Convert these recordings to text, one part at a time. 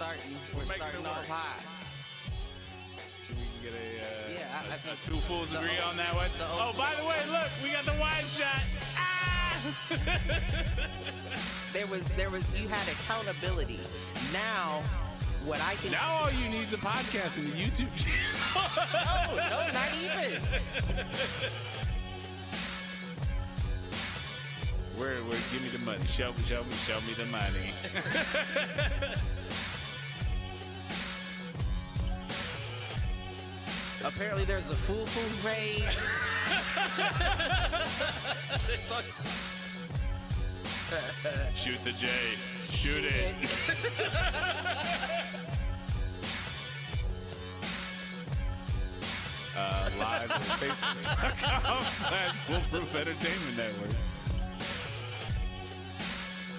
starting off high. We can get I two fools agree on that one. Oh, by the way, look, we got the wide shot. There was you had accountability. Now what I can Now all you need is a podcast and a YouTube channel. no, not even. Where give me the money. Show me the money. Apparently there's a fool raid. Shoot the J. Shoot it. Live on Facebook.com/Foolproof Entertainment Network.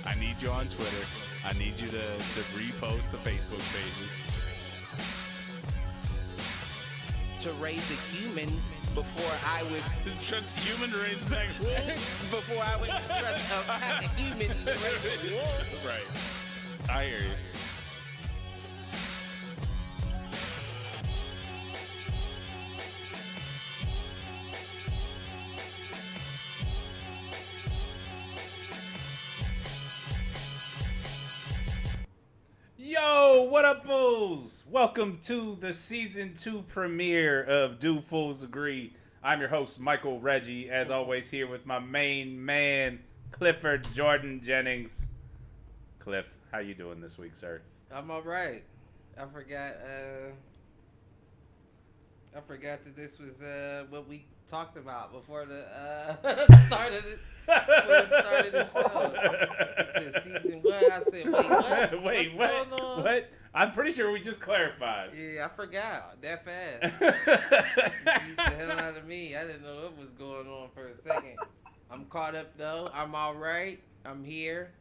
I need you on Twitter. I need you to repost the Facebook pages. To raise a human before I would Trust human to raise back wolves? before I would trust a pack of humans to raise a wolf. Right. I hear you. Yo, what up, fools? Welcome to the season 2 premiere of Do Fools Agree. I'm your host, Michael Reggie, as always, here with my main man, Clifford Jordan Jennings. Cliff, how you doing this week, sir? I'm all right. I forgot that this was what we talked about before the start of the show. It said season 1. I said, wait, what? What's going on? What? I'm pretty sure we just clarified. Yeah, I forgot that fast. Confused the hell out of me. I didn't know what was going on for a second. I'm caught up though. I'm all right. I'm here.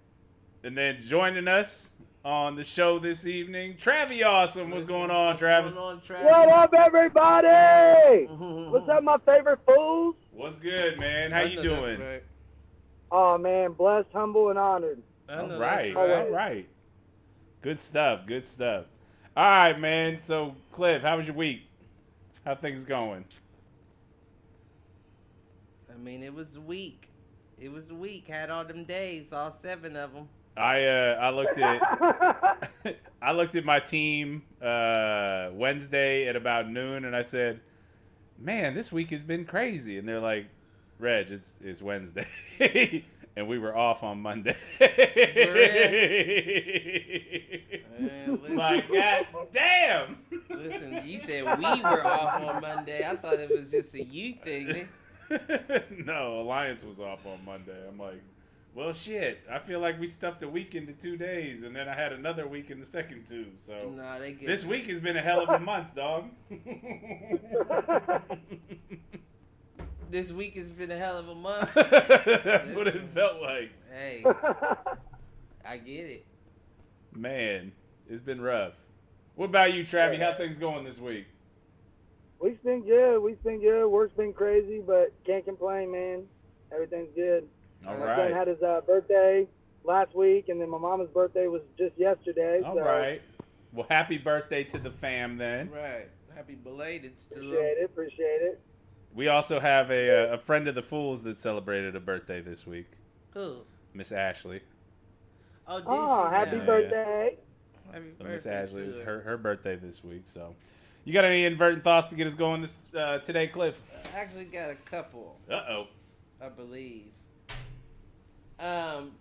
And then joining us on the show this evening, Travi Awesome. What's going on, Travis? What up, everybody? What's up, my favorite fools? What's good, man? How you doing? Right. Oh, man, blessed, humble, and honored. All right. Good stuff. All right, man. So, Cliff, how was your week? How things going? I mean, it was a week. Had all them days, all 7 of them. I looked at my team Wednesday at about noon, and I said, "Man, this week has been crazy." And they're like, "Reg, it's Wednesday," and we were off on Monday. Like, God damn! Listen, you said we were off on Monday. I thought it was just a you thing. No, Alliance was off on Monday. I'm like, well, shit. I feel like we stuffed a week into 2 days, and then I had another week in the second 2. So this week has been a hell of a month, dog. This week has been a hell of a month. That's what it felt like. Hey, I get it. Man, it's been rough. What about you, Travi? How things going this week? We've been good. Work's been crazy, but can't complain, man. Everything's good. All My right. son had his birthday last week, and then my mama's birthday was just yesterday. All right. Well, happy birthday to the fam, then. Right. Happy belated still. Appreciate it. We also have a friend of the Fools that celebrated a birthday this week. Who? Miss Ashley. Oh, happy birthday. Happy So birthday Miss Ashley, to it's her. her birthday this week. So, you got any inadvertent thoughts to get us going this today, Cliff? I actually got a couple, Uh-oh. I believe.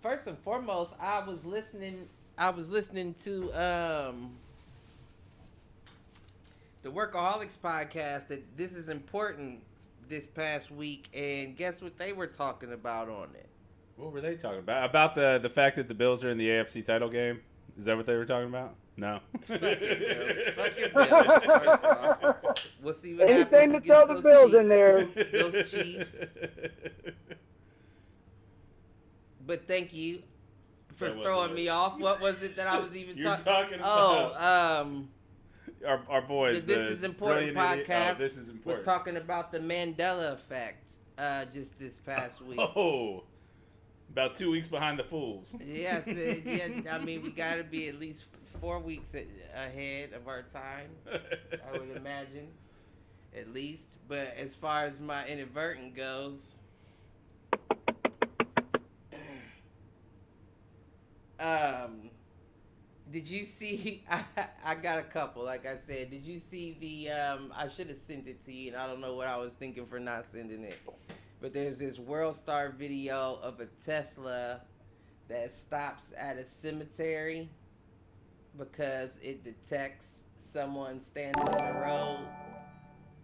First and foremost, I was listening to the Workaholics podcast that This Is Important this past week, and guess what they were talking about on it? What were they talking about? About the fact that the Bills are in the AFC title game? Is that what they were talking about? No. Fuck your Bills. First off. We'll see what happens Anything to against throw the those Bills Chiefs. in there. Those Chiefs. But thank you for That wasn't throwing it. me off. What was it that I was even You're talking? talking about our boys. This Is Important podcast This is important. was talking about the Mandela effect just this past week. Oh, about 2 weeks behind the Fools. Yes, yeah. I mean, we got to be at least 4 weeks ahead of our time, I would imagine, at least. But as far as my inadvertent goes, did you see? I got a couple. Like I said, did you see the? I should have sent it to you, and I don't know what I was thinking for not sending it. But there's this World Star video of a Tesla that stops at a cemetery because it detects someone standing in the road.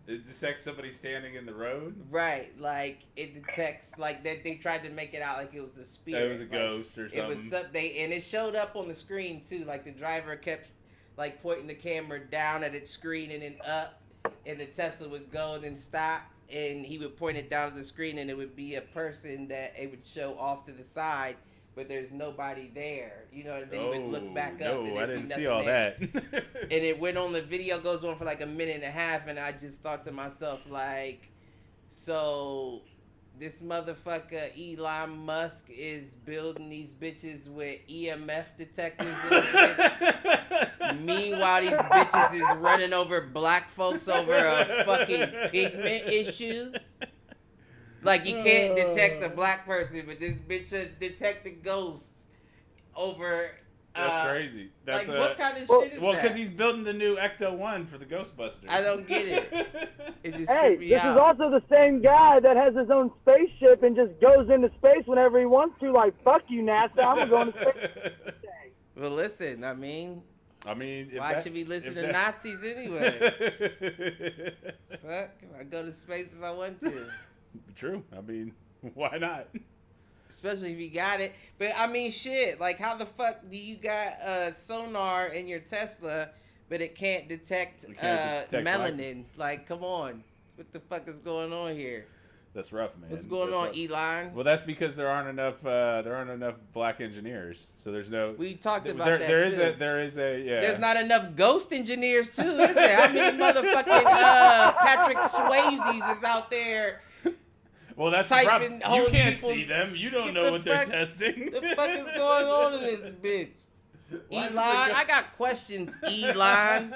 It detects somebody standing in the road? Right, like it detects like that. They tried to make it out like it was a spirit. It was a ghost or something. It was and it showed up on the screen too. Like the driver kept like pointing the camera down at its screen and then up, and the Tesla would go and then stop, and he would point it down at the screen, and it would be a person that it would show off to the side. But there's nobody there, you know. And then he would look back up. No, and I didn't see all that. And it went on. The video goes on for like a minute and a half, and I just thought to myself, like, so this motherfucker Elon Musk is building these bitches with EMF detectors in the bitch. Meanwhile, these bitches is running over black folks over a fucking pigment issue. Like, you can't detect a black person, but this bitch detect the ghosts over... That's crazy. That's like, what kind of shit is well, that? because he's building the new Ecto-1 for the Ghostbusters. I don't get it. It just Hey, tripped me this out. is also the same guy that has his own spaceship and just goes into space whenever he wants to. Like, fuck you, NASA. I'm going to space. Well, listen, I mean, if why that- should we listen if to that- Nazis anyway? Fuck, I go to space if I want to. True. Why not? Especially if you got it. But, I mean, shit, like, how the fuck do you got sonar in your Tesla, but it can't detect, melanin? Like, come on. What the fuck is going on here? That's rough, man. What's going That's on, rough. Elon? Well, that's because there aren't enough black engineers. So there's no. We talked about there, that, there too. There is a yeah. There's not enough ghost engineers, too, is there? How many motherfucking Patrick Swayzes is out there? Well, that's the problem. typing, You holding can't people's- see them. You don't Get know the what they're fuck- testing. The fuck is going on in this bitch? Why Elon, does it go- I got questions, Elon.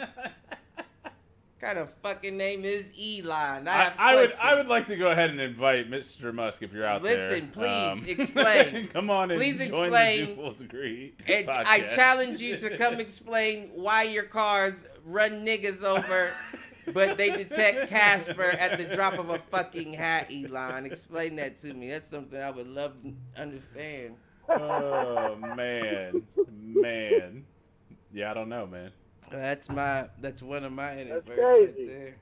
Kind of fucking name is Elon? I would like to go ahead and invite Mr. Musk if you're out there. Listen, please explain. Come on and Please join explain. the Duels Agree And podcast. I challenge you to come explain why your cars run niggas over, but they detect Casper at the drop of a fucking hat, Elon. Explain that to me. That's something I would love to understand. Oh man. Yeah, I don't know, man. That's one of my inadvertents crazy. right there.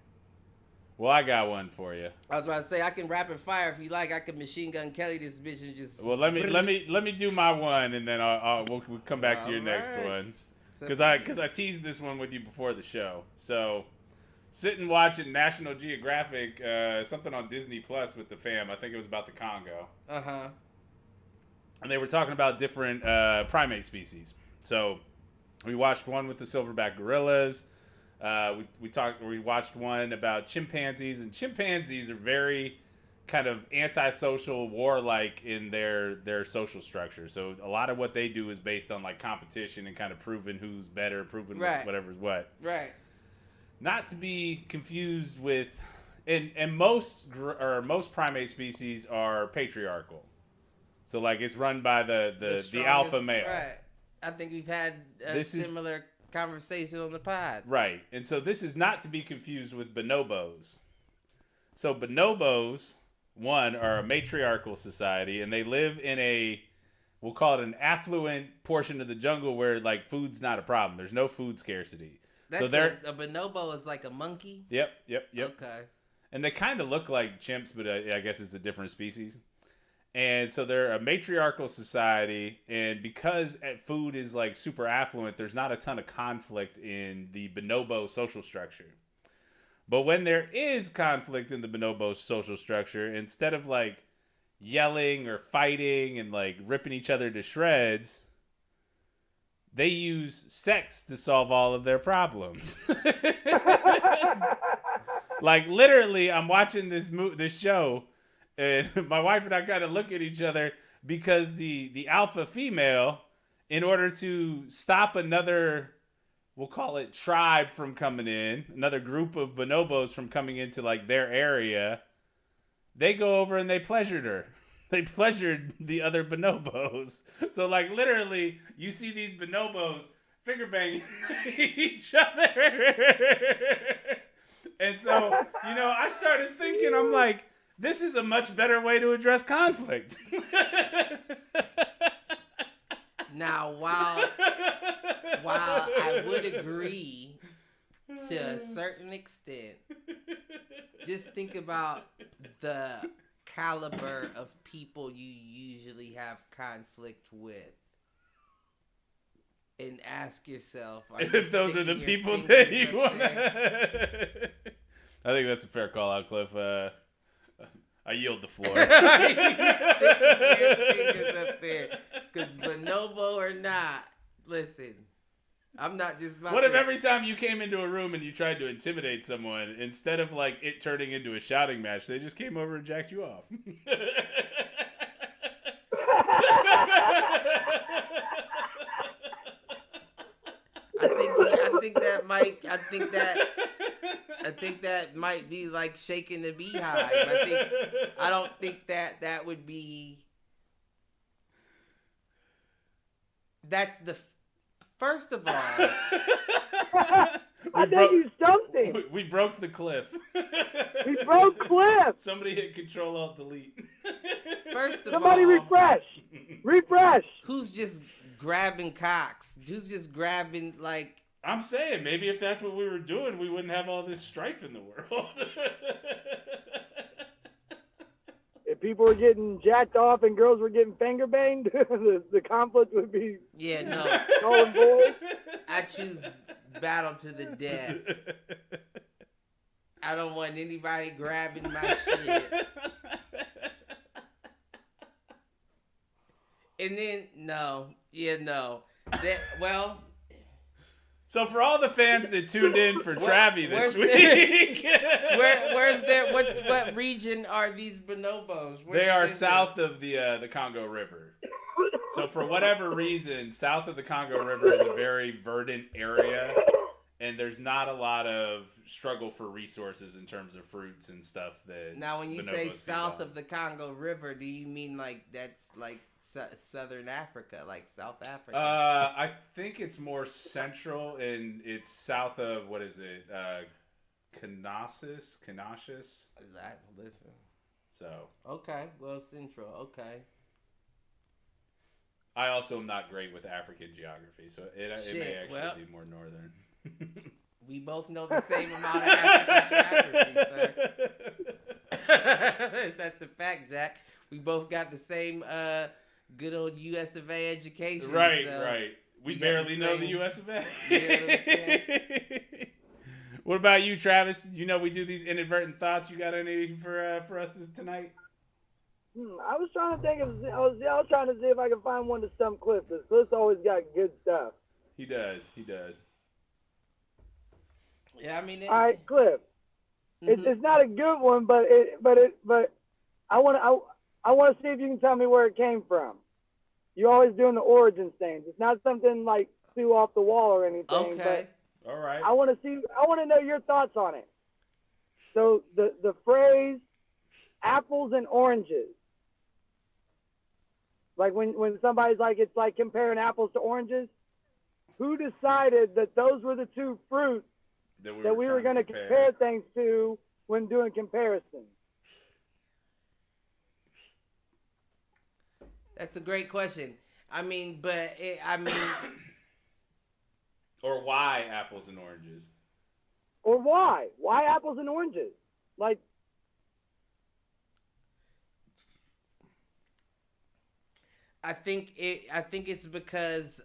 Well, I got one for you. I was about to say I can rapid fire if you like. I can machine gun Kelly this bitch and just. Well, let me do my one, and then we'll come back to your next Alright. one. Because I teased this one with you before the show. So, sitting watching National Geographic, something on Disney Plus with the fam. I think it was about the Congo. And they were talking about different primate species. So, we watched one with the silverback gorillas. We watched one about chimpanzees, and chimpanzees are very kind of antisocial, warlike in their social structure. So a lot of what they do is based on like competition and kind of proving who's better, proving Right. whatever's what. Right. Not to be confused with, and most primate species are patriarchal. So like it's run by the strongest- alpha male. Right. I think we've had a similar conversation on the pod. Right. And so this is not to be confused with bonobos. So bonobos, one, are a matriarchal society, and they live in we'll call it an affluent portion of the jungle where like food's not a problem. There's no food scarcity. That's so a bonobo is like a monkey. Yep. Okay. And they kind of look like chimps, but I guess it's a different species. And so they're a matriarchal society, and because food is like super affluent, there's not a ton of conflict in the bonobo social structure. But when there is conflict in the bonobo social structure, instead of like yelling or fighting and like ripping each other to shreds, they use sex to solve all of their problems. Like literally, I'm watching this show. And my wife and I kind of look at each other because the alpha female, in order to stop another we'll call it tribe from coming in, another group of bonobos from coming into like their area, they go over and they pleasured her. They pleasured the other bonobos. So like literally, you see these bonobos finger banging each other. And so, I started thinking, I'm like, this is a much better way to address conflict. Now, while I would agree to a certain extent, just think about the caliber of people you usually have conflict with. And ask yourself, if those are the people that you want to... I think that's a fair call out, Cliff. I yield the floor. Because bonobo or not, listen, I'm not just about What if every time you came into a room and you tried to intimidate someone, instead of like it turning into a shouting match, they just came over and jacked you off? I think that might be like shaking the beehive. I don't think that would be. That's the first of all. I think you stumped him. We broke the cliff. We broke Cliff. Somebody hit Control Alt Delete. First of Somebody all, refresh. Who's just grabbing cocks? Who's just grabbing like? I'm saying maybe if that's what we were doing, we wouldn't have all this strife in the world. If people were getting jacked off and girls were getting finger banged, the conflict would be null and void. I choose battle to the death. I don't want anybody grabbing my shit. And then no. So for all the fans that tuned in for Travi this week, what region are these bonobos? They are south of the Congo River. So for whatever reason, south of the Congo River is a very verdant area, and there's not a lot of struggle for resources in terms of fruits and stuff that. Now, when you bonobos say feed south on. of the Congo River, do you mean like that's like Southern Africa, like South Africa? I think it's more central, and it's south of what is it? Canassus. Listen. So. Okay, well, central. Okay. I also am not great with African geography, so it may actually be more northern. We both know the same amount of African geography, sir. That's a fact, Jack. We both got the same good old US of A education. Right. We barely know the US of A. What about you, Travis? We do these inadvertent thoughts. You got any for us tonight? I was trying to think I was trying to see if I could find one to stump Cliff, because Cliff's always got good stuff. He does. Yeah, I mean. All right, Cliff. Mm-hmm. It's not a good one, but I want to see if you can tell me where it came from. You're always doing the origins things. It's not something like too off the wall or anything. Okay. But all right. I want to know your thoughts on it. So the phrase apples and oranges. Like when somebody's like, it's like comparing apples to oranges. Who decided that those were the two fruits that we were going to compare things to when doing comparisons? That's a great question. Or why apples and oranges? Or why? Why apples and oranges? Like. I think it's because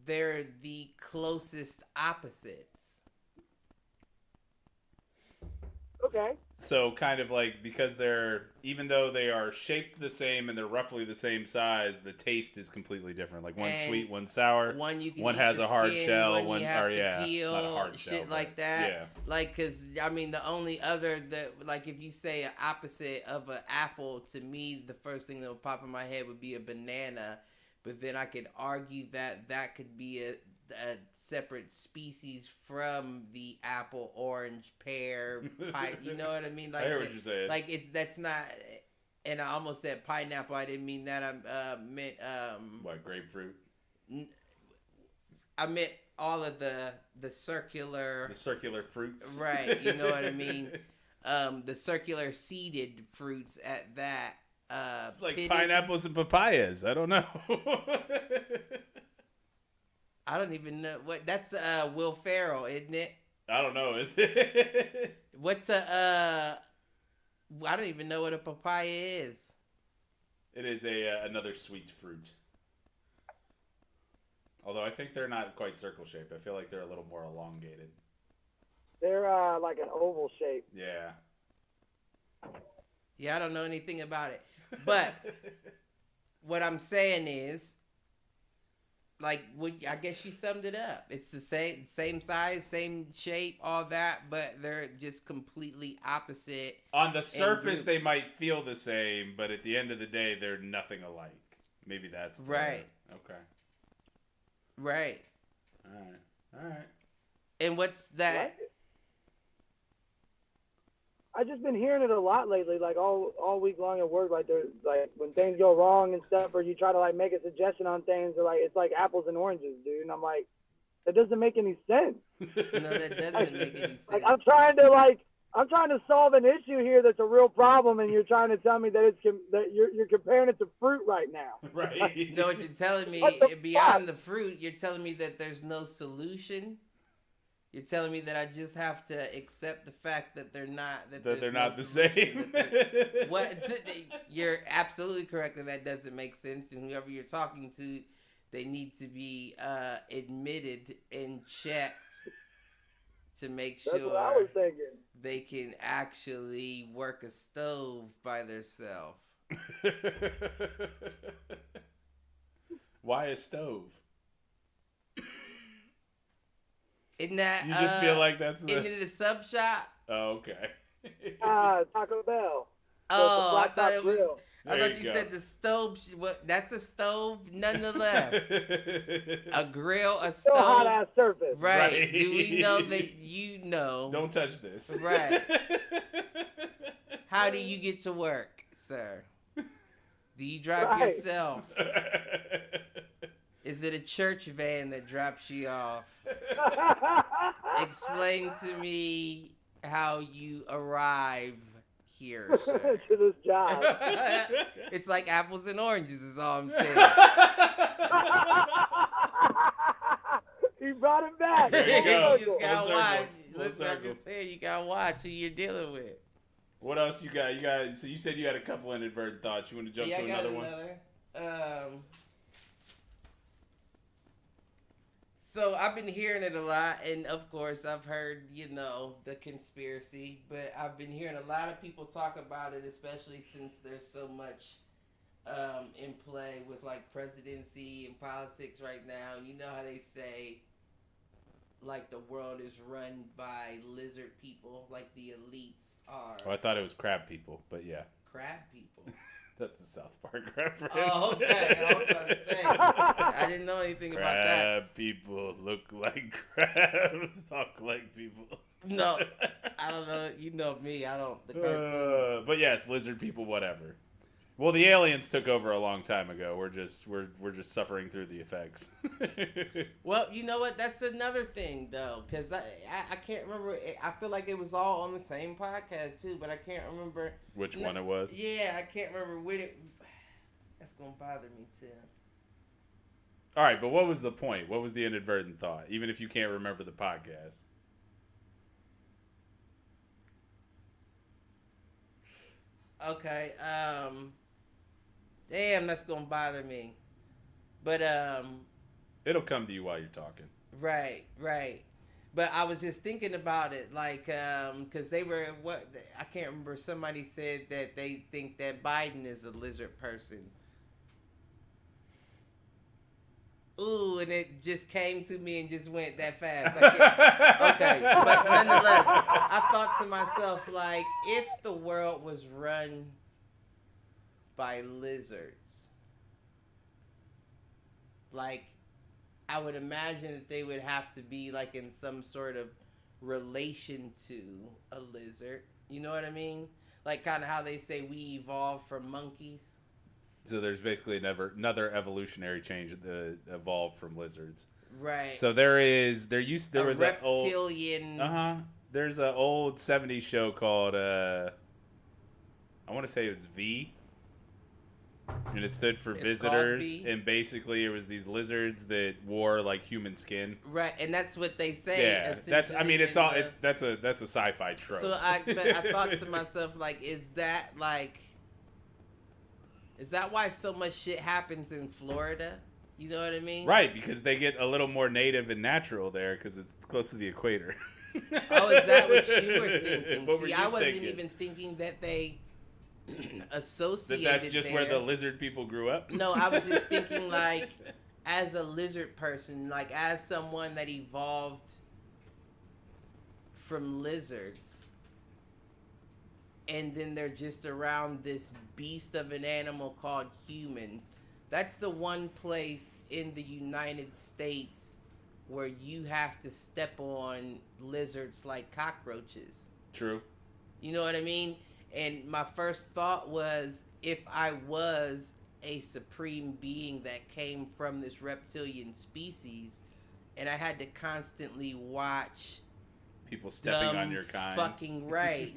they're the closest opposites. Okay. So kind of like, because even though they are shaped the same and they're roughly the same size, the taste is completely different. Like one's sweet, one's sour. One you can one eat has the a hard skin, shell. One you have to peel, not a hard shit shell, like that. Yeah. Like, cause the only other like if you say an opposite of an apple, to me the first thing that would pop in my head would be a banana. But then I could argue that could be a separate species from the apple, orange, pear, pie. You know what I mean? Like I hear what you're saying. Like that's not. And I almost said pineapple. I didn't mean that. I meant what, grapefruit? I meant all of the circular fruits. Right, you know what I mean? The circular seeded fruits at that. It's like pineapples and papayas. I don't know. I don't even know what that's. Will Ferrell, isn't it? I don't know. Is it? What's a? I don't even know what a papaya is. It is another sweet fruit. Although I think they're not quite circle shaped. I feel like they're a little more elongated. They're like an oval shape. Yeah. Yeah, I don't know anything about it. But what I'm saying is, like, I guess she summed it up. It's the same size, same shape, all that, but they're just completely opposite. On the surface, they might feel the same, but at the end of the day, they're nothing alike. Maybe that's right. Okay. Right. All right. And what's that? I've just been hearing it a lot lately, like all week long at work. Like there's like when things go wrong and stuff, or you try to like make a suggestion on things, or like it's like apples and oranges, dude. And I'm like, that doesn't make any sense. No, that doesn't make any sense. Like I'm trying to solve an issue here that's a real problem, and you're trying to tell me that you're comparing it to fruit right now. Right. No, what you're telling me beyond the fruit, you're telling me that there's no solution. You're telling me that I just have to accept the fact that they're not they're not the same. You're absolutely correct that doesn't make sense. And whoever you're talking to, they need to be admitted and checked to make That's what I was thinking. They can actually work a stove by themselves. Why a stove? Isn't that you just feel like that's isn't it a sub shop? Oh, okay. Taco Bell. Oh, I thought it was. Grill. I thought you said the stove. What? That's a stove, nonetheless. A grill, a stove. Hot ass surface. Right. Do we know that you know? Don't touch this. Right. How do you get to work, sir? Do you drive yourself? Is it a church van that drops you off? Explain to me how you arrive here, sir. To this job. It's like apples and oranges is all I'm saying. He brought it back. There you go. You just gotta watch. Listen, I'm circle. just saying, you gotta watch who you're dealing with. What else you got? So you said you had a couple inadvertent thoughts. You want to jump to another one? So I've been hearing it a lot, and of course I've heard, the conspiracy, but I've been hearing a lot of people talk about it, especially since there's so much in play with like presidency and politics right now. You know how they say like the world is run by lizard people, like the elites are. Oh, I thought it was crab people, but yeah. Crab people. That's a South Park reference. Oh, okay. I was about to say. I didn't know anything about that. Crab people look like crabs, talk like people. No, I don't know. You know me. I don't. The cartoons. But yes, lizard people, whatever. Well, the aliens took over a long time ago. We're just suffering through the effects. Well, you know what? That's another thing, though, because I can't remember. I feel like it was all on the same podcast too, but I can't remember Which one it was. Yeah, I can't remember when it. That's gonna bother me too. All right, but what was the point? What was the inadvertent thought? Even if you can't remember the podcast. Okay. Damn, that's gonna bother me. But it'll come to you while you're talking. Right. But I was just thinking about it, like, because they were I can't remember. Somebody said that they think that Biden is a lizard person. Ooh, and it just came to me and just went that fast. Okay, but nonetheless, I thought to myself, like, if the world was run by lizards, like, I would imagine that they would have to be like in some sort of relation to a lizard. You know what I mean? Like kind of how they say we evolved from monkeys. So there's basically another evolutionary change that evolved from lizards. Right. So there was a reptilian. There's an old '70s show called I want to say it was V, and it stood for visitors. And basically it was these lizards that wore like human skin. Right, and that's what they say. Yeah, that's a sci-fi trope. So I thought to myself, like, is that why so much shit happens in Florida? You know what I mean? Right, because they get a little more native and natural there because it's close to the equator. Oh, is that what you were thinking? See, I wasn't even thinking that they associated that's just there. where the lizard people grew up? No, I was just thinking, like, as a lizard person, like, as someone that evolved from lizards, and then they're just around this beast of an animal called humans. That's the one place in the United States where you have to step on lizards like cockroaches. True. You know what I mean? And my first thought was, if I was a supreme being that came from this reptilian species, and I had to constantly watch people stepping on your kind. Fucking right.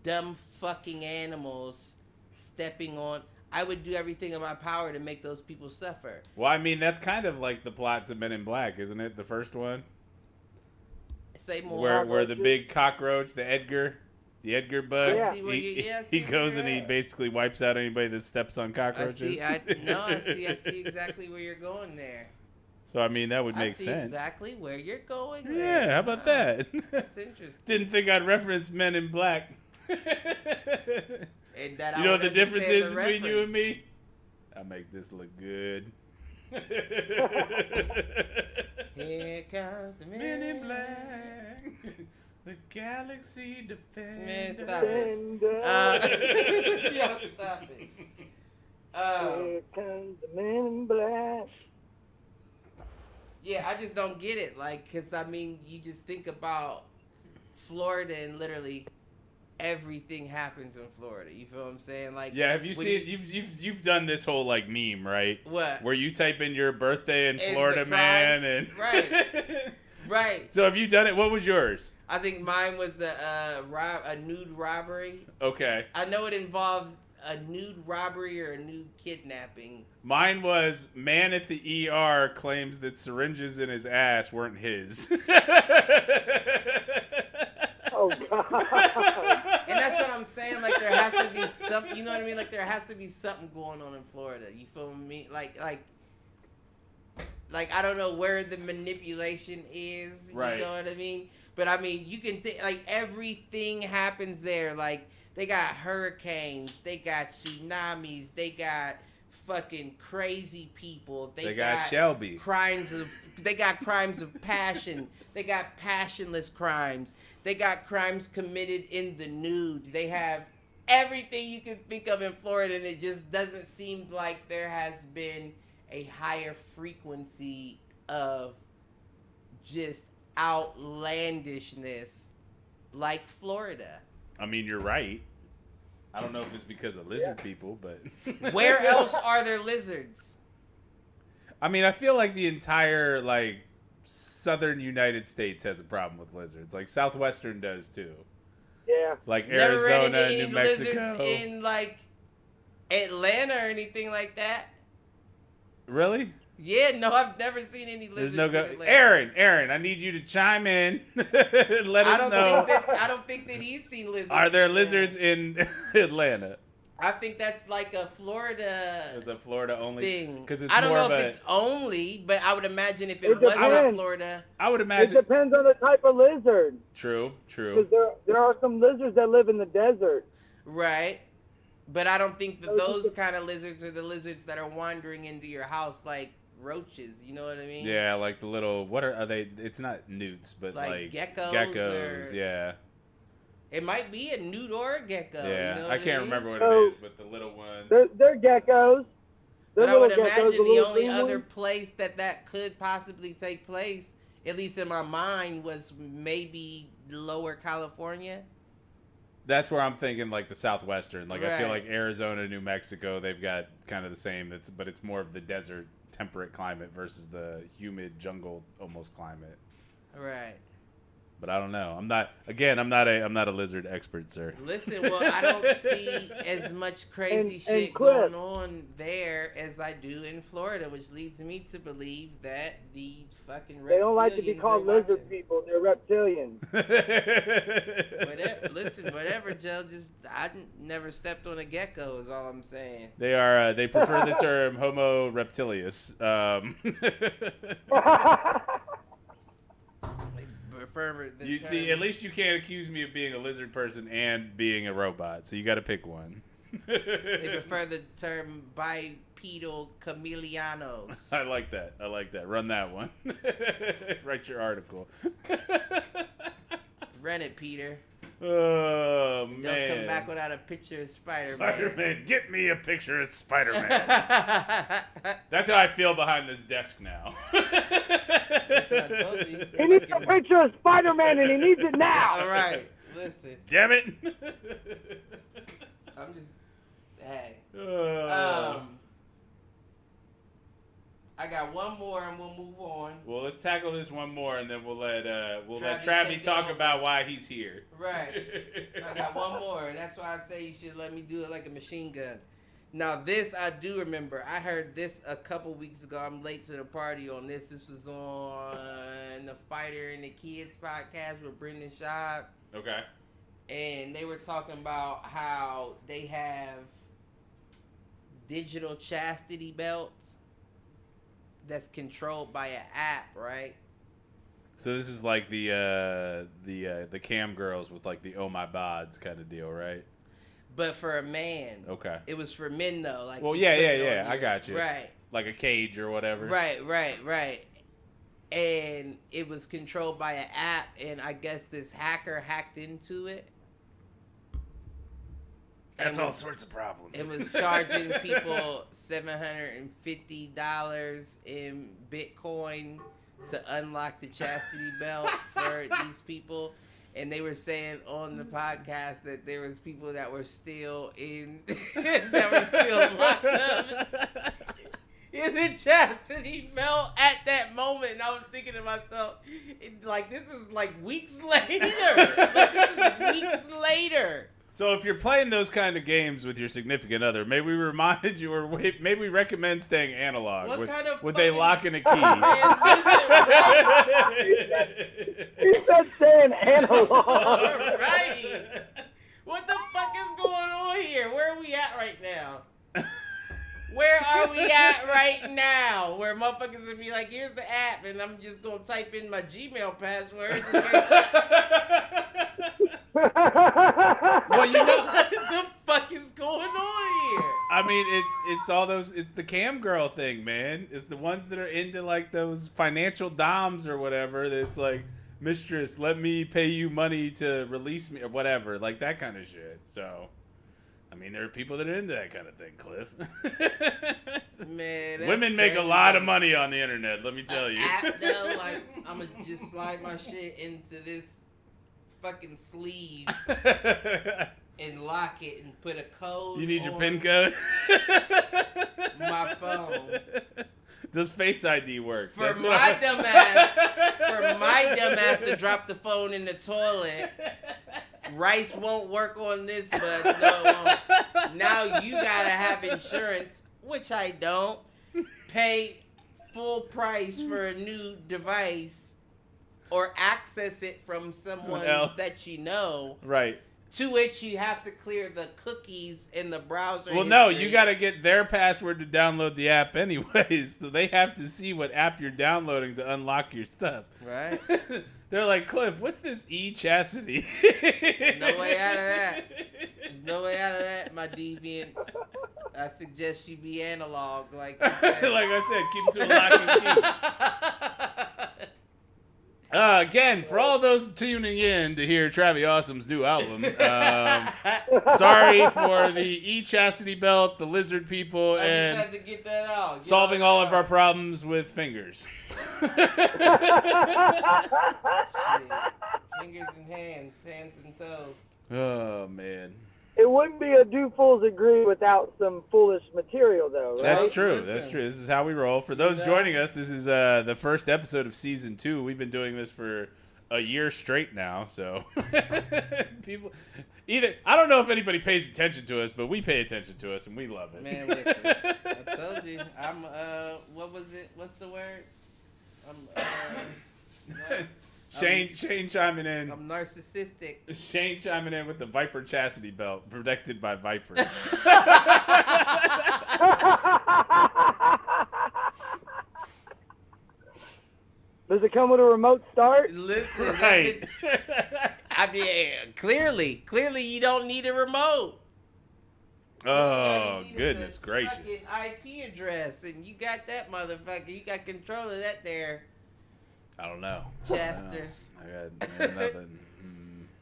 Dumb fucking animals stepping on. I would do everything in my power to make those people suffer. Well, I mean, that's kind of like the plot to Men in Black, isn't it? The first one? Say more. Where the big cockroach, the Edgar bug, Yeah. he goes and he basically wipes out anybody that steps on cockroaches. I see exactly where you're going there. So, I mean, that would make sense. sense. Exactly where you're going there. there. Yeah, how about that? That's interesting. Didn't think I'd reference Men in Black. And that you know what the difference is between reference. you and me? I make this look good. Here comes the Men in Black. The Galaxy Defender. Man, stop it. Y'all stop it. Here comes the Men in Black. Yeah, I just don't get it. Like, because, I mean, you just think about Florida and literally everything happens in Florida. You feel what I'm saying? Like, yeah, have you seen you've done this whole like meme, right? What? Where you type in your birthday in Florida, man, and right. So have you done it? What was yours? I think mine was a nude robbery. Okay. I know it involves a nude robbery or a nude kidnapping. Mine was man at the ER claims that syringes in his ass weren't his. Oh, God. And that's what I'm saying. Like, there has to be something, you know what I mean? Like, there has to be something going on in Florida. You feel me? Like, I don't know where the manipulation is. Right. You know what I mean? But, I mean, you can think, like, everything happens there. Like, they got hurricanes. They got tsunamis. They got fucking crazy people. They got Shelby. They got crimes of passion. They got passionless crimes. They got crimes committed in the nude. They have everything you can think of in Florida, and it just doesn't seem like there has been a higher frequency of just outlandishness like Florida. I mean, you're right. I don't know if it's because of lizard people, but where else are there lizards? I mean, I feel like the entire like southern United States has a problem with lizards. Like Southwestern does too. Yeah. Like Never Arizona, read any New Mexico. lizards in like Atlanta or anything like that. Really? Yeah, no, I've never seen any lizards. There's no in Atlanta. Aaron, I need you to chime in. Let us know. I don't think that he's seen lizards. Are there lizards in Atlanta? I think that's like a Florida. It's a Florida only thing. Because it's I don't more know of if it's only, but I would imagine if it was not depends. Florida. I would It imagine. depends on the type of lizard. True. Because there are some lizards that live in the desert. Right. But I don't think that those kind of lizards are the lizards that are wandering into your house like roaches. You know what I mean? Yeah, like the little, what are they? It's not newts, but like geckos. Yeah. It might be a newt or a gecko. Yeah, You know I can't remember what it is, but the little ones. They're geckos. But I would little geckos, imagine the little only green other ones. place that could possibly take place, at least in my mind, was maybe Lower California. That's where I'm thinking, like the Southwestern. Like I feel Right. like Arizona, New Mexico, they've got kind of the same. But it's more of the desert, temperate climate versus the humid jungle almost climate. Right. But I don't know. I'm not a lizard expert, sir. Listen, well, I don't see as much crazy And shit Cliff. going on there as I do in Florida, which leads me to believe that the fucking reptilians They don't like to be called are lizard watching. people. They're reptilians. Whatever, Joe. Just I never stepped on a gecko. Is all I'm saying. They are. They prefer the term Homo reptilius. You see, at least you can't accuse me of being a lizard person and being a robot. So you got to pick one. They prefer the term bipedal chameleonos. I like that. Run that one. Write your article. Run it, Peter. Oh, Don't man. come back without a picture of Spider-Man. Spider-Man. Get me a picture of Spider-Man. That's how I feel behind this desk now. That's what I told you. He needs a picture of Spider-Man and he needs it now. All right, listen. Damn it. I'm just, hey. Uh, I got one more and we'll move on. well, let's tackle this one more, and then we'll let Travi Travi take it talk over. about why he's here. Right. I got one more, and that's why I say you should let me do it like a machine gun. Now, this I do remember. I heard this a couple weeks ago. I'm late to the party on this. This was on the Fighter and the Kids podcast with Brendan Schaub. Okay. And they were talking about how they have digital chastity belts that's controlled by an app, right? So this is like the cam girls with like the oh my bods kind of deal, right? But for a man. Okay. It was for men though. Like Well, you yeah, put yeah, it yeah. on I your- got you. Right. Like a cage or whatever. Right. And it was controlled by an app, and I guess this hacker hacked into it. That's And all was- sorts of problems. It was charging people $750 in Bitcoin to unlock the chastity belt for these people. And they were saying on the podcast that there was people that were still locked up in the chastity belt at that moment. And I was thinking to myself, this is like weeks later. This is weeks later. So if you're playing those kind of games with your significant other, maybe we remind you, or maybe we recommend staying analog What kind of with a fucking- lock and a key. Man, listen, He said saying analog. Alrighty. What the fuck is going on here? Where are we at right now? Where are we at right now? Where motherfuckers would be like, here's the app, and I'm just going to type in my Gmail password. Well, you know, What the fuck is going on here? I mean, it's all those. It's the cam girl thing, man. It's the ones that are into like those financial doms or whatever. That's like, mistress, let me pay you money to release me or whatever, like that kind of shit. So, I mean, there are people that are into that kind of thing, Cliff. Man, that's Women make a crazy. lot of money on the internet. Let me tell you. App though, like I'm gonna just slide my shit into this fucking sleeve and lock it and put a code. You need your on PIN code. My phone. Does Face ID work? For That's my what- dumb ass to drop the phone in the toilet. Rice won't work on this, but no, it won't. Now you gotta have insurance, which I don't. Pay full price for a new device or access it from someone Well, that you know. Right. To which you have to clear the cookies in the browser. Well, no, history. you got to get their password to download the app anyways, so they have to see what app you're downloading to unlock your stuff. Right. They're like, Cliff, what's this e-chastity? No way out of that. There's no way out of that, my deviants. I suggest you be analog, like you said. Like I said, keep it to a lock and key. again, for all those tuning in to hear Travi Awesome's new album, sorry for the E-Chastity Belt, the lizard people, and had to get that out. solving all of our problems with fingers. Fingers and hands and toes. Oh, man. It wouldn't be a Do Fools Agree without some foolish material, though, right? That's true. Listen. That's true. This is how we roll. For those joining us, this is the first episode of season 2. We've been doing this for a year straight now, so people I don't know if anybody pays attention to us, but we pay attention to us and we love it. Man, listen, I told you. I'm what was it? What's the word? Shane chiming in. I'm narcissistic. Shane chiming in with the Viper chastity belt, protected by Viper. Does it come with a remote start? Listen, Right. I mean, clearly you don't need a remote. Oh, You need goodness a gracious. fucking IP address, and you got that motherfucker. You got control of that there. I don't know. Chasters. I got nothing.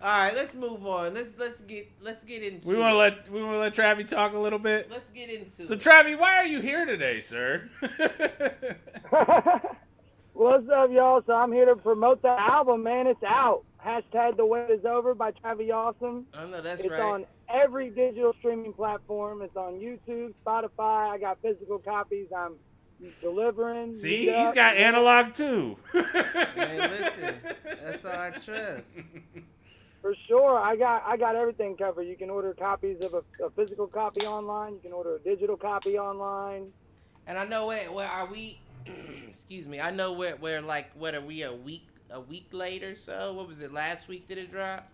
All right, let's move on. Let's get into. We want to let Travi talk a little bit. Let's get into. So it. Travi, why are you here today, sir? What's up, y'all? So I'm here to promote the album, man. It's out. Hashtag The Wait Is Over by Travi Awesome. I know that's It's right. on every digital streaming platform. It's on YouTube, Spotify. I got physical copies. I'm delivering. See, he's got analog too. Man, listen, that's all I trust. For sure, I got everything covered. You can order copies of a physical copy online. You can order a digital copy online. And I know where are we? Excuse me. I know we're like, what are we, a week later? So what was it? Last week did it drop?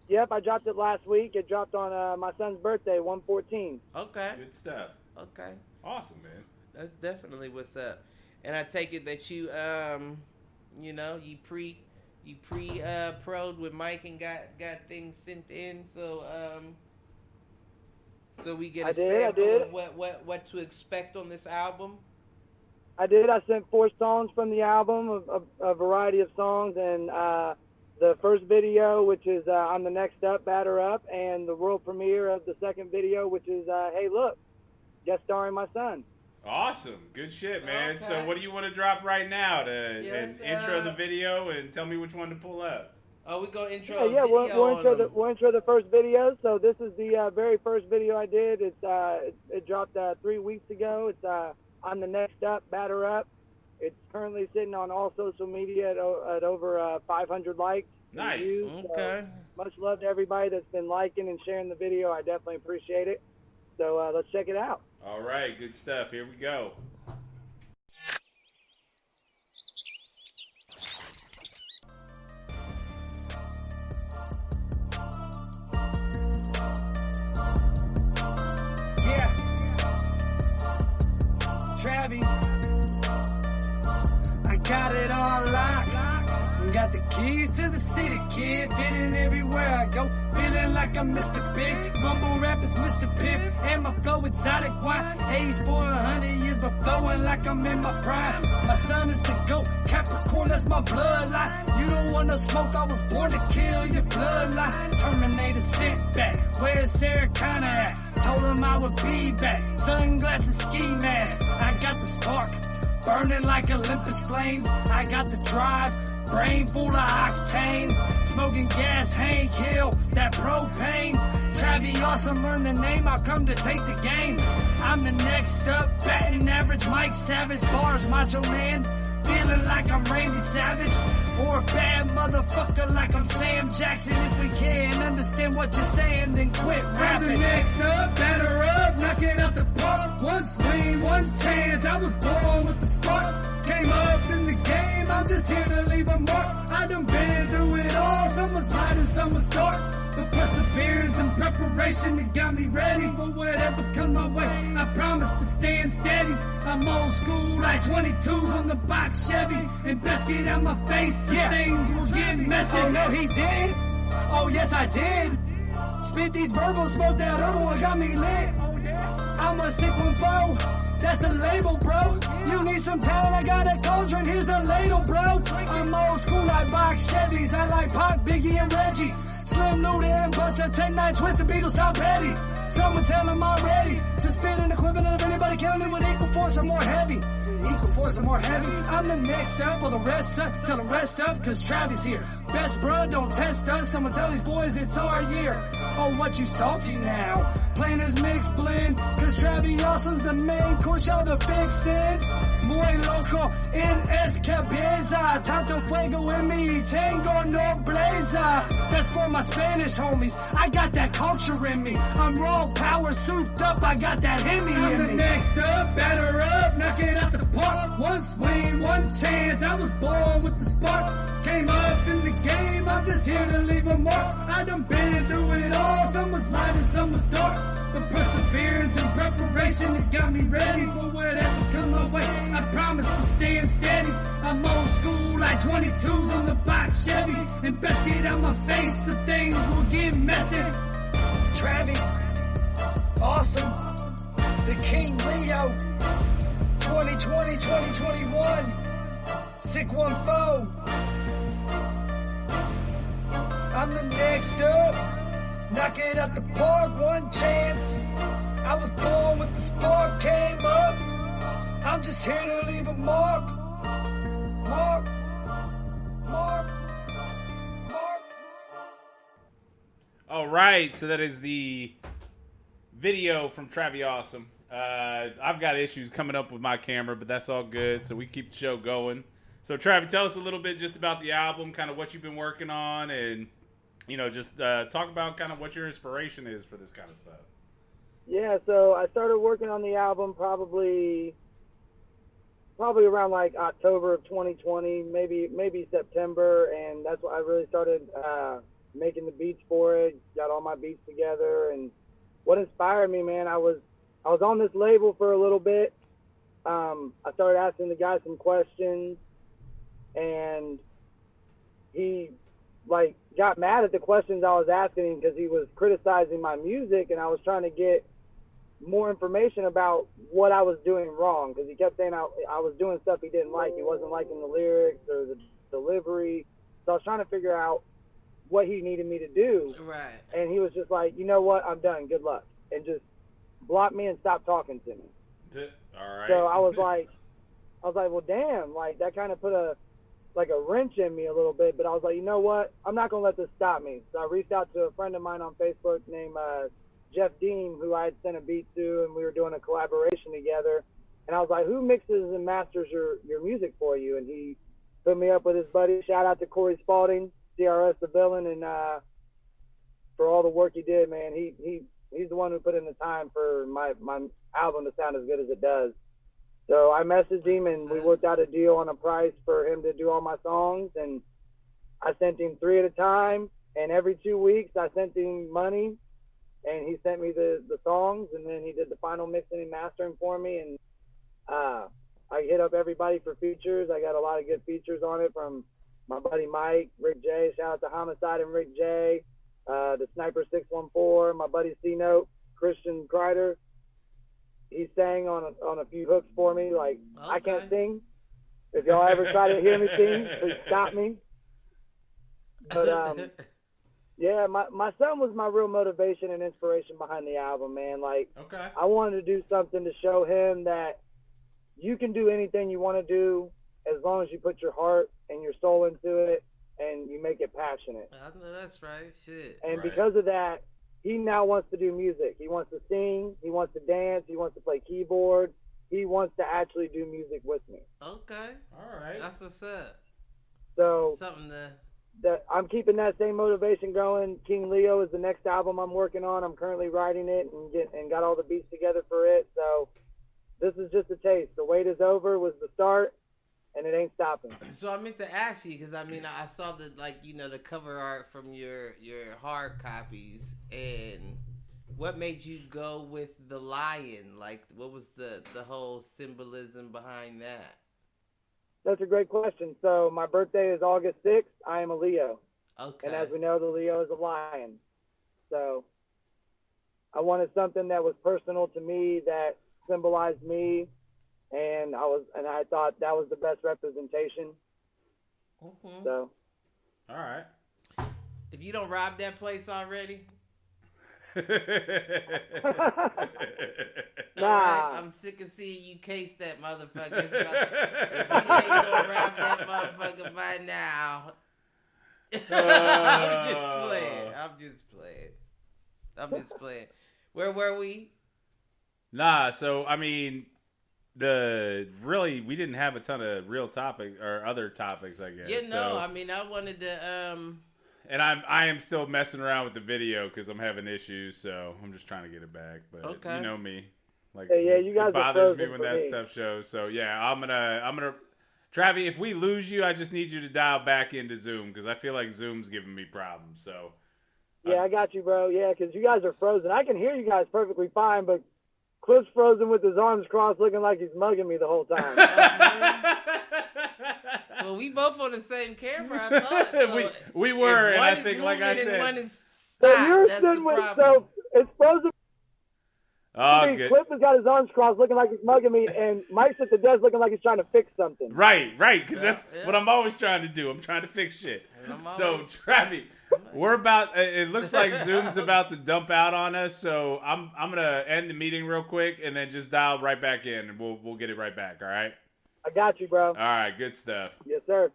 Yep, I dropped it last week. It dropped on my son's birthday, 1/14. Okay. Good stuff. Okay. Awesome, man. That's definitely what's up. And I take it that you you pro'd with Mike and got things sent in, so we get a sample of what to expect on this album. I did. I sent 4 songs from the album, a variety of songs, and the first video, which is I'm the Next Up, Batter Up, and the world premiere of the second video, which is Hey Look, guest starring my son. Awesome. Good shit, man. Okay. So what do you want to drop right now to Yes, intro the video and tell me which one to pull up? Oh, we go intro. Yeah, a we'll video we'll intro the first video. So this is the very first video I did. It dropped 3 weeks ago. It's I'm the Next Up, Batter Up. It's currently sitting on all social media at over 500 likes. Nice. And views. Okay. So much love to everybody that's been liking and sharing the video. I definitely appreciate it. So let's check it out. All right, good stuff. Here we go. Yeah. Travi. I got it all locked. Got the keys to the city, kid. Fitting everywhere I go. Feeling like I'm Mr. Big. Mumble rap is Mr. Pimp. And my flow exotic wine. Age 400 years, but flowing like I'm in my prime. My son is the GOAT. Capricorn, that's my bloodline. You don't want no smoke, I was born to kill your bloodline. Terminator sent back. Where's Sarah Connor at? Told him I would be back. Sunglasses, ski mask. I got the spark. Burning like Olympus flames. I got the drive. Brain full of octane. Smoking gas, Hank Hill, that propane. Travi Awesome, learn the name, I've come to take the game. I'm the next up, batting average, Mike Savage. Bars, Macho Man, feeling like I'm Randy Savage. Or a bad motherfucker like I'm Sam Jackson. If we can't understand what you're saying, then quit rapping. I'm the next up, batter up, knock it out the park. One swing, one chance, I was born with the spark. Came up in the game, I'm just here to leave a mark. I done been through it all, some was light and some was dark. But perseverance and preparation, it got me ready for whatever comes my way. I promise to stand steady. I'm old school like 22s on the box Chevy. And best get out my face, so things will get messy. Oh no, he did. Oh yes, I did. Spit these verbals, smoke that herbal, it got me lit. I'm a sick one, bro. That's a label, bro. You need some talent, I got a cauldron, here's a ladle, bro. I'm old school like box Chevys. I like Pac, Biggie, and Reggie. Slim, Luda, and Buster, Take 9, Twist the Beatles, Tom Petty. Someone tell them already. To spit in the equivalent of anybody killing me with equal force or more heavy. Equal force or more heavy. I'm the next up, or the rest up. Tell the rest up, cause Travi's here. Best bro, don't test us. Someone tell these boys it's our year. Oh, what you salty now? Planners mix blend, cause Travi Awesome's the main course, y'all the fixins. Muy loco en es cabeza. Tanto fuego en mi tango no blazer. That's for my Spanish homies. I got that culture in me. I'm raw power souped up. I got that Hemi in me. I'm the next up, batter up, knock it out the park. One swing, one chance. I was born with the spark. Came up in the game. I'm just here to leave a mark. I done been through it all. Some was light and some was dark. But perseverance and preparation, it got me ready for whatever come my way. I promise to stand steady. I'm old school like 22s on the box Chevy. And best get out my face so things will get messy. Travi, awesome. The King Leo. 2020, 2021. Sick 1-4. I'm the next up. Knock it out the park, one chance. I was born with the spark, came up. I'm just here to leave a mark. Mark. Mark. Mark. All right, so that is the video from Travi Awesome. I've got issues coming up with my camera, but that's all good, so we keep the show going. So, Travi, tell us a little bit just about the album, kind of what you've been working on, and just talk about kind of what your inspiration is for this kind of stuff. Yeah, so I started working on the album probably around like October of 2020, maybe September, and that's when I really started making the beats for it. Got all my beats together, and what inspired me, man, I was on this label for a little bit. I started asking the guy some questions, and he got mad at the questions I was asking him because he was criticizing my music, and I was trying to get more information about what I was doing wrong, because he kept saying I was doing stuff he didn't like. He wasn't liking the lyrics or the delivery. So I was trying to figure out what he needed me to do. Right. And he was just like, you know what, I'm done. Good luck. And just blocked me and stopped talking to me. All right. So I was like, well, damn, like that kind of put a wrench in me a little bit, but I was like, you know what? I'm not going to let this stop me. So I reached out to a friend of mine on Facebook named Jeff Dean, who I had sent a beat to, and we were doing a collaboration together. And I was like, who mixes and masters your music for you? And he put me up with his buddy. Shout out to Corey Spalding, CRS the Villain, and for all the work he did, man. He's the one who put in the time for my album to sound as good as it does. So I messaged him, and we worked out a deal on a price for him to do all my songs, and I sent him 3 at a time, and every 2 weeks I sent him money, and he sent me the songs, and then he did the final mixing and mastering for me, and I hit up everybody for features. I got a lot of good features on it from my buddy Mike, Rick J, shout out to Homicide and Rick J, the Sniper 614, my buddy C-Note, Christian Kreider. He sang on a few hooks for me. Like, okay. I can't sing. If y'all ever try to hear me sing, please stop me. But yeah, my son was my real motivation and inspiration behind the album, man. Like, okay. I wanted to do something to show him that you can do anything you want to do as long as you put your heart and your soul into it and you make it passionate. I know that's right. Shit. And right. Because of that, he now wants to do music. He wants to sing. He wants to dance. He wants to play keyboard. He wants to actually do music with me. Okay. All right. That's what's up. So something that I'm keeping that same motivation going. King Leo is the next album I'm working on. I'm currently writing it and got all the beats together for it. So this is just a taste. The wait is over was the start, and it ain't stopping. So I meant to ask you, because I mean, I saw the the cover art from your hard copies, and what made you go with the lion? Like, what was the whole symbolism behind that? That's a great question. So my birthday is August 6th. I am a Leo. Okay. And as we know, the Leo is a lion. So I wanted something that was personal to me, that symbolized me, and I thought that was the best representation. Mm-hmm. So All right. If you don't rob that place already, Nah. right, I'm sick of seeing you case that motherfucker. If you ain't gonna rob that motherfucker by now, I'm just playing. Where were we? Nah, so I mean, we didn't have a ton of real topic or other topics, I guess. Yeah, no, so, I mean, I wanted to and I am still messing around with the video because I'm having issues, so I'm just trying to get it back. But okay. You know me, like yeah, you guys it bothers me are when frozen that for me. stuff shows. So yeah, I'm gonna. Travi, if we lose you, I just need you to dial back into Zoom because I feel like Zoom's giving me problems. So. Yeah, I got you, bro. Yeah, because you guys are frozen. I can hear you guys perfectly fine, but Cliff's frozen with his arms crossed, looking like he's mugging me the whole time. Well, we both on the same camera, I thought. So we were, and I think, like I said, one is So stopped. you're That's the sitting with, problem. so it's frozen. oh, Me. good. Cliff has got his arms crossed, looking like he's mugging me, and Mike's at the desk, looking like he's trying to fix something. Right, because that's Yeah. what I'm always trying to do. I'm trying to fix shit. So, always- Travi, we're about. It looks like Zoom's about to dump out on us. So I'm gonna end the meeting real quick and then just dial right back in, and we'll get it right back. All right. I got you, bro. All right. Good stuff. Yes, sir.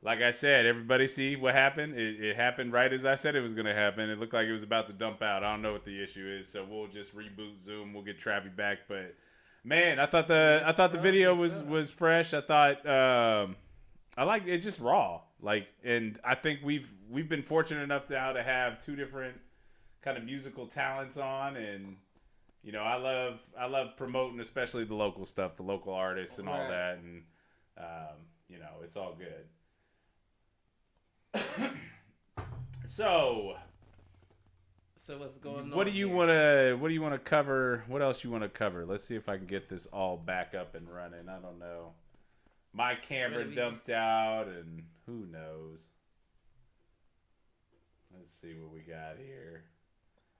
Like I said, everybody see what happened? It happened right as I said it was going to happen. It looked like it was about to dump out. I don't know what the issue is, so we'll just reboot Zoom. We'll get Travi back. But man, I thought the video was fresh. I thought I like it, just raw. Like, and I think we've been fortunate enough now to have two different kind of musical talents on, and you know, I love promoting especially the local stuff, the local artists and all Right. that, and you know, it's all good. So what's going on? what do you want to cover? What else you want to cover? Let's see if I can get this all back up and running. I don't know. My camera dumped out, and who knows. Let's see what we got here.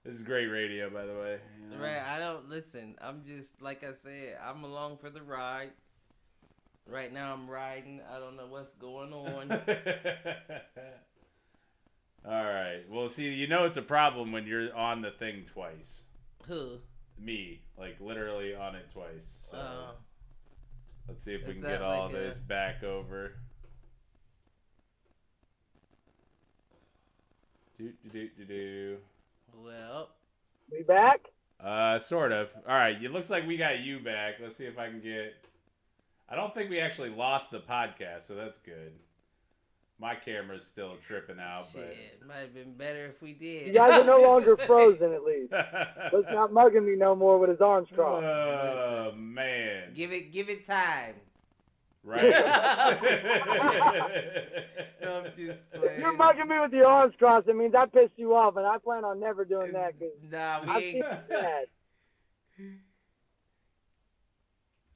This is great radio, by the way. You know? Right, I don't listen. I'm just like I said. I'm along for the ride. Right now, I'm riding. I don't know what's going on. All right. Well, see, you know it's a problem when you're on the thing twice. Who? Me, like literally on it twice. So let's see if we Is can that get all like this back over. Do. Well, We back? Sort of. All right. It looks like we got you back. Let's see if I can get. I don't think we actually lost the podcast, so that's good. My camera's still tripping out, shit, it might have been better if we did. You guys are no longer frozen, at least. Let's not mugging me no more with his arms crossed. Oh man. Give it time. Right. No, I'm just If playing. you're mugging me with your arms crossed, it means I pissed you off, and I plan on never doing that. Cause Nah, we I've ain't. seen that.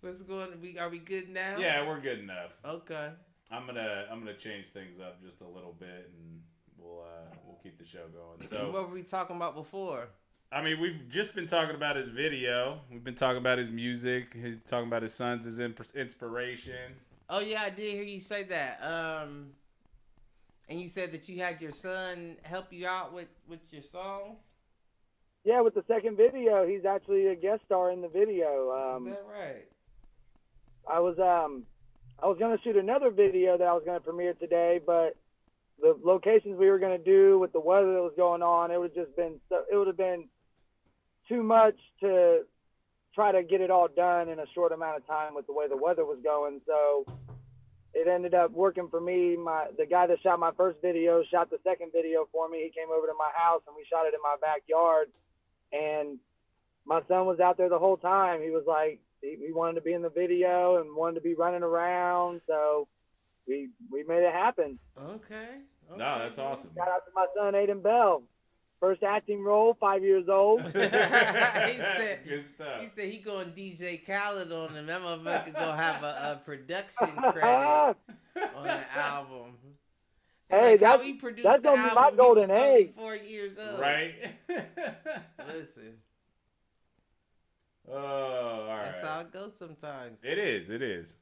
What's going on? Are we good now? Yeah, we're good enough. Okay. I'm gonna change things up just a little bit, and we'll keep the show going. So, What were we talking about before? I mean, we've just been talking about his video. We've been talking about his music. He's talking about his sons as inspiration. Oh yeah, I did hear you say that. And you said that you had your son help you out with your songs. Yeah, with the second video, he's actually a guest star in the video. Is that right? I was gonna shoot another video that I was gonna premiere today, but the locations we were gonna do with the weather that was going on, it would have been too much to try to get it all done in a short amount of time with the way the weather was going. So it ended up working for me. The guy that shot my first video shot the second video for me. He came over to my house and we shot it in my backyard. And my son was out there the whole time. He was like, he wanted to be in the video and wanted to be running around. So we made it happen. Okay. No, that's awesome. Shout out to my son, Aiden Bell. First acting role, 5 years old. He said, Good stuff. He said he going DJ Khaled on him. That motherfucker gonna have a production credit on the album. Hey, Like how that's he produced gonna the be my album, golden he was only egg. 4 years old. Right? Listen, Oh, all right. that's how it goes sometimes. It is.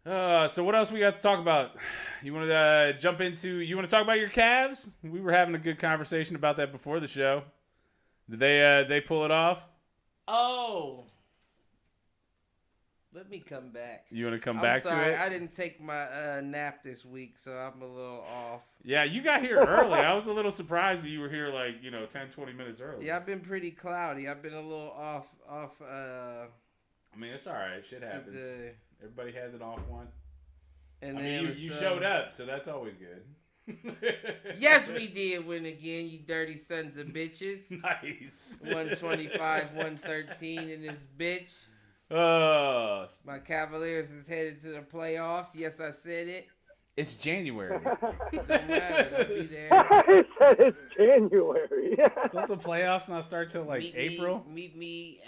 So what else we got to talk about? You want to jump into? You want to talk about your Cavs? We were having a good conversation about that before the show. Did they pull it off? Oh. Let me come back. You want to come back to it? I didn't take my nap this week, so I'm a little off. Yeah, you got here early. I was a little surprised that you were here 10, 20 minutes early. Yeah, I've been pretty cloudy. I've been a little off. I mean, it's all right. Shit happens. Everybody has an off one. And you showed up, so that's always good. Yes, we did win again, you dirty sons of bitches. Nice. 125, 113 in this bitch. Oh. My Cavaliers is headed to the playoffs. Yes, I said it. It's January. Don't matter. I'll be there. He said it's January. Don't the playoffs not start till April? Meet me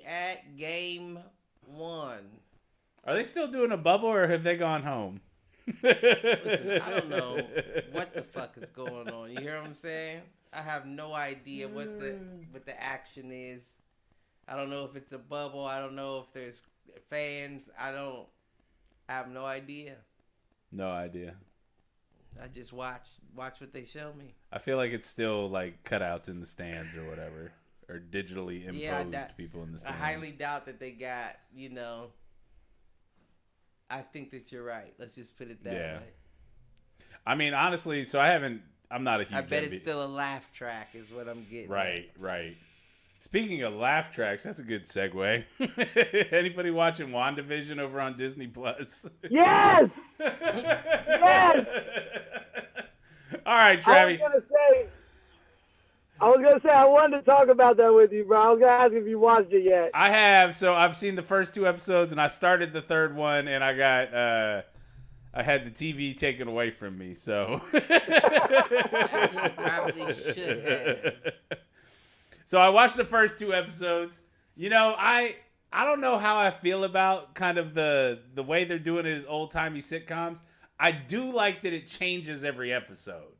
at game 1. Are they still doing a bubble, or have they gone home? Listen, I don't know what the fuck is going on. You hear what I'm saying? I have no idea what the action is. I don't know if it's a bubble. I don't know if there's fans. I have no idea. No idea. I just watch what they show me. I feel like it's still cutouts in the stands or whatever, or digitally imposed people in the stands. I highly doubt that they got, I think that you're right. Let's just put it that way. I mean, honestly, I'm not a huge I bet it's still a laugh track is what I'm getting. Right. Speaking of laugh tracks, that's a good segue. Anybody watching WandaVision over on Disney Plus? Yes! Yes! All right, Travi. I was gonna say I wanted to talk about that with you, bro. I was gonna ask if you watched it yet. I have. So I've seen the first 2 episodes, and I started the third one, and I had the TV taken away from me. So Probably should have. So I watched the first 2 episodes. I don't know how I feel about kind of the way they're doing it as old-timey sitcoms. I do like that it changes every episode.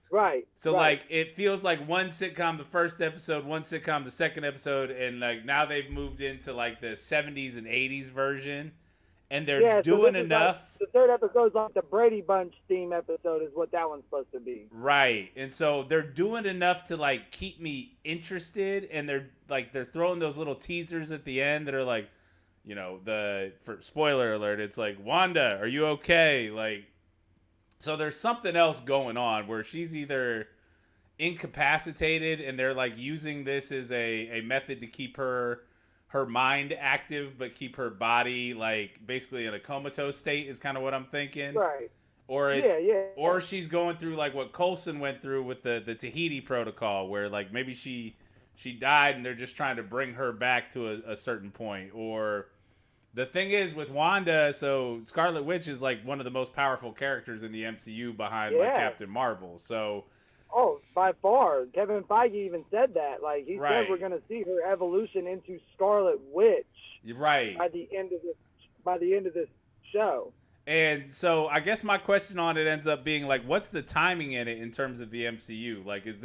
Right. So it feels like one sitcom the first episode, one sitcom the second episode, and now they've moved into the 70s and 80s version. And they're doing enough. The third episode's like the Brady Bunch theme episode is what that one's supposed to be. Right. And so they're doing enough to keep me interested, and they're throwing those little teasers at the end that are for spoiler alert, it's Wanda, are you okay? So there's something else going on where she's either incapacitated and they're using this as a method to keep her mind active, but keep her body basically in a comatose state is kind of what I'm thinking. Right. Or or she's going through what Coulson went through with the Tahiti protocol, where maybe she died and they're just trying to bring her back to a certain point. Or the thing is with Wanda, so Scarlet Witch is one of the most powerful characters in the MCU behind Captain Marvel. So. Oh, by far. Kevin Feige even said that. He said we're going to see her evolution into Scarlet Witch. Right. By the end of this show. And so I guess my question on it ends up being what's the timing in it in terms of the MCU? Is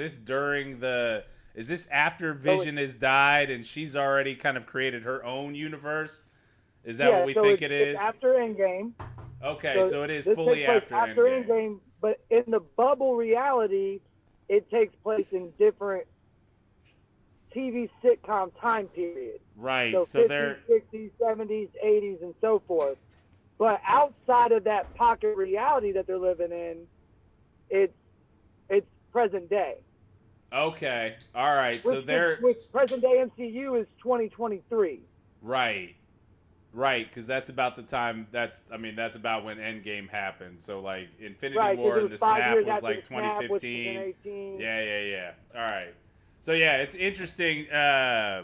this after Vision has died and she's already kind of created her own universe? Is that what we think it is? It's after Endgame. Okay, so it is fully after Endgame. But in the bubble reality, it takes place in different TV sitcom time periods. Right. So 50s, 60s, 70s, 80s, and so forth. But outside of that pocket reality that they're living in, it's present day. Okay. All right. Which present day MCU is 2023. Right. Right, because that's about the time. That's about when Endgame happened. So Infinity War and the snap was 2015. Yeah. All right. So it's interesting. I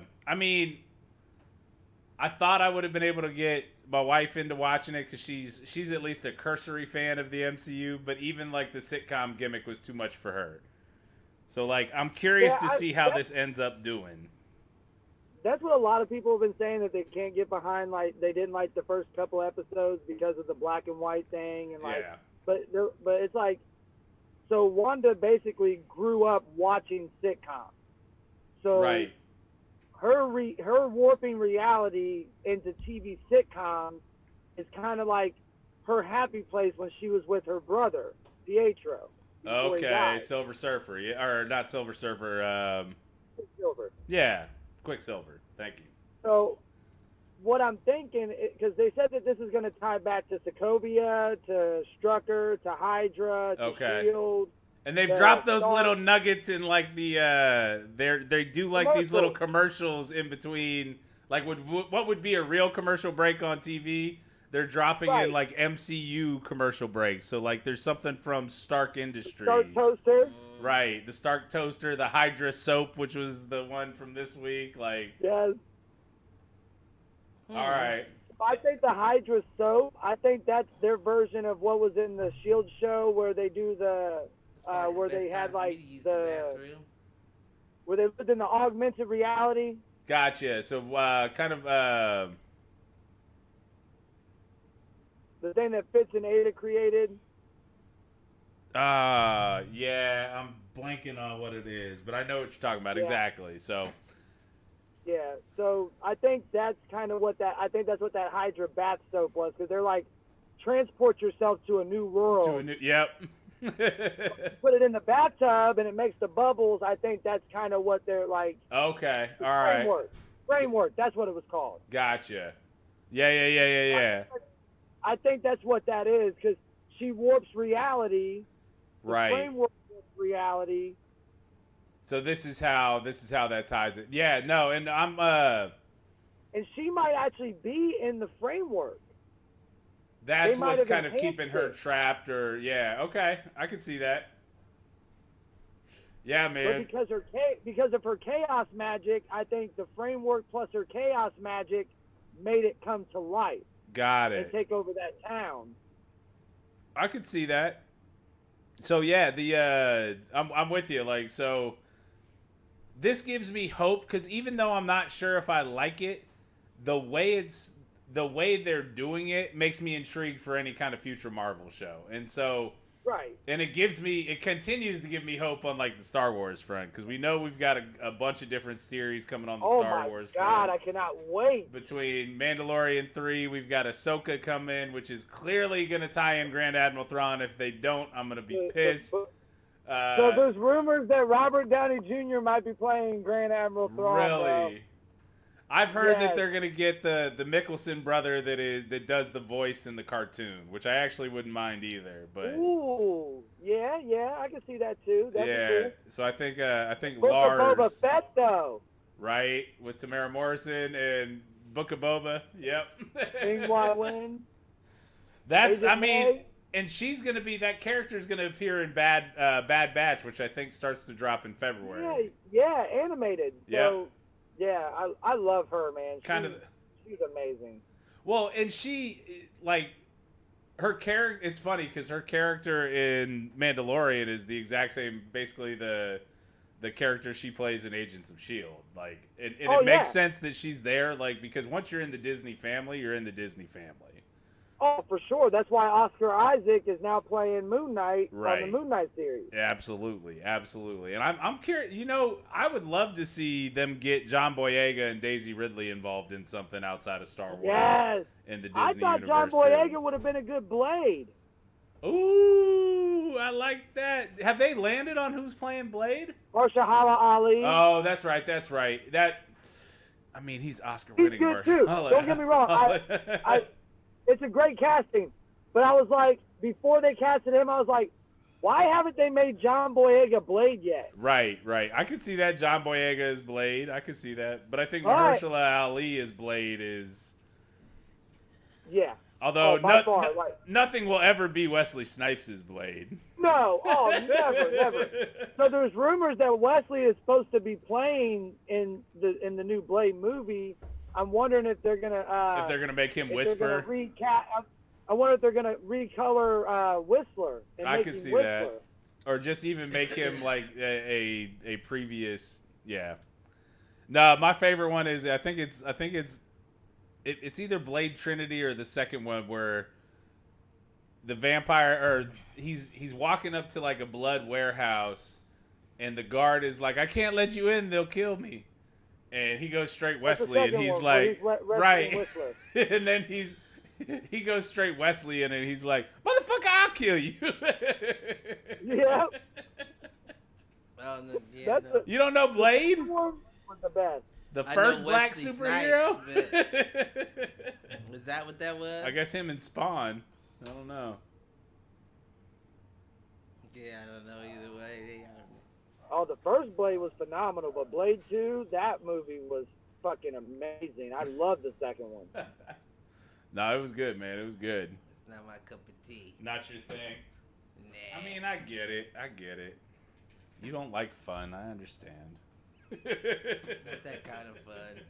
thought I would have been able to get my wife into watching it because she's at least a cursory fan of the MCU. But even the sitcom gimmick was too much for her. So I'm curious to see how this ends up doing. That's what a lot of people have been saying, that they can't get behind. They didn't like the first couple episodes because of the black and white thing, and but it's so Wanda basically grew up watching sitcoms. So her warping reality into TV sitcoms is kind of her happy place when she was with her brother, Pietro. before he Okay, died. Silver Surfer, yeah, or not Silver Surfer. Silver. Yeah, Quicksilver. Thank you. So what I'm thinking, because they said that this is going to tie back to Sokovia, to Strucker, to Hydra, to Okay. Shield. And they've The dropped those Star- little nuggets in like the they do like these little Commercials. commercials in between, like what would be a real commercial break on TV. They're dropping in Right. like MCU commercial breaks. So like there's something from Stark Industries. Stark Toaster. Right, the Stark Toaster, the Hydra soap, which was the one from this week. Like, Yes. all right, I think the Hydra soap, I think that's their version of what was in the Shield show where they do the where they had like where they lived in the augmented reality. gotcha. So kind of The thing that Fitz and Ada created. yeah, I'm blanking on what it is, but I know what you're talking about exactly. So, Yeah, so I think that's kind of what that. I think that's what that Hydra bath soap was, because they're like, transport yourself to a new world. yep. Put it in the bathtub and it makes the bubbles. I think that's kind of what they're like. Okay, all right. Framework. That's what it was called. Gotcha. Yeah. I think that's what that is, because she warps reality. The Right. framework warps reality. So this is how that ties it. Yeah, no, and I'm And she might actually be in the framework. that's They might what's have kind of enhanced keeping her it. trapped, or yeah, okay, I can see that. Yeah, But man. because of her chaos magic, I think the framework plus her chaos magic made it come to life Got and it. take over that town. I could see that. So yeah, the I'm with you. Like, so this gives me hope, because even though I'm not sure if I like it, the way they're doing it makes me intrigued for any kind of future Marvel show. And so, Right. and it continues to give me hope on like the Star Wars front, because we know we've got a bunch of different series coming on the Star Wars Oh my God, front. I cannot wait. Between Mandalorian 3, we've got Ahsoka coming, which is clearly going to tie in Grand Admiral Thrawn. If they don't, I'm going to be pissed. So there's rumors that Robert Downey Jr. might be playing Grand Admiral Thrawn. Really? Bro. I've heard that Yes. they're gonna get the Mickelson brother that does the voice in the cartoon, which I actually wouldn't mind either. But Ooh, yeah, I can see that too. That'd yeah, be cool. so I think Book of Lars, Boba Fett though. right, with Tamara Morrison and Book of Boba. Yep. Meanwhile, when That's, I Agent mean, May? and she's gonna be, that character's gonna appear in Bad Batch, which I think starts to drop in February. Yeah, animated. Yeah. So, yeah, I love her, man. She's amazing. Well, and she, like, her character, it's funny because her character in Mandalorian is the exact same, basically the character she plays in Agents of S.H.I.E.L.D. Like, and it makes sense that she's there, like, because once you're in the Disney family, you're in the Disney family. Oh, for sure. That's why Oscar Isaac is now playing Moon Knight Right. on the Moon Knight series. Absolutely. And I'm curious, I would love to see them get John Boyega and Daisy Ridley involved in something outside of Star Wars. Yes. In the Disney I thought universe, John too. Boyega would have been a good Blade. Ooh, I like that. Have they landed on who's playing Blade? Marshala Ali. Oh, that's right. I mean, he's Oscar-winning. He's good too. Don't get me wrong. It's a great casting. But I was like, before they casted him, I was like, why haven't they made John Boyega Blade yet? Right. I could see that. John Boyega is Blade. I could see that. But I think Right. Mahershala Ali as Blade is... Yeah. Although by far, like, nothing will ever be Wesley Snipes' Blade. no, never. So there's rumors that Wesley is supposed to be playing in the new Blade movie. I'm wondering if they're gonna make him Whisper. I wonder if they're gonna recolor Whistler. And I make could him see Whistler. that. Or just even make him like a previous, yeah. No, my favorite one is I think it's either Blade Trinity or the second one where the vampire, or he's walking up to like a blood warehouse and the guard is like, I can't let you in, they'll kill me. And he goes straight Wesley and he's like, right. And then he goes straight Wesleyan and he's like, "Motherfucker, I'll kill you." Yeah. Oh, no, yeah, That's no. You don't know Blade? was the best. The I first know black Wesley superhero? Is that what that was? I guess him and Spawn. I don't know. Yeah, I don't know either way. Oh, the first Blade was phenomenal, but Blade 2, that movie was fucking amazing. I love the second one. No, it was good, man. It was good. It's not my cup of tea. Not your thing. Nah. I mean, I get it. You don't like fun. I understand. Not that kind of fun.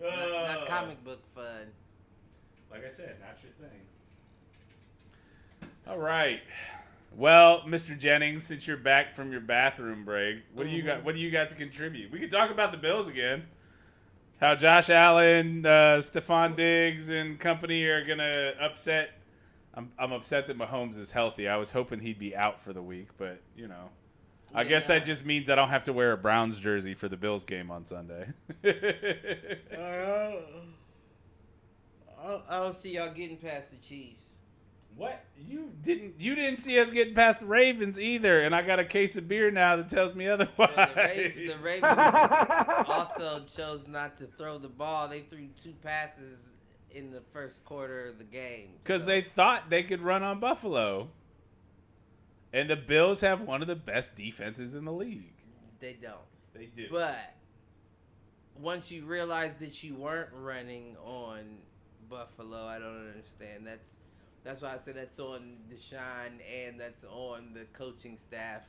Not comic book fun. Like I said, not your thing. All right. Well, Mr. Jennings, since you're back from your bathroom break, what do you got? What do you got to contribute? We can talk about the Bills again. How Josh Allen, Stephon Diggs, and company are gonna upset. I'm upset that Mahomes is healthy. I was hoping he'd be out for the week, but you know, I guess that just means I don't have to wear a Browns jersey for the Bills game on Sunday. I don't see y'all getting past the Chiefs. What? You didn't see us getting past the Ravens either, and I got a case of beer now that tells me otherwise. The Ravens also chose not to throw the ball. They threw 2 passes in the first quarter of the game. Because they thought they could run on Buffalo. And the Bills have one of the best defenses in the league. They don't. They do. But once you realize that you weren't running on Buffalo, I don't understand. That's why I said that's on Deshaun and that's on the coaching staff,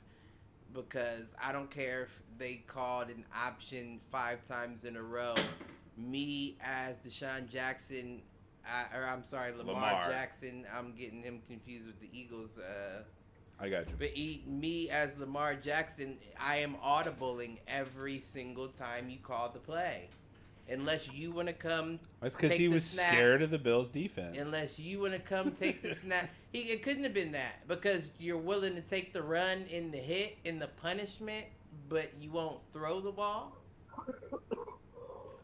because I don't care if they called an option 5 times in a row. Me as Deshaun Jackson, Lamar Jackson, I'm getting him confused with the Eagles. I got you. But me as Lamar Jackson, I am audibling every single time you call the play. Unless you want to come. That's because he was scared of the Bills' defense. Unless you want to come take the snap. It couldn't have been that, because you're willing to take the run in the hit, in the punishment, but you won't throw the ball.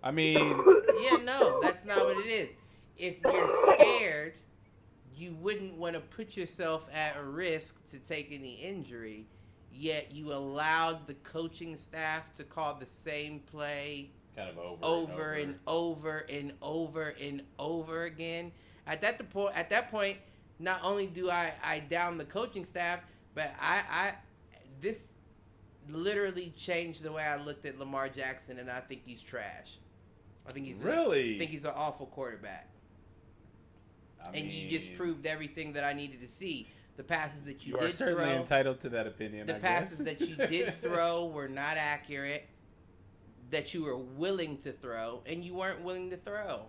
I mean. Yeah, no, that's not what it is. If you're scared, you wouldn't want to put yourself at a risk to take any injury, yet you allowed the coaching staff to call the same play Kind of over and over again. At that point, not only do I down the coaching staff, but this literally changed the way I looked at Lamar Jackson, and I think he's trash. I think he's an awful quarterback. And you just proved everything that I needed to see. The passes that you did throw. You are certainly entitled to that opinion. The passes that you did throw were not accurate. That you were willing to throw, and you weren't willing to throw.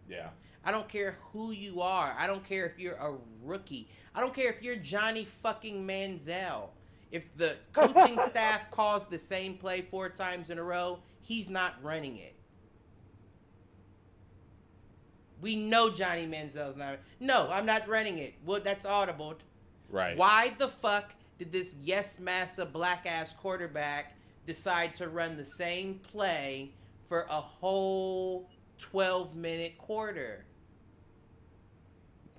Yeah. I don't care who you are. I don't care if you're a rookie. I don't care if you're Johnny fucking Manziel. If the coaching staff calls the same play 4 times in a row, he's not running it. We know Johnny Manziel's not. No, I'm not running it. Well, that's audible. Right. Why the fuck did this yes massa black ass quarterback decide to run the same play for a whole 12-minute quarter?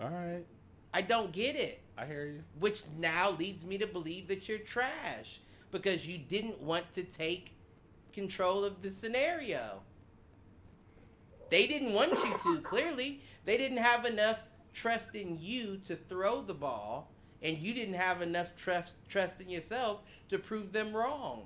All right. I don't get it. I hear you. Which now leads me to believe that you're trash, because you didn't want to take control of the scenario. They didn't want you to, clearly. They didn't have enough trust in you to throw the ball, and you didn't have enough trust in yourself to prove them wrong.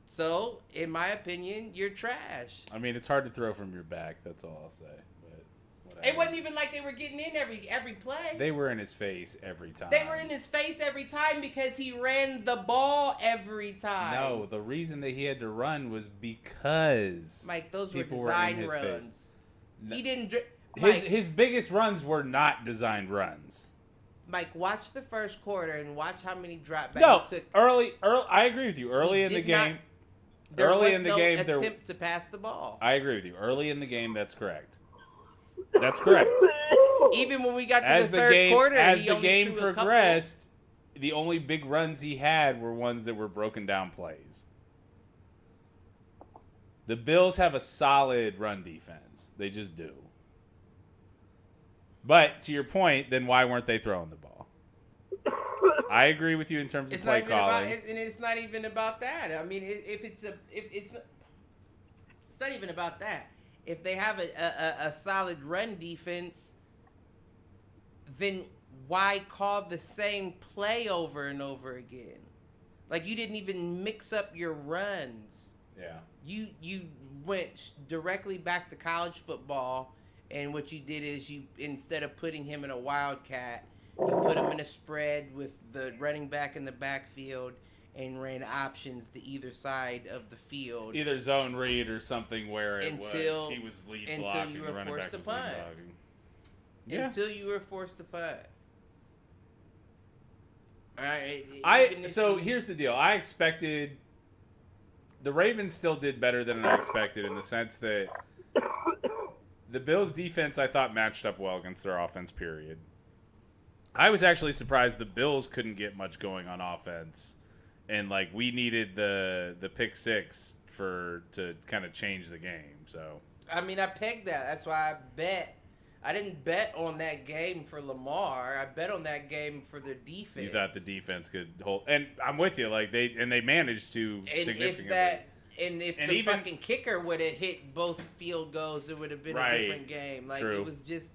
So, in my opinion, you're trash. I mean, it's hard to throw from your back. That's all I'll say. But whatever. It wasn't even like they were getting in every play. They were in his face every time. They were in his face every time because he ran the ball every time. No, the reason that he had to run was because Mike, those were people design were in his runs. face. He didn't. His biggest runs were not designed runs. Mike, watch the first quarter and watch how many dropbacks No, he took. early. I agree with you. Early in the game. There Early was in the no game, attempt to pass the ball. I agree with you. Early in the game, that's correct. That's correct. Even when we got to the third quarter, as he the only game threw progressed, the only big runs he had were ones that were broken down plays. The Bills have a solid run defense. They just do. But to your point, then why weren't they throwing the ball? I agree with you in terms of play calling. And it's not even about that. I mean, it's not even about that. If they have a solid run defense, then why call the same play over and over again? Like, you didn't even mix up your runs. Yeah. You went directly back to college football, and what you did is you, instead of putting him in a wildcat, you put him in a spread with the running back in the backfield and ran options to either side of the field. Either zone read or something where he was lead blocking, the running back was lead blocking. Yeah. Until you were forced to punt. All right. So here's the deal. I expected the Ravens still did better than I expected in the sense that the Bills' defense I thought matched up well against their offense. Period. I was actually surprised the Bills couldn't get much going on offense, and like we needed the pick six to kind of change the game. So I mean, I pegged that. That's why I bet. I didn't bet on that game for Lamar. I bet on that game for their defense. You thought the defense could hold, and I'm with you. Like they managed to significantly. If the fucking kicker would have hit both field goals, it would have been a different game. Like True. It was just.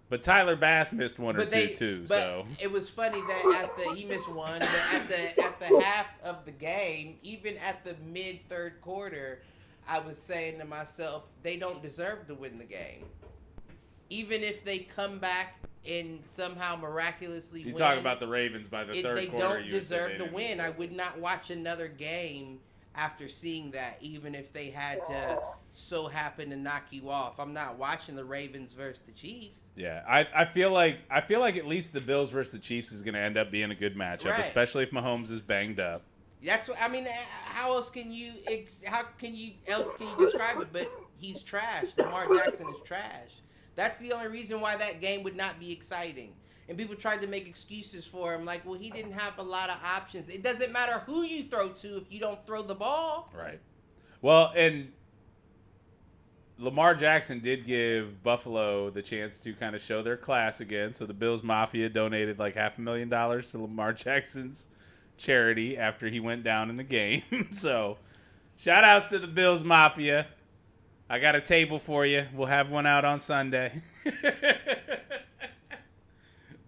But Tyler Bass missed one or two too. So it was funny that he missed one, but at the half of the game, even at the mid third quarter, I was saying to myself, they don't deserve to win the game. Even if they come back and somehow miraculously win. You talk about the Ravens by the third quarter. They don't deserve to win. I would not watch another game after seeing that, even if they had to so happen to knock you off. I'm not watching the Ravens versus the Chiefs. Yeah, I feel like at least the Bills versus the Chiefs is going to end up being a good matchup, especially if Mahomes is banged up. That's what I mean. How else can you describe it? But he's trash. Lamar Jackson is trash. That's the only reason why that game would not be exciting. And people tried to make excuses for him, like, well, he didn't have a lot of options. It doesn't matter who you throw to if you don't throw the ball. Right. Well, and Lamar Jackson did give Buffalo the chance to kind of show their class again. So the Bills Mafia donated like $500,000 to Lamar Jackson's charity after he went down in the game. So shout outs to the Bills Mafia. I got a table for you. We'll have one out on Sunday.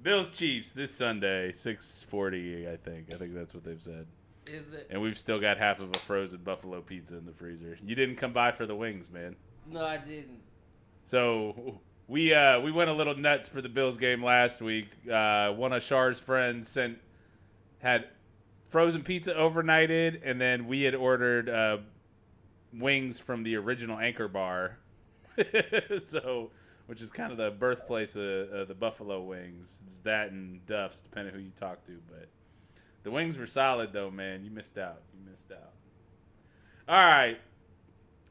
Bills Chiefs this Sunday, 6:40. I think that's what they've said. Is it? And we've still got half of a frozen buffalo pizza in the freezer. You didn't come by for the wings, man. No, I didn't. So we went a little nuts for the Bills game last week. One of Char's friends had frozen pizza overnighted, and then we had ordered wings from the original Anchor Bar. So, which is kind of the birthplace of the Buffalo wings. It's that and Duff's, depending who you talk to. But the wings were solid, though, man. You missed out. All right.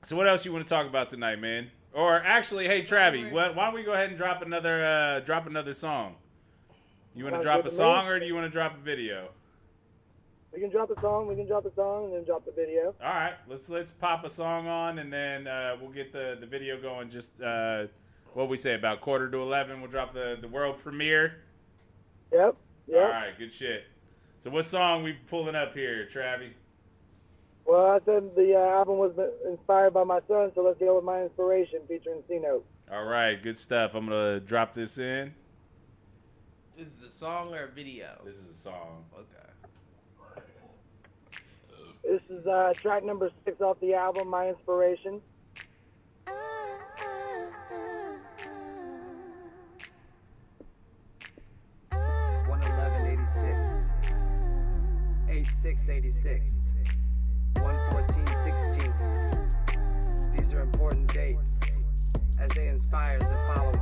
So what else you want to talk about tonight, man? Or actually, hey, Travi, why don't we go ahead and drop another song? You want to drop a song, or do you want to drop a video? We can drop a song, and then drop the video. All right, let's pop a song on, and then we'll get the video going. Just what we say, about 10:45. We'll drop the world premiere. Yep. All right, good shit. So what song we pulling up here, Travi? Well, I said the album was inspired by my son, so let's go with My Inspiration featuring C-Note. All right, good stuff. I'm going to drop this in. This is a song or a video? This is a song. Okay. This is track number 6 off the album, My Inspiration. 8686, 11416. These are important dates as they inspire the following.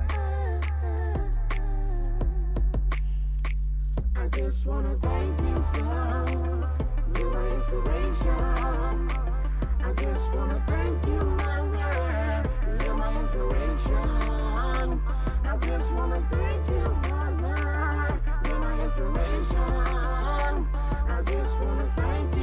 I just wanna thank you, son. You're my inspiration. I just wanna thank you, mother. You're my inspiration. I just wanna thank you, mother. You're my inspiration. I just wanna thank you.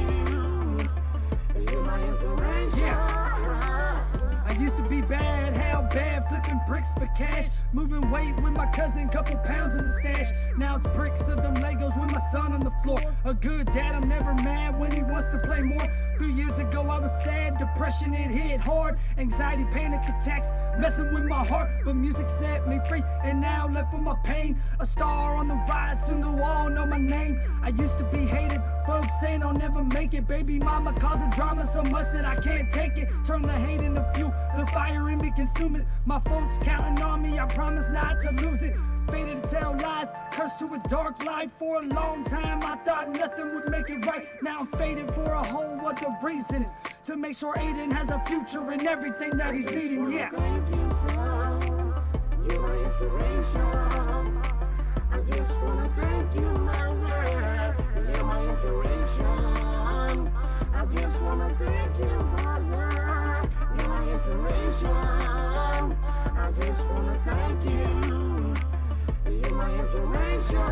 used to be bad, how bad, flipping bricks for cash. Moving weight with my cousin, couple pounds in the stash. Now it's bricks of them Legos with my son on the floor. A good dad, I'm never mad when he wants to play more. 3 years ago I was sad, depression it hit hard. Anxiety, panic attacks, messing with my heart. But music set me free, and now left for my pain. A star on the rise, soon they'll all know my name. I used to be hated, folks saying I'll never make it. Baby mama causing drama so much that I can't take it. Turn the hate into fuel, the fire in me consume it. My folks counting on me, I promise not to lose it. Fated to tell lies, cursed to a dark life. For a long time I thought nothing would make it right. Now I'm faded for a whole other reason, to make sure Aiden has a future in everything that he's needing. Yeah. Thank you, son. You're my inspiration. I just wanna thank you, mother. You're my inspiration. I just wanna thank you, mother. You're my inspiration. I just wanna thank you. You're my inspiration.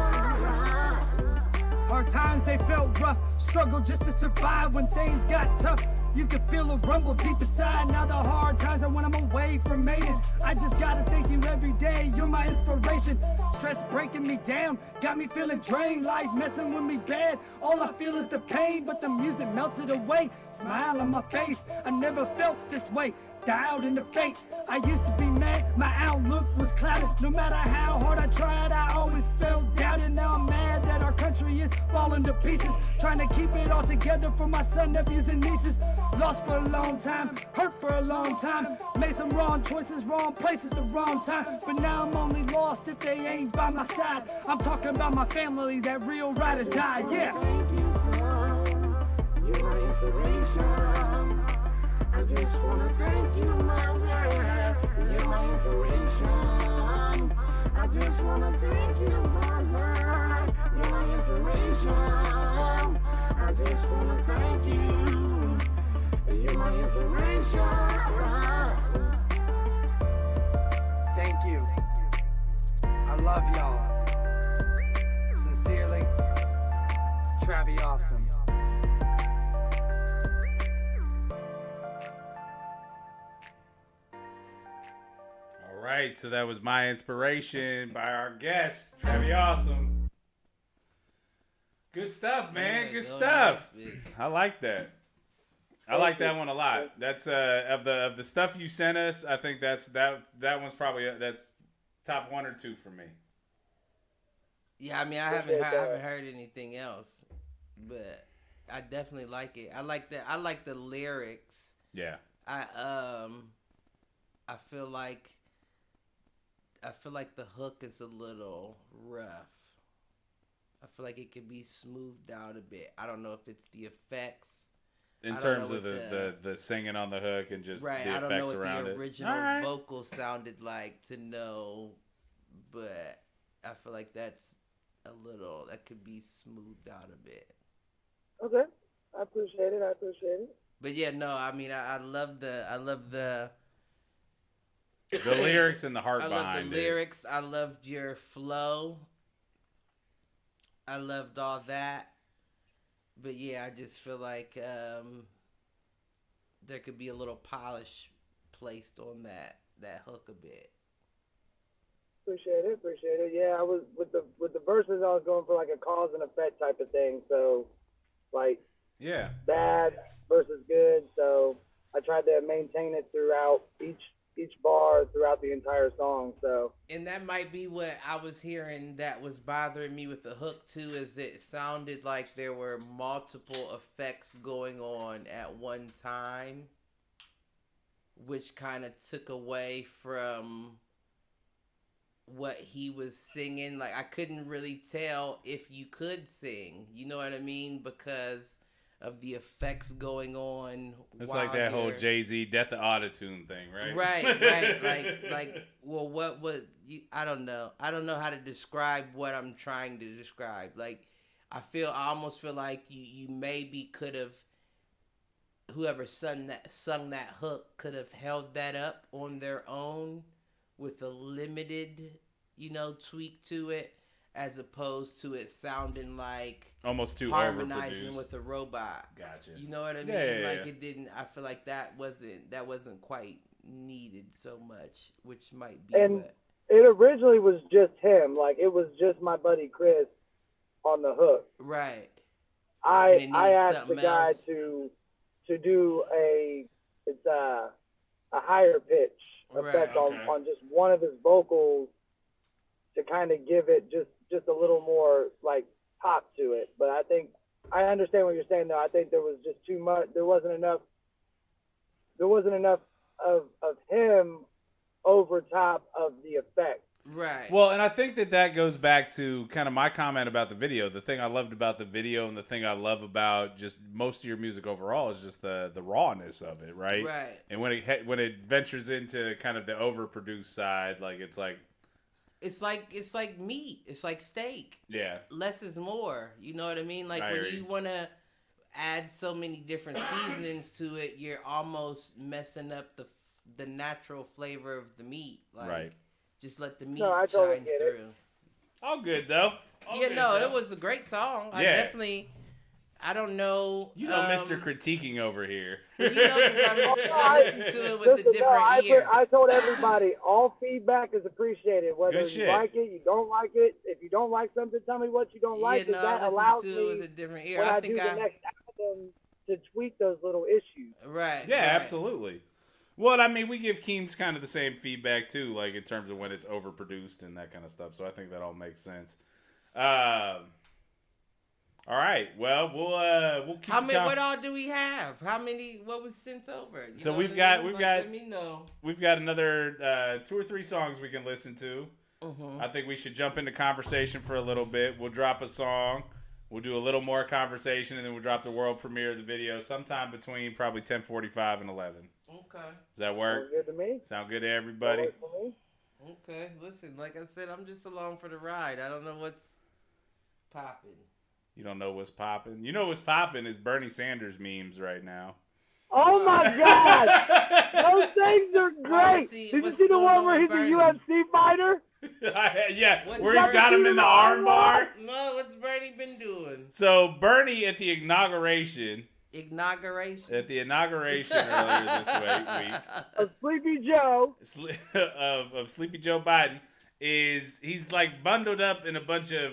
Hard times, they felt rough. Struggle just to survive when things got tough. You can feel a rumble deep inside. Now the hard times are when I'm away from Maiden. I just gotta thank you every day. You're my inspiration. Stress breaking me down, got me feeling drained. Life messing with me bad. All I feel is the pain, but the music melted away. Smile on my face, I never felt this way. Dialed into fate. I used to be mad, my outlook was clouded. No matter how hard I tried, I always felt doubted. Now I'm mad that our country is falling to pieces. Trying to keep it all together for my son, nephews, and nieces. Lost for a long time, hurt for a long time. Made some wrong choices, wrong place at the wrong time. But now I'm only lost if they ain't by my side. I'm talking about my family, that real ride or die, yeah. Thank you, son. You're my inspiration. I just wanna thank you, mother. You're my inspiration. I just wanna thank you, mother. You're my inspiration. I just wanna thank you. You're my inspiration. Thank you. I love y'all. Sincerely, Travi Awesome. All right, so that was My Inspiration by our guest, Travi Awesome. Good stuff, man. Yeah, Good go stuff. ahead. I like that. I like that one a lot. That's of the stuff you sent us. I think that one's probably that's top 1 or 2 for me. Yeah, I mean, I haven't heard anything else, but I definitely like it. I like that. I like the lyrics. Yeah. I feel like the hook is a little rough. I feel like it could be smoothed out a bit. I don't know if it's the effects. In terms of the singing on the hook and just Right, the I don't know effects what around the it. original vocal sounded like to know, but I feel like that could be smoothed out a bit. Okay, I appreciate it. But yeah, no, I mean, I love the The lyrics and the heart I behind loved the lyrics. I loved your flow. I loved all that. But yeah, I just feel like there could be a little polish placed on that hook a bit. Appreciate it. Yeah, I was with the verses. I was going for like a cause and effect type of thing. So, like, Yeah. bad versus good. So I tried to maintain it throughout each bar throughout the entire song. So. And that might be what I was hearing that was bothering me with the hook too, is it sounded like there were multiple effects going on at one time, which kind of took away from what he was singing. Like, I couldn't really tell if you could sing, you know what I mean, because of the effects going on. It's like that whole Jay-Z Death of Autotune thing, right? Right. Like, well, what was you? I don't know how to describe what I'm trying to describe. Like, I almost feel like you maybe could have, whoever sung that hook could have held that up on their own with a limited, tweak to it, as opposed to it sounding like almost too harmonizing overproduced with a robot. Gotcha. You know what I mean? Like it didn't. I feel like that wasn't quite needed so much, which might be. And it originally was just him. Like it was just my buddy Chris on the hook. Right. I asked the guy to do a higher pitch effect on just one of his vocals to kind of give it just a little more like pop to it. But I understand what you're saying though. I think there was just too much. There wasn't enough of him over top of the effect. Right. Well, and I think that goes back to kind of my comment about the video. The thing I loved about the video and the thing I love about just most of your music overall is just the rawness of it, right? Right. And when it ventures into kind of the overproduced side, like it's like meat. It's like steak. Yeah. Less is more. You know what I mean? Like when you want to add so many different seasonings to it, you're almost messing up the natural flavor of the meat. Like, right. Just let the meat shine through. All good though. It was a great song. Yeah. I don't know. Mr. Critiquing over here. Well, I listened to it with a different ear. I told everybody, all feedback is appreciated. Whether you like it, you don't like it. If you don't like something, tell me what you don't like. Because that allows me, with a different ear. When I do the next album, to tweak those little issues. Right. Yeah, right. Absolutely. Well, I mean, we give Keems kind of the same feedback, too, like in terms of when it's overproduced and that kind of stuff. So I think that all makes sense. All right. Well, we'll keep. What all do we have? What was sent over? We've got. Let me know. We've got another 2 or 3 songs we can listen to. Mm-hmm. I think we should jump into conversation for a little bit. We'll drop a song. We'll do a little more conversation, and then we'll drop the world premiere of the video sometime between probably 10:45 and 11. Okay. Does that work? Sounds good to me. Sound good to everybody? Okay. Listen, like I said, I'm just along for the ride. I don't know what's popping. You don't know what's popping? You know what's popping is Bernie Sanders memes right now. Oh my God! Those things are great. Did you see the one where he's a UFC fighter? Yeah, where he's got him in the arm bar. No, what's Bernie been doing? So Bernie at the inauguration earlier this week of Sleepy Joe of Sleepy Joe Biden he's like bundled up in a bunch of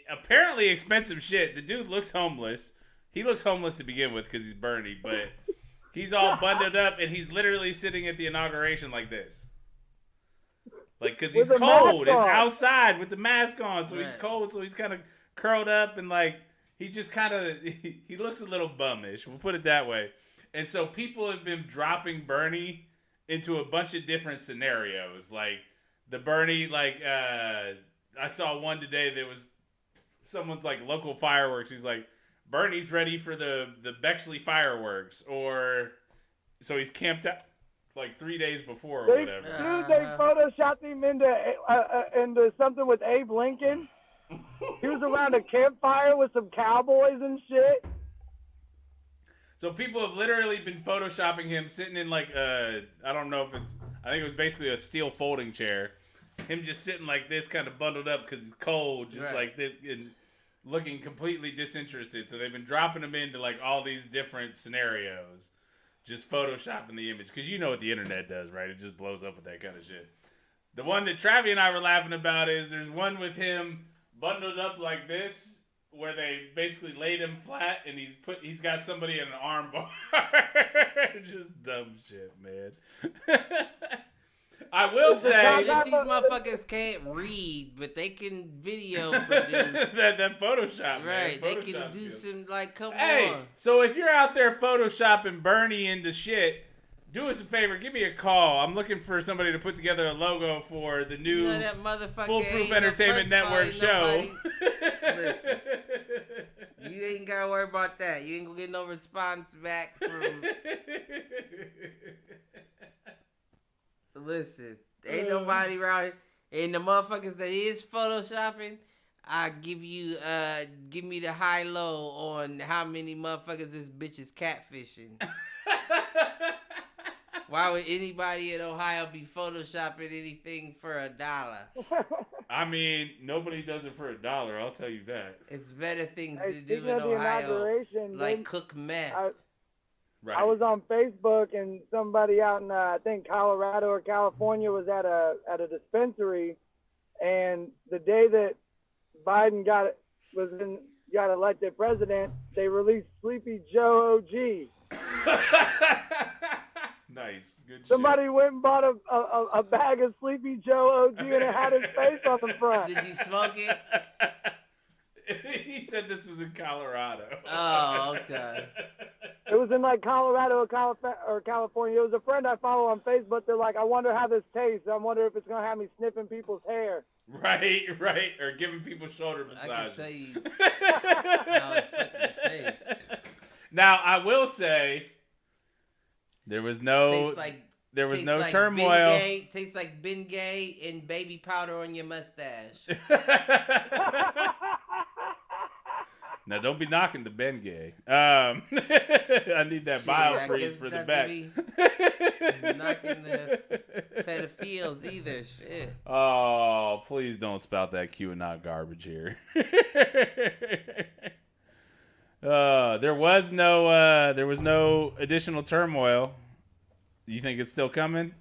apparently expensive shit. The dude looks homeless. He looks homeless to begin with because he's Bernie, but he's all bundled up and he's literally sitting at the inauguration like this. Like, because he's cold. It's outside with the mask on, so he's cold, so he's kind of curled up and like, he just kind of, he looks a little bummish. We'll put it that way. And so people have been dropping Bernie into a bunch of different scenarios. Like, the Bernie, like, I saw one today that was someone's like local fireworks. He's like, Bernie's ready for the Bexley fireworks. Or, so he's camped out like 3 days before or whatever. Dude, they photoshopped him into something with Abe Lincoln. He was around a campfire with some cowboys and shit. So people have literally been photoshopping him sitting in like I don't know if I think it was basically a steel folding chair. Him just sitting like this, kind of bundled up because he's cold, just like this, and looking completely disinterested. So they've been dropping him into like all these different scenarios, just photoshopping the image. Because you know what the internet does, right? It just blows up with that kind of shit. The one that Travi and I were laughing about is there's one with him bundled up like this, where they basically laid him flat, and he's got somebody in an arm bar. Just dumb shit, man. I will say these motherfuckers can't read, but they can video produce. that Photoshop, right? Man. They can do some come on. Hey, so if you're out there photoshopping Bernie into shit, do us a favor, give me a call. I'm looking for somebody to put together a logo for the new Foolproof Entertainment Network show. Listen, you ain't gotta worry about that. You ain't gonna get no response back from. Listen, ain't nobody around. And the motherfuckers that is photoshopping, I give me the high low on how many motherfuckers this bitch is catfishing. Why would anybody in Ohio be photoshopping anything for $1? I mean, nobody does it for $1. I'll tell you that. It's better things Hey, to do speaking in of the Ohio, inauguration, like cook meth. Right. I was on Facebook and somebody out in I think Colorado or California was at a dispensary, and the day that Biden got elected president, they released Sleepy Joe OG. Nice, good. Somebody went and bought a bag of Sleepy Joe OG and it had his face on the front. Did you smoke it? He said this was in Colorado. Oh, okay. It was in like Colorado or California. It was a friend I follow on Facebook. They're like, I wonder how this tastes. I wonder if it's going to have me sniffing people's hair. Right. Or giving people shoulder massages. I can tell you how it fucking tastes. Now, I will say, there was no Like turmoil. Tastes like Bengay and baby powder on your mustache. Now, don't be knocking the Bengay. I need that biofreeze for the back. Knocking the pedophiles either. Shit. Oh, please don't spout that QAnon garbage here. There was no additional turmoil. You think it's still coming?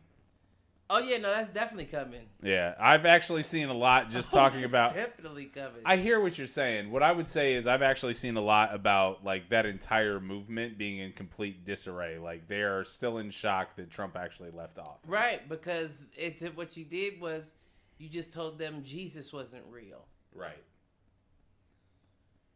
Oh yeah, no, that's definitely coming. Yeah, I've actually seen a lot just talking about. Definitely coming. I hear what you're saying. What I would say is I've actually seen a lot about like that entire movement being in complete disarray. Like they are still in shock that Trump actually left office. Right, because what you did was you just told them Jesus wasn't real. Right.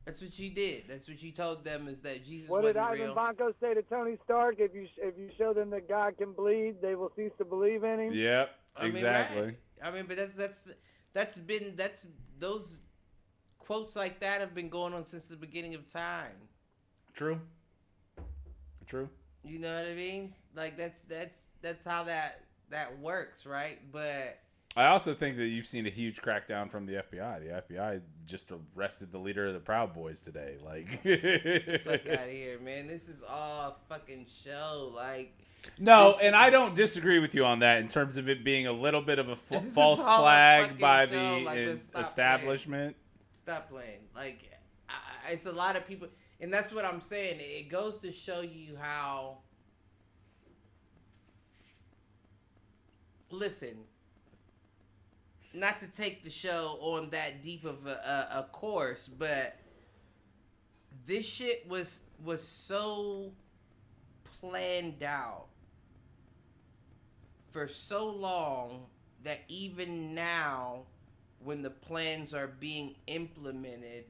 That's what you did. That's what you told them is that Jesus What wasn't did Ivan real. Banco say to Tony Stark? If you show them that God can bleed, they will cease to believe in him. Yep. Exactly. Right. I mean, but that's those quotes like that have been going on since the beginning of time. True. You know what I mean? Like that's how that works, right? But I also think that you've seen a huge crackdown from the FBI. The FBI just arrested the leader of the Proud Boys today. Like, fuck out of here, man. This is all a fucking show. Like, no, and I don't disagree with you on that in terms of it being a little bit of a false flag by the establishment. Stop playing. Like, it's a lot of people, and that's what I'm saying. It goes to show you how. Listen. Not to take the show on that deep of a course, but this shit was so planned out for so long that even now, when the plans are being implemented,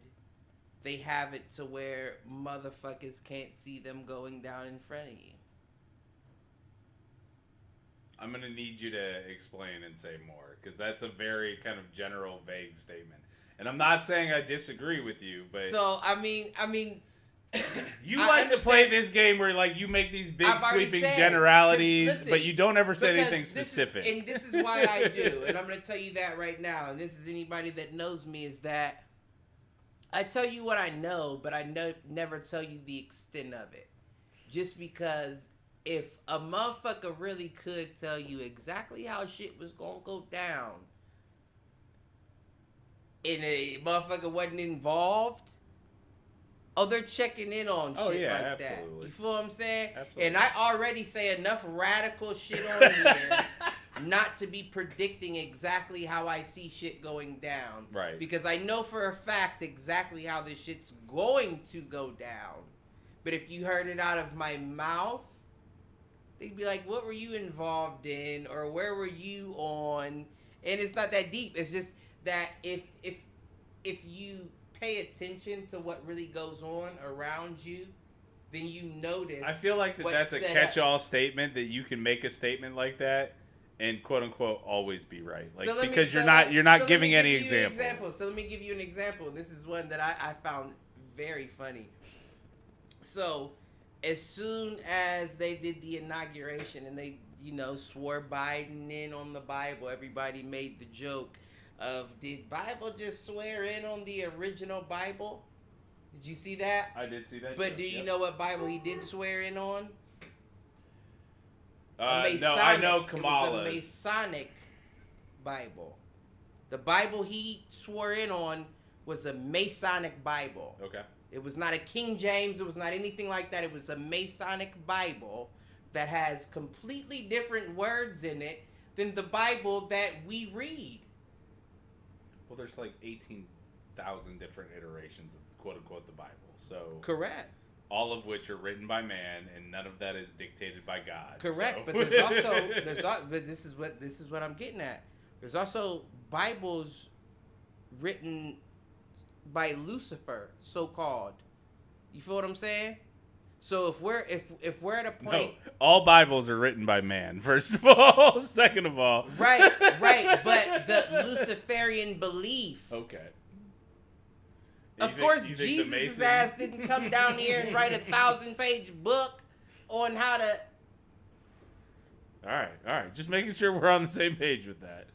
they have it to where motherfuckers can't see them going down in front of you. I'm going to need you to explain and say more, because that's a very kind of general, vague statement. And I'm not saying I disagree with you, but... So, I mean... you like to play this game where like you make these big sweeping generalities, but you don't ever say anything specific. And this is why I do, and I'm going to tell you that right now, and this is anybody that knows me, is that I tell you what I know, but I never tell you the extent of it. Just because... If a motherfucker really could tell you exactly how shit was gonna go down, and a motherfucker wasn't involved, they're checking in on shit like absolutely. that. You feel what I'm saying? Absolutely. And I already say enough radical shit on here not to be predicting exactly how I see shit going down. Right. Because I know for a fact exactly how this shit's going to go down. But if you heard it out of my mouth, they'd be like, what were you involved in? Or where were you on? And it's not that deep. It's just that if you pay attention to what really goes on around you, then you notice. I feel like that's a catch-all statement, that you can make a statement like that and quote unquote always be right. Like, so because you're not giving any examples. So let me give you an example. This is one that I found very funny. So as soon as they did the inauguration and they, swore Biden in on the Bible, everybody made the joke of, did Bible just swear in on the original Bible? Did you see that? I did see that. But do you know what Bible he did swear in on? No, I know Kamala's. It was a Masonic Bible. The Bible he swore in on was a Masonic Bible. Okay. It was not a King James. It was not anything like that. It was a Masonic Bible that has completely different words in it than the Bible that we read. Well, there's like 18,000 different iterations of quote unquote the Bible. So Correct. all of which are written by man, and none of that is dictated by God. Correct. So. But there's also but this is what I'm getting at. There's also Bibles written by Lucifer, so called. You feel what I'm saying? So if we're at a point, No, all Bibles are written by man. First of all, second of all, right, but the Luciferian belief. Okay. Of course, Jesus' ass didn't come down here and write a 1,000-page book on how to. All right. Just making sure we're on the same page with that.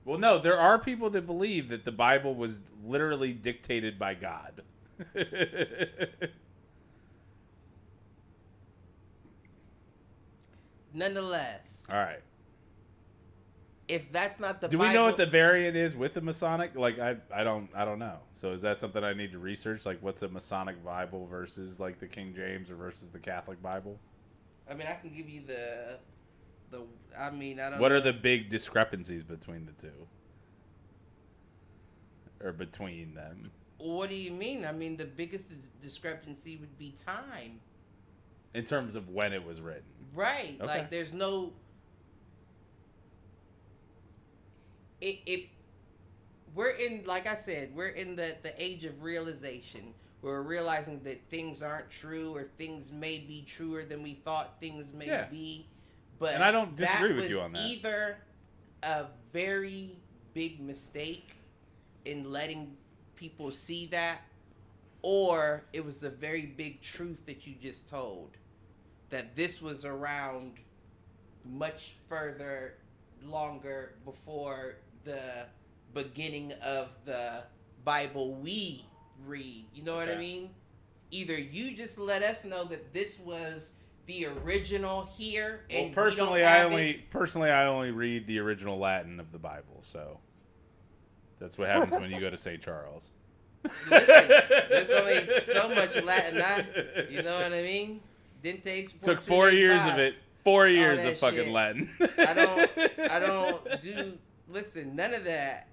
Well, no, there are people that believe that the Bible was literally dictated by God. Nonetheless, All right. if that's not the Do Bible, we know what the variant is with the Masonic? Like, I don't know. So is that something I need to research? Like, what's a Masonic Bible versus like the King James or versus the Catholic Bible? I mean, I can give you the. I mean, I don't. What know. are the big discrepancies between the two? Or between them? What do you mean? I mean, the biggest discrepancy would be time. In terms of when it was written. Right. Okay. Like, there's no. We're in, like I said, we're in the age of realization. We're realizing that things aren't true, or things may be truer than we thought things may be. But and I don't disagree with was you on that. Either a very big mistake in letting people see that, or it was a very big truth that you just told. That this was around much further, longer before the beginning of the Bible we read. You know what I mean? Either you just let us know that this was the original here, and Well, personally, I only read the original Latin of the Bible, so that's what happens when you go to St. Charles. Listen, there's only so much Latin, you know what I mean? Took 4 years of it. 4 years of fucking shit. Latin. I don't do. Listen, none of that.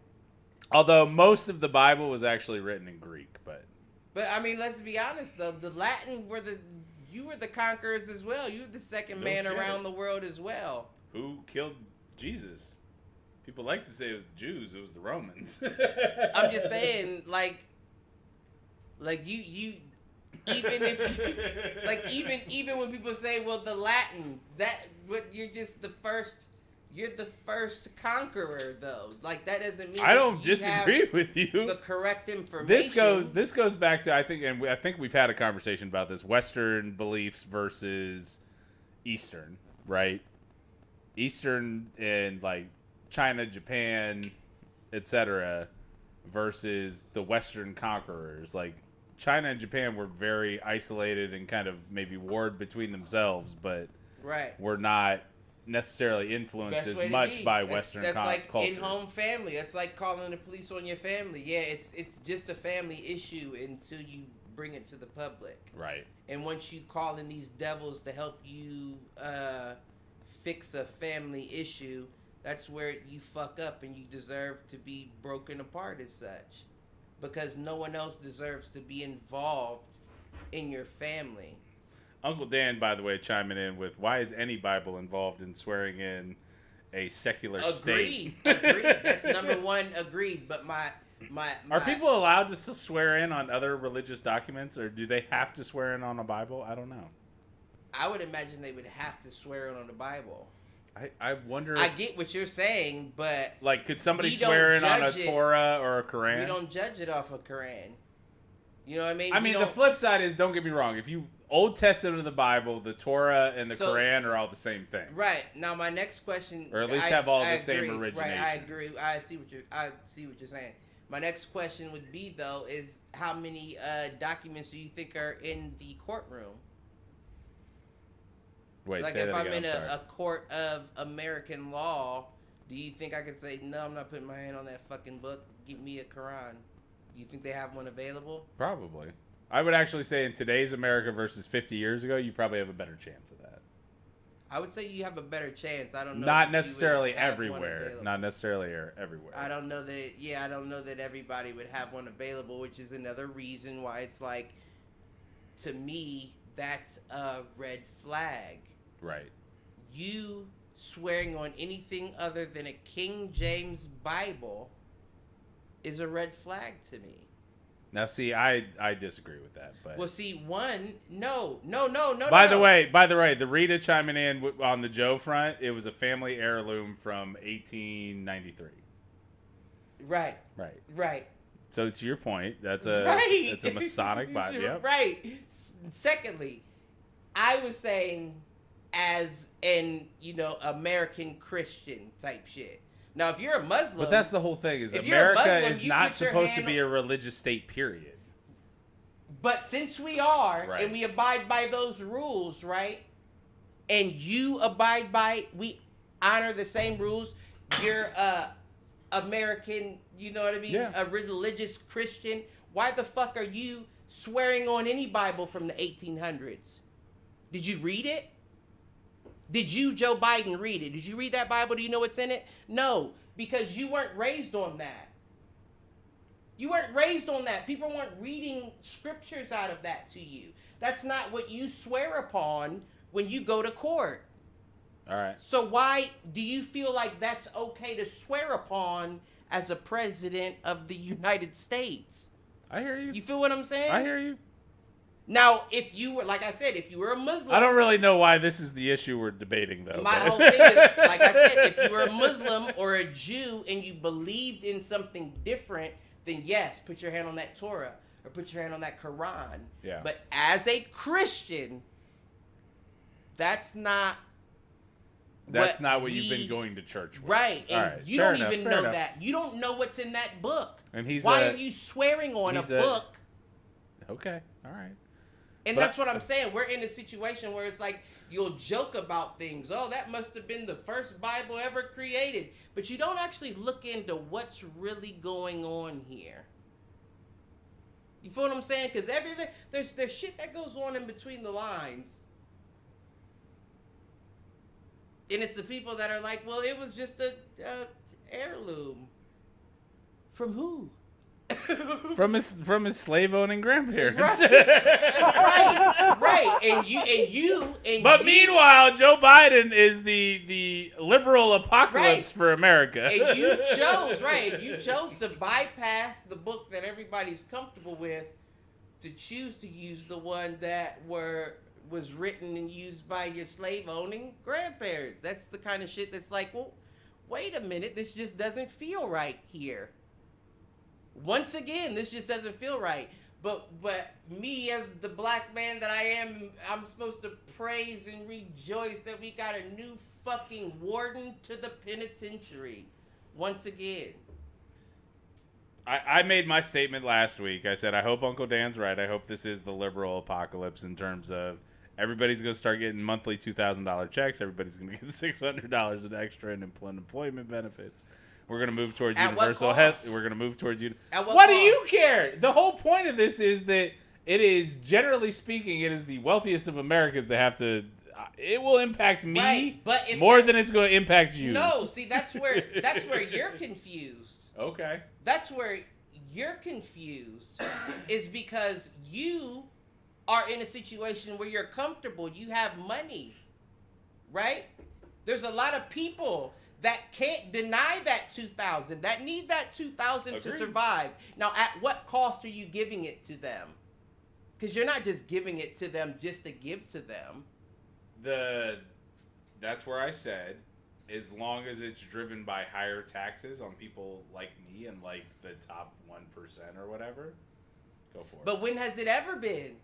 Although most of the Bible was actually written in Greek, but I mean, let's be honest though. The Latin you were the conquerors as well. You were the second man around the world as well. Who killed Jesus? People like to say it was the Jews. It was the Romans. I'm just saying, like you. Even if you, like even when people say, well, the Latin, you're just the first. You're the first conqueror, though. Like, that doesn't mean I don't disagree with you. The correct information. This goes back to I think we've had a conversation about this: Western beliefs versus Eastern, right? Eastern and like China, Japan, etc., versus the Western conquerors. Like China and Japan were very isolated and kind of maybe warred between themselves, but were not necessarily influenced as much by Western culture. That's like in-home family. That's like calling the police on your family. Yeah, it's just a family issue until you bring it to the public. Right. And once you call in these devils to help you fix a family issue, that's where you fuck up and you deserve to be broken apart as such. Because no one else deserves to be involved in your family. Uncle Dan, by the way, chiming in with, why is any Bible involved in swearing in a secular state? Agreed. That's number one, agreed. But my Are people allowed to swear in on other religious documents, or do they have to swear in on a Bible? I don't know. I would imagine they would have to swear in on the Bible. I wonder I get what you're saying, but... Like, could somebody swear in on a Torah or a Quran? We don't judge it off a Quran. You know what I mean? I mean, the flip side is, don't get me wrong, if you... Old Testament of the Bible, the Torah and the Quran are all the same thing. Right. Now, my next question... Or at least have all the same originations. Right, I agree. I see what you're saying. My next question would be, though, is how many documents do you think are in the courtroom? Wait, like, say if that I'm again, in a court of American law, Do you think I could say, no, I'm not putting my hand on that fucking book? Give me a Quran. Do you think they have one available? Probably. I would actually say in today's America versus 50 years ago, you probably have a better chance of that. I would say you have a better chance. I don't know. Not if necessarily you would have everywhere. one available. Not necessarily everywhere. I don't know that. Yeah, I don't know that everybody would have one available, which is another reason why it's like, to me, that's a red flag. Right. You swearing on anything other than a King James Bible is a red flag to me. Now, see, I disagree with that. But Well, see, no. By the way, the Rita chiming in on the Joe front, it was a family heirloom from 1893. Right. So to your point, that's a Masonic Bible. Yep. Right. Secondly, I was saying as an, American Christian type shit. Now, if you're a Muslim... But that's the whole thing, is if you're a America Muslim, is you not put your supposed to hand be a religious state, period. But since we are, Right. and we abide by those rules, right? And you we honor the same rules. You're American, you know what I mean? Yeah. A religious Christian. Why the fuck are you swearing on any Bible from the 1800s? Did you read it? Did you, Joe Biden, read it? Did you read that Bible? Do you know what's in it? No, because you weren't raised on that. You weren't raised on that. People weren't reading scriptures out of that to you. That's not what you swear upon when you go to court. All right. So why do you feel like that's okay to swear upon as a president of the United States? I hear you. You feel what I'm saying? I hear you. Now, if you were, like I said, if you were a Muslim... I don't really know why this is the issue we're debating, though. My whole thing is, like I said, if you were a Muslim or a Jew and you believed in something different, then yes, put your hand on that Torah or put your hand on that Quran. Yeah. But as a Christian, that's not what you've been going to church with. Right. And All right. you Fair don't enough, even fair know enough. that. You don't know what's in that book. And Why are you swearing on a book? Okay. All right. And But- that's what I'm saying. We're in a situation where it's like you'll joke about things. Oh, that must have been the first Bible ever created. But you don't actually look into what's really going on here. You feel what I'm saying? Because there's shit that goes on in between the lines. And it's the people that are like, well, it was just a heirloom. From who? From his slave owning grandparents. Right. And But meanwhile, Joe Biden is the liberal apocalypse for America. And you chose to bypass the book that everybody's comfortable with to choose to use the one that was written and used by your slave owning grandparents. That's the kind of shit that's like, well, wait a minute, this just doesn't feel right here. Once again, this just doesn't feel right. But me, as the black man that I am, I'm supposed to praise and rejoice that we got a new fucking warden to the penitentiary. Once again. I made my statement last week. I said, I hope Uncle Dan's right. I hope this is the liberal apocalypse in terms of everybody's going to start getting monthly $2,000 checks. Everybody's going to get $600 in extra in employment benefits. We're going to move towards universal health. We're going to move towards What do you care? The whole point of this is that it is, generally speaking, it is the wealthiest of Americans that have to. It will impact me more than it's going to impact you. No, see, that's where you're confused. Okay. That's where you're confused is because you are in a situation where you're comfortable. You have money, right? There's a lot of people that can't deny that $2,000, that need that $2,000 to survive. Now, at what cost are you giving it to them? Because you're not just giving it to them just to give to them. That's where I said, as long as it's driven by higher taxes on people like me and like the top 1% or whatever, go for it. But when has it ever been?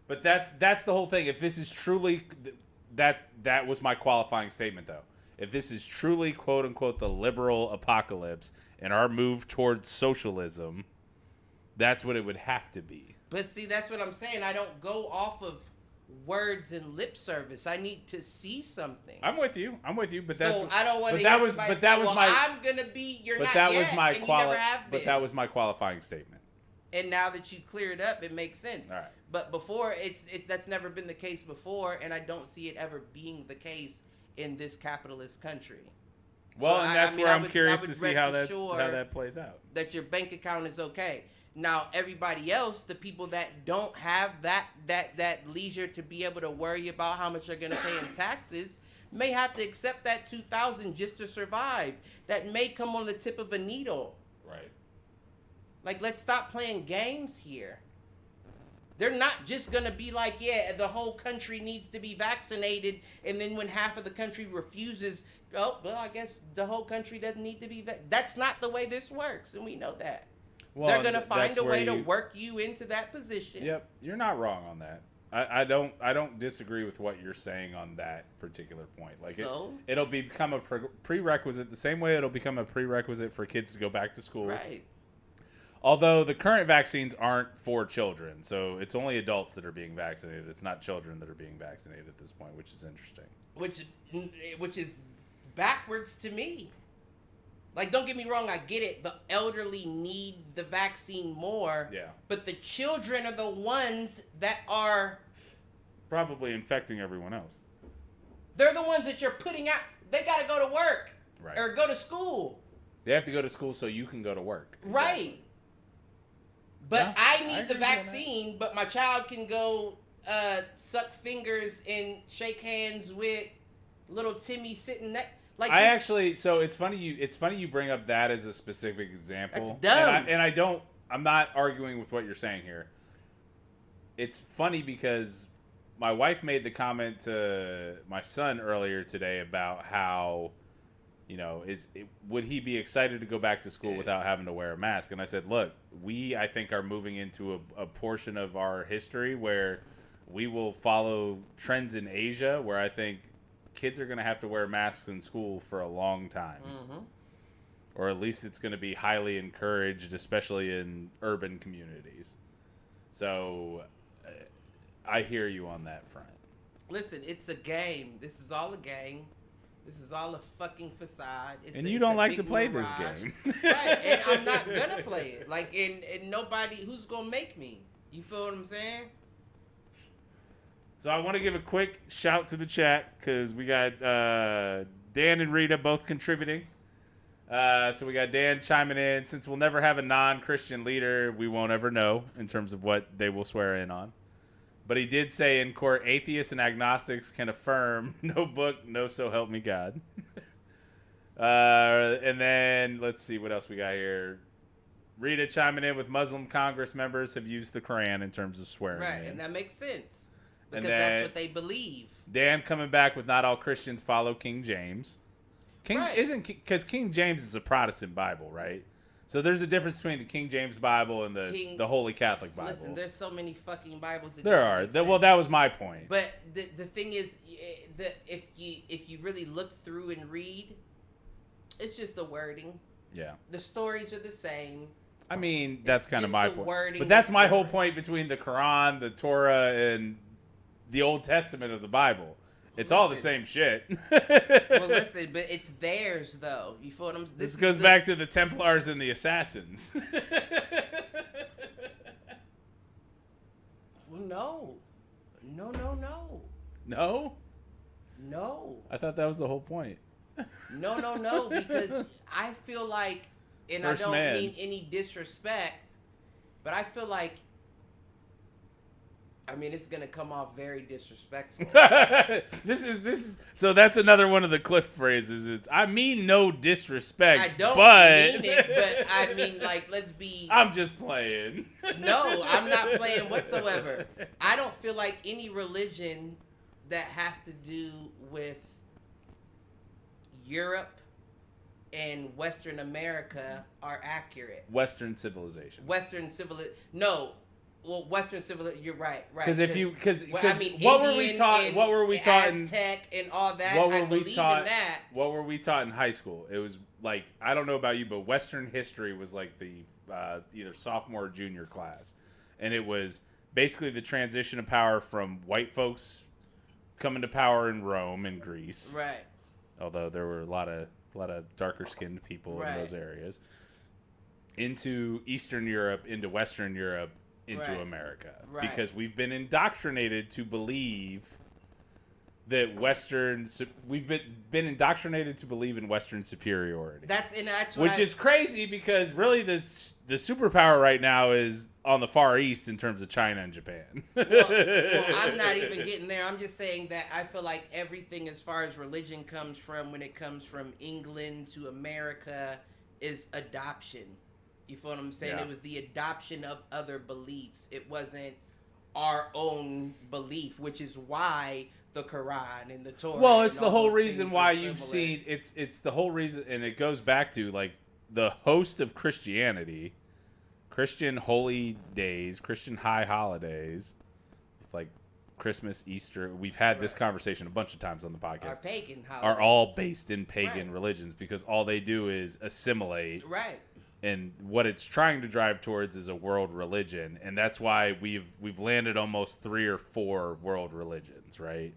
But that's the whole thing. If this is truly that was my qualifying statement, though. If this is truly, quote unquote, the liberal apocalypse and our move towards socialism, that's what it would have to be. But see, that's what I'm saying. I don't go off of words and lip service. I need to see something. I'm with you, but So I don't want to. I'm gonna be. You're but not that yet, was my and you never have been. But that was my qualifying statement. And now that you clear it up, it makes sense. All right. But before, it's that's never been the case before, and I don't see it ever being the case in this capitalist country. Well, So and that's where I'm curious to see how assured that plays out. That your bank account is okay. Now, everybody else, the people that don't have that leisure to be able to worry about how much they're gonna pay in taxes, may have to accept that $2,000 just to survive. That may come on the tip of a needle. Right. Like, let's stop playing games here. They're not just going to be like, yeah, the whole country needs to be vaccinated, and then when half of the country refuses, oh, well, I guess the whole country doesn't need to be vaccinated. That's not the way this works, and we know that. Well, they're going to find a way to work you into that position. Yep, you're not wrong on that. I don't disagree with what you're saying on that particular point. Like, so? It'll become a prerequisite the same way it'll become a prerequisite for kids to go back to school. Right. Although the current vaccines aren't for children, so it's only adults that are being vaccinated. It's not children that are being vaccinated at this point, which is interesting. Which is backwards to me. Like, don't get me wrong, I get it. The elderly need the vaccine more. Yeah. But the children are the ones that are probably infecting everyone else. They're the ones that you're putting out. They got to go to work. Right. Or go to school. They have to go to school so you can go to work. Right. Exactly. But yeah, I need the vaccine, but my child can go suck fingers and shake hands with little Timmy sitting next. Like so it's funny you bring up that as a specific example. That's dumb. And I'm not arguing with what you're saying here. It's funny because my wife made the comment to my son earlier today about how, would he be excited to go back to school without having to wear a mask? And I said, look, I think are moving into a portion of our history where we will follow trends in Asia, where I think kids are going to have to wear masks in school for a long time. Mm-hmm. Or at least it's going to be highly encouraged, especially in urban communities. So I hear you on that front. Listen, it's a game. This is all a game. This is all a fucking facade. And you don't like to play this game. Right, and I'm not going to play it. Like, and nobody, who's going to make me? You feel what I'm saying? So I want to give a quick shout to the chat because we got Dan and Rita both contributing. So we got Dan chiming in. Since we'll never have a non-Christian leader, we won't ever know in terms of what they will swear in on. But he did say in court, atheists and agnostics can affirm, no book, no so help me God. And then let's see what else we got here. Rita chiming in with Muslim Congress members have used the Quran in terms of swearing. Right, in. And that makes sense. Because that's what they believe. Dan coming back with not all Christians follow King James. Because King James is a Protestant Bible, right? So there's a difference between the King James Bible and the Holy Catholic Bible. Listen, there's so many fucking Bibles. There are. Well, that was my point. But the thing is, if you really look through and read, it's just the wording. Yeah. The stories are the same. I mean, that's kind of my point. But that's my whole point between the Quran, the Torah, and the Old Testament of the Bible. It's all the same shit. Well, listen, but it's theirs, though. You feel what I'm saying? This goes back to the Templars and the Assassins. Well, no. No. No. I thought that was the whole point. No, because I feel like, and I don't mean any disrespect, but I feel like, I mean, it's gonna come off very disrespectful. This is so that's another one of the Cliff phrases. It's I mean no disrespect. I don't mean it, but I mean, like, let's be. I'm just playing. No, I'm not playing whatsoever. I don't feel like any religion that has to do with Europe and Western America are accurate. Western civilization. Western civilization. You're right. Because I mean, what were we taught? What were we taught in Aztec and all that? What were I we believe taught? In that. What were we taught in high school? It was like I don't know about you, but Western history was like the either sophomore or junior class, and it was basically the transition of power from white folks coming to power in Rome and Greece. Right. Although there were a lot of darker skinned people in those areas. Into Eastern Europe, into Western Europe, into America. Right. Because we've been indoctrinated to believe that we've been indoctrinated to believe in Western superiority. Which is crazy because really the superpower right now is on the Far East in terms of China and Japan. Well, I'm not even getting there. I'm just saying that I feel like everything as far as religion comes from, when it comes from England to America, is adoption. You feel what I'm saying? Yeah. It was the adoption of other beliefs. It wasn't our own belief, which is why the Quran and the Torah. Well, it's the whole reason why you've seen it's the whole reason, and it goes back to like the host of Christianity, Christian holy days, Christian high holidays, like Christmas, Easter. We've had this conversation a bunch of times on the podcast. Our pagan holidays are all based in pagan religions because all they do is assimilate. Right. And what it's trying to drive towards is a world religion, and that's why we've landed almost 3 or 4 world religions, right?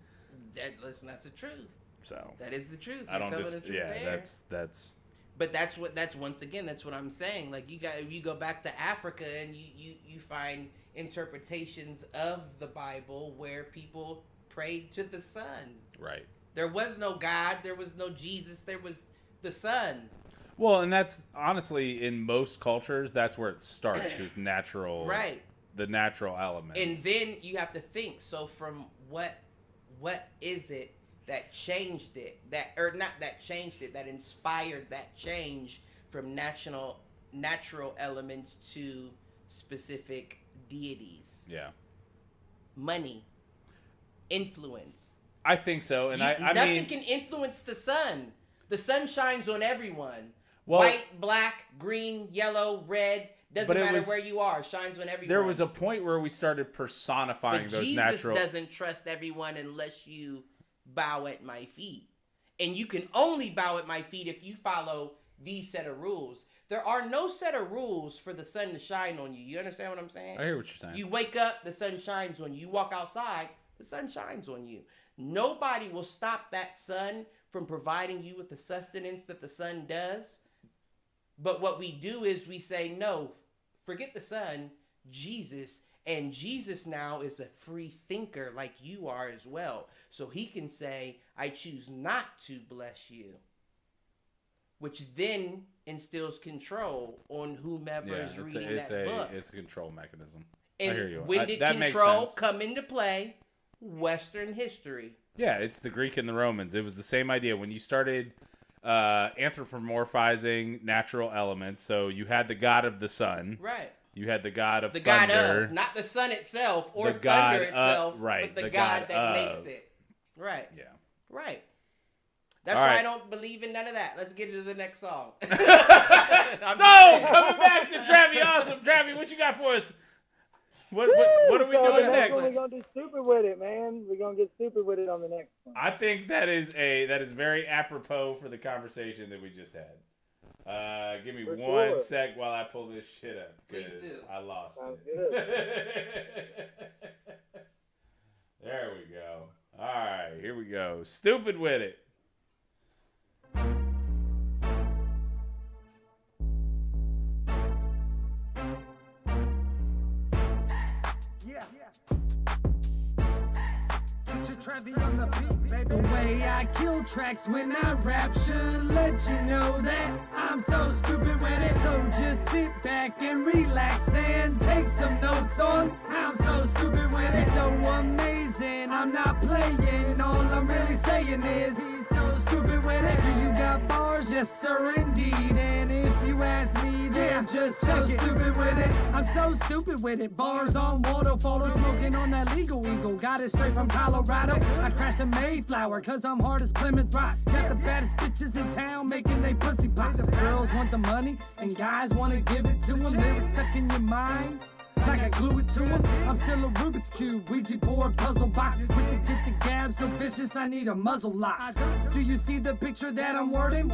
Listen, that's the truth. So that is the truth. I don't You're just telling the truth there. that's. But that's once again, that's what I'm saying. Like you go back to Africa and you find interpretations of the Bible where people prayed to the sun. Right. There was no God. There was no Jesus. There was the sun. Well, and that's honestly in most cultures, that's where it starts is natural. Right. The natural elements. And then you have to think. So from what is it that changed it? That inspired that change from natural elements to specific deities. Yeah. Money. Influence. I think so. And I nothing mean, can influence the sun. The sun shines on everyone. Well, white, black, green, yellow, red. Doesn't matter where you are. Shines on everyone. There was a point where we started personifying but those Jesus natural. Jesus doesn't trust everyone unless you bow at my feet. And you can only bow at my feet if you follow these set of rules. There are no set of rules for the sun to shine on you. You understand what I'm saying? I hear what you're saying. You wake up, the sun shines on you. You walk outside, the sun shines on you. Nobody will stop that sun from providing you with the sustenance that the sun does. But what we do is we say, no, forget the sun, Jesus. And Jesus now is a free thinker like you are as well. So he can say, I choose not to bless you. Which then instills control on whomever is reading that book. It's a control mechanism. And I hear you. When did control come into play? Western history. Yeah, it's the Greek and the Romans. It was the same idea. When you started anthropomorphizing natural elements, so you had the god of the sun. Right. You had the god of the thunder. God of, not the sun itself or thunder itself, right, but the God that makes it. Right. Yeah. Right. That's All why right. I don't believe in none of that. Let's get into the next song. So, coming back to Travi. Awesome. Travi, what you got for us? What are we doing next? We're going to do stupid with it, man. We're going to get stupid with it on the next one. I think that is very apropos for the conversation that we just had. Give me one sec while I pull this shit up. Please do. I lost Sounds it. good. There we go. All right, here we go. Stupid with it. Travi on the beat, baby. The way I kill tracks when I rap should let you know that I'm so stupid with it. So just sit back and relax and take some notes on I'm so stupid with it. So amazing, I'm not playing. All I'm really saying is he's so stupid with it. You got bars, yes sir indeed. And if you ask me, they're just so stupid with it. I'm so stupid with it. Bars on water, photo smoking on that legal eagle. Got it straight from Colorado. I crashed in Mayflower, cause I'm hard as Plymouth Rock. Got the baddest bitches in town making they pussy pop. The girls want the money, and guys wanna give it to them. Lyrics stuck in your mind, like I glue it to them. I'm still a Rubik's Cube, Ouija board, puzzle box. Quick to get the gab so vicious, I need a muzzle lock. Do you see the picture that I'm wording?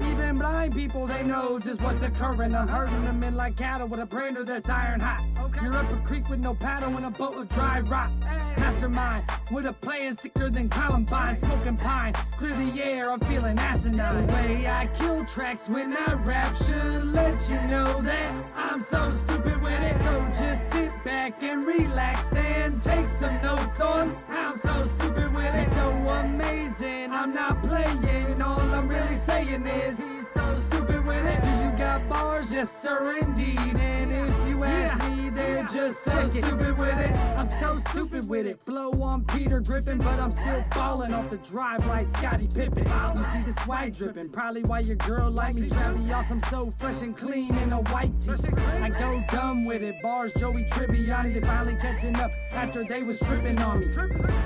Even blind people, they know just what's occurring. I'm hurting them in like cattle with a brainer that's iron hot. You're up a creek with no paddle in a boat with dry rock. Mastermind with a plan sicker than Columbine. Smoking pine, clear the air, I'm feeling asinine. The way I kill tracks when I rap should let you know that I'm so stupid with it. So just sit back and relax and take some notes on how I'm so stupid with it. So amazing, I'm not playing. All I'm really saying is he's so stupid with it. Do you got bars? Yes, sir, indeed. And if you ask me, they're just so stupid with it. I'm so stupid with it. Flow on Peter Griffin, but I'm still falling off the drive like Scottie Pippen. You see the swag dripping, probably why your girl like me. Travi awesome, so fresh and clean in a white tee. I go dumb with it. Bars, Joey Tribbiani, they finally catching up after they was tripping on me.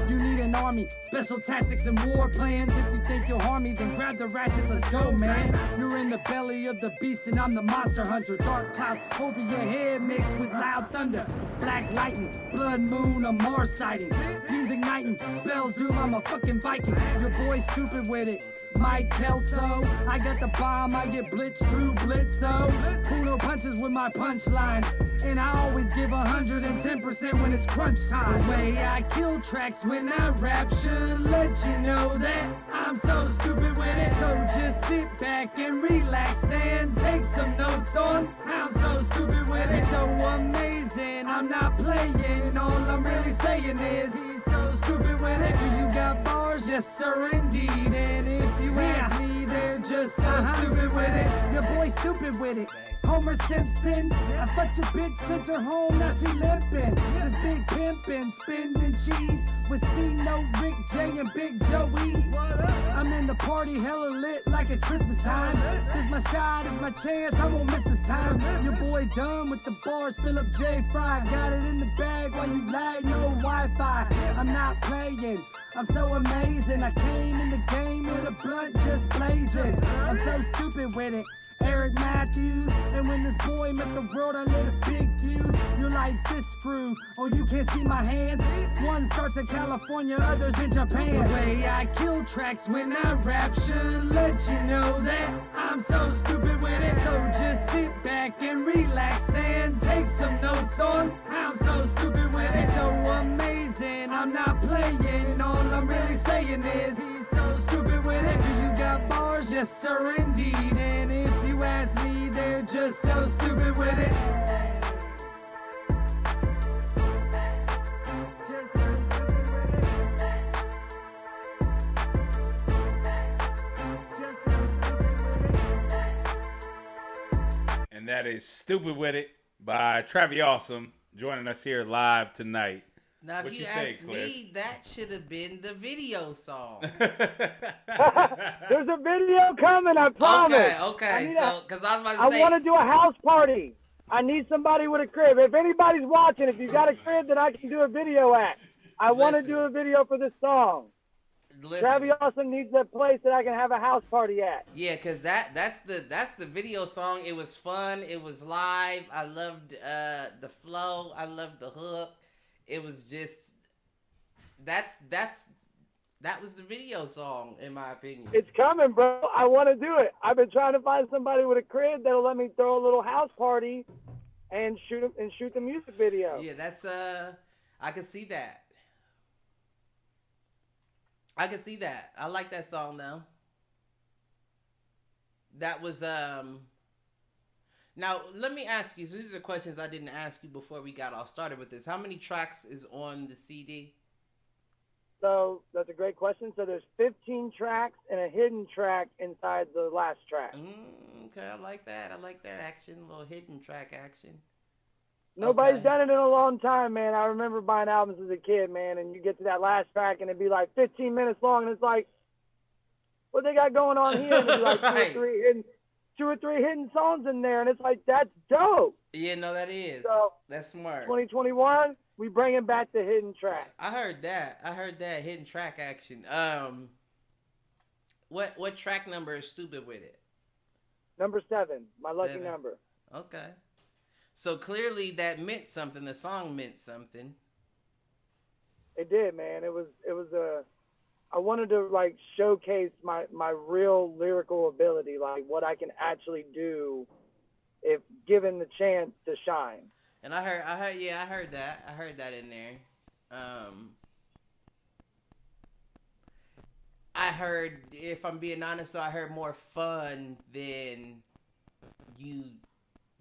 You need an army, special tactics and war plans. If you think you'll harm me, then grab the ratchet, let's go, man. You're in the belly of the beast and I'm the monster hunter. Dark clouds over your head mixed with loud thunder. Black lightning, blood moon, a Mars sighting. Fuse igniting, spells doom, I'm a fucking Viking. Your boy's stupid with it. Mike Kelso, I got the bomb, I get blitz, true blitzo. Kudo punches with my punchline, and I always give 110% when it's crunch time. The way I kill tracks when I rap should let you know that I'm so stupid with it. So just sit back and relax and take some notes on how I'm so stupid with it. So amazing, I'm not playing. All I'm really saying is he's so stupid with it. Do you got bars? Yes, sir, indeed. And if you ask me, they're just so stupid with it. Your boy's stupid with it. Homer Simpson, I fucked your bitch, sent her home, now she limping. This big pimpin', spending cheese with C-Note, Rick J, and Big Joey. I'm in the party, hella lit like it's Christmas time. This my shot, it's my chance, I won't miss this time. Your boy done with the bars, Philip J. Fry. Got it in the bag while you lag, no Wi-Fi. I'm not playing, I'm so amazing. I came in the game with a blunt just blazing. I'm so stupid with it. Eric Matthews, and when this boy met the world, I lit a big fuse. You're like this screwed, oh you can't see my hands. One starts in California, others in Japan. The way I kill tracks when I rap should let you know that I'm so stupid with it. So just sit back and relax and take some notes on how I'm so stupid with it. So amazing, I'm not playing. All I'm really saying is he's so stupid with it. Do you got bars? Yes, sir, indeed. And if you ask me, they're just so stupid with it. Just so stupid with it. Just so stupid with it. And that is Stupid With It by Travi Awesome, joining us here live tonight. Now, if What you you ask think, Cliff? me, that should have been the video song. There's a video coming, I promise. Okay. So, because I was about to I say, want to do a house party. I need somebody with a crib. If anybody's watching, if you got a crib that I can do a video at, I want to Listen. do a video for this song. listen, Travi Awesome needs a place that I can have a house party at. yeah, because that's the video song. It was fun. It was live. I loved the flow. I loved the hook. It was just that was the video song in my opinion. It's coming, bro. I want to do it. I've been trying to find somebody with a crib that'll let me throw a little house party and shoot the music video. Yeah, that's I can see that. I can see that. I like that song though. That was Now let me ask you. So these are the questions I didn't ask you before we got all started with this. How many tracks is on the CD? So that's a great question. So there's 15 tracks and a hidden track inside the last track. Okay, I like that. I like that action, a little hidden track action. Nobody's Okay. done it in a long time, man. I remember buying albums as a kid, man, and you get to that last track and it'd be like 15 minutes long, and it's like, what they got going on here? And it'd be like Right. two or three hidden songs in there, and it's like, that's dope. Yeah, no, that is. So, That's smart. 2021, we bringing back the hidden track. I heard that. Hidden track action. What track number is Stupid With It? Number 7, my lucky 7. number. Okay. So clearly that meant something. The song meant something. It did, man. It was I wanted to like showcase my real lyrical ability, like what I can actually do if given the chance to shine. And I heard that in there. I heard, if I'm being honest, so I heard more fun than you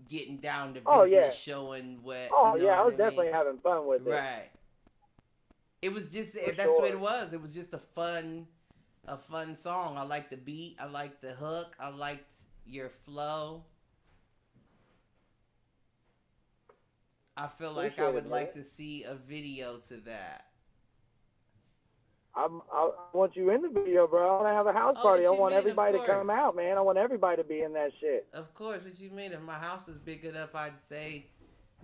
getting down to business, showing what. Oh, you know yeah, I what was definitely having fun with it. Right. It was just For that's what sure. it was. It was just a fun song. I liked the beat. I liked the hook. I liked your flow. I feel like I would like to see a video to that. I want you in the video, bro. I want to have a house party. I what you want mean, everybody of to come course. out, man. I want everybody to be in that shit. Of course, what you mean? If my house is big enough, I'd say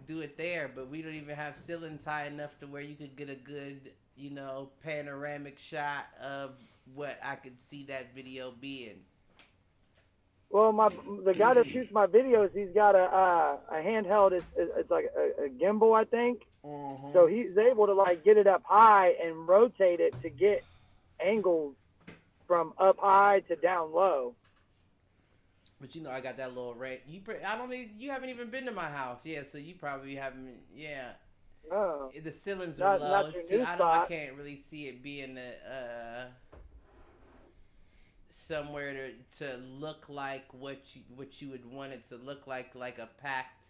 do it there. But we don't even have ceilings high enough to where you could get a good, panoramic shot of what I could see that video being. Well, the guy that shoots my videos, he's got a handheld. It's like a gimbal, I think. Mm-hmm. So he's able to like get it up high and rotate it to get angles from up high to down low. But I got that little rate. You haven't even been to my house, yeah. So you probably haven't, yeah. Oh. The ceilings are low. Not your new I spot. can't really see it being somewhere to look like what you would want it to look like a packed,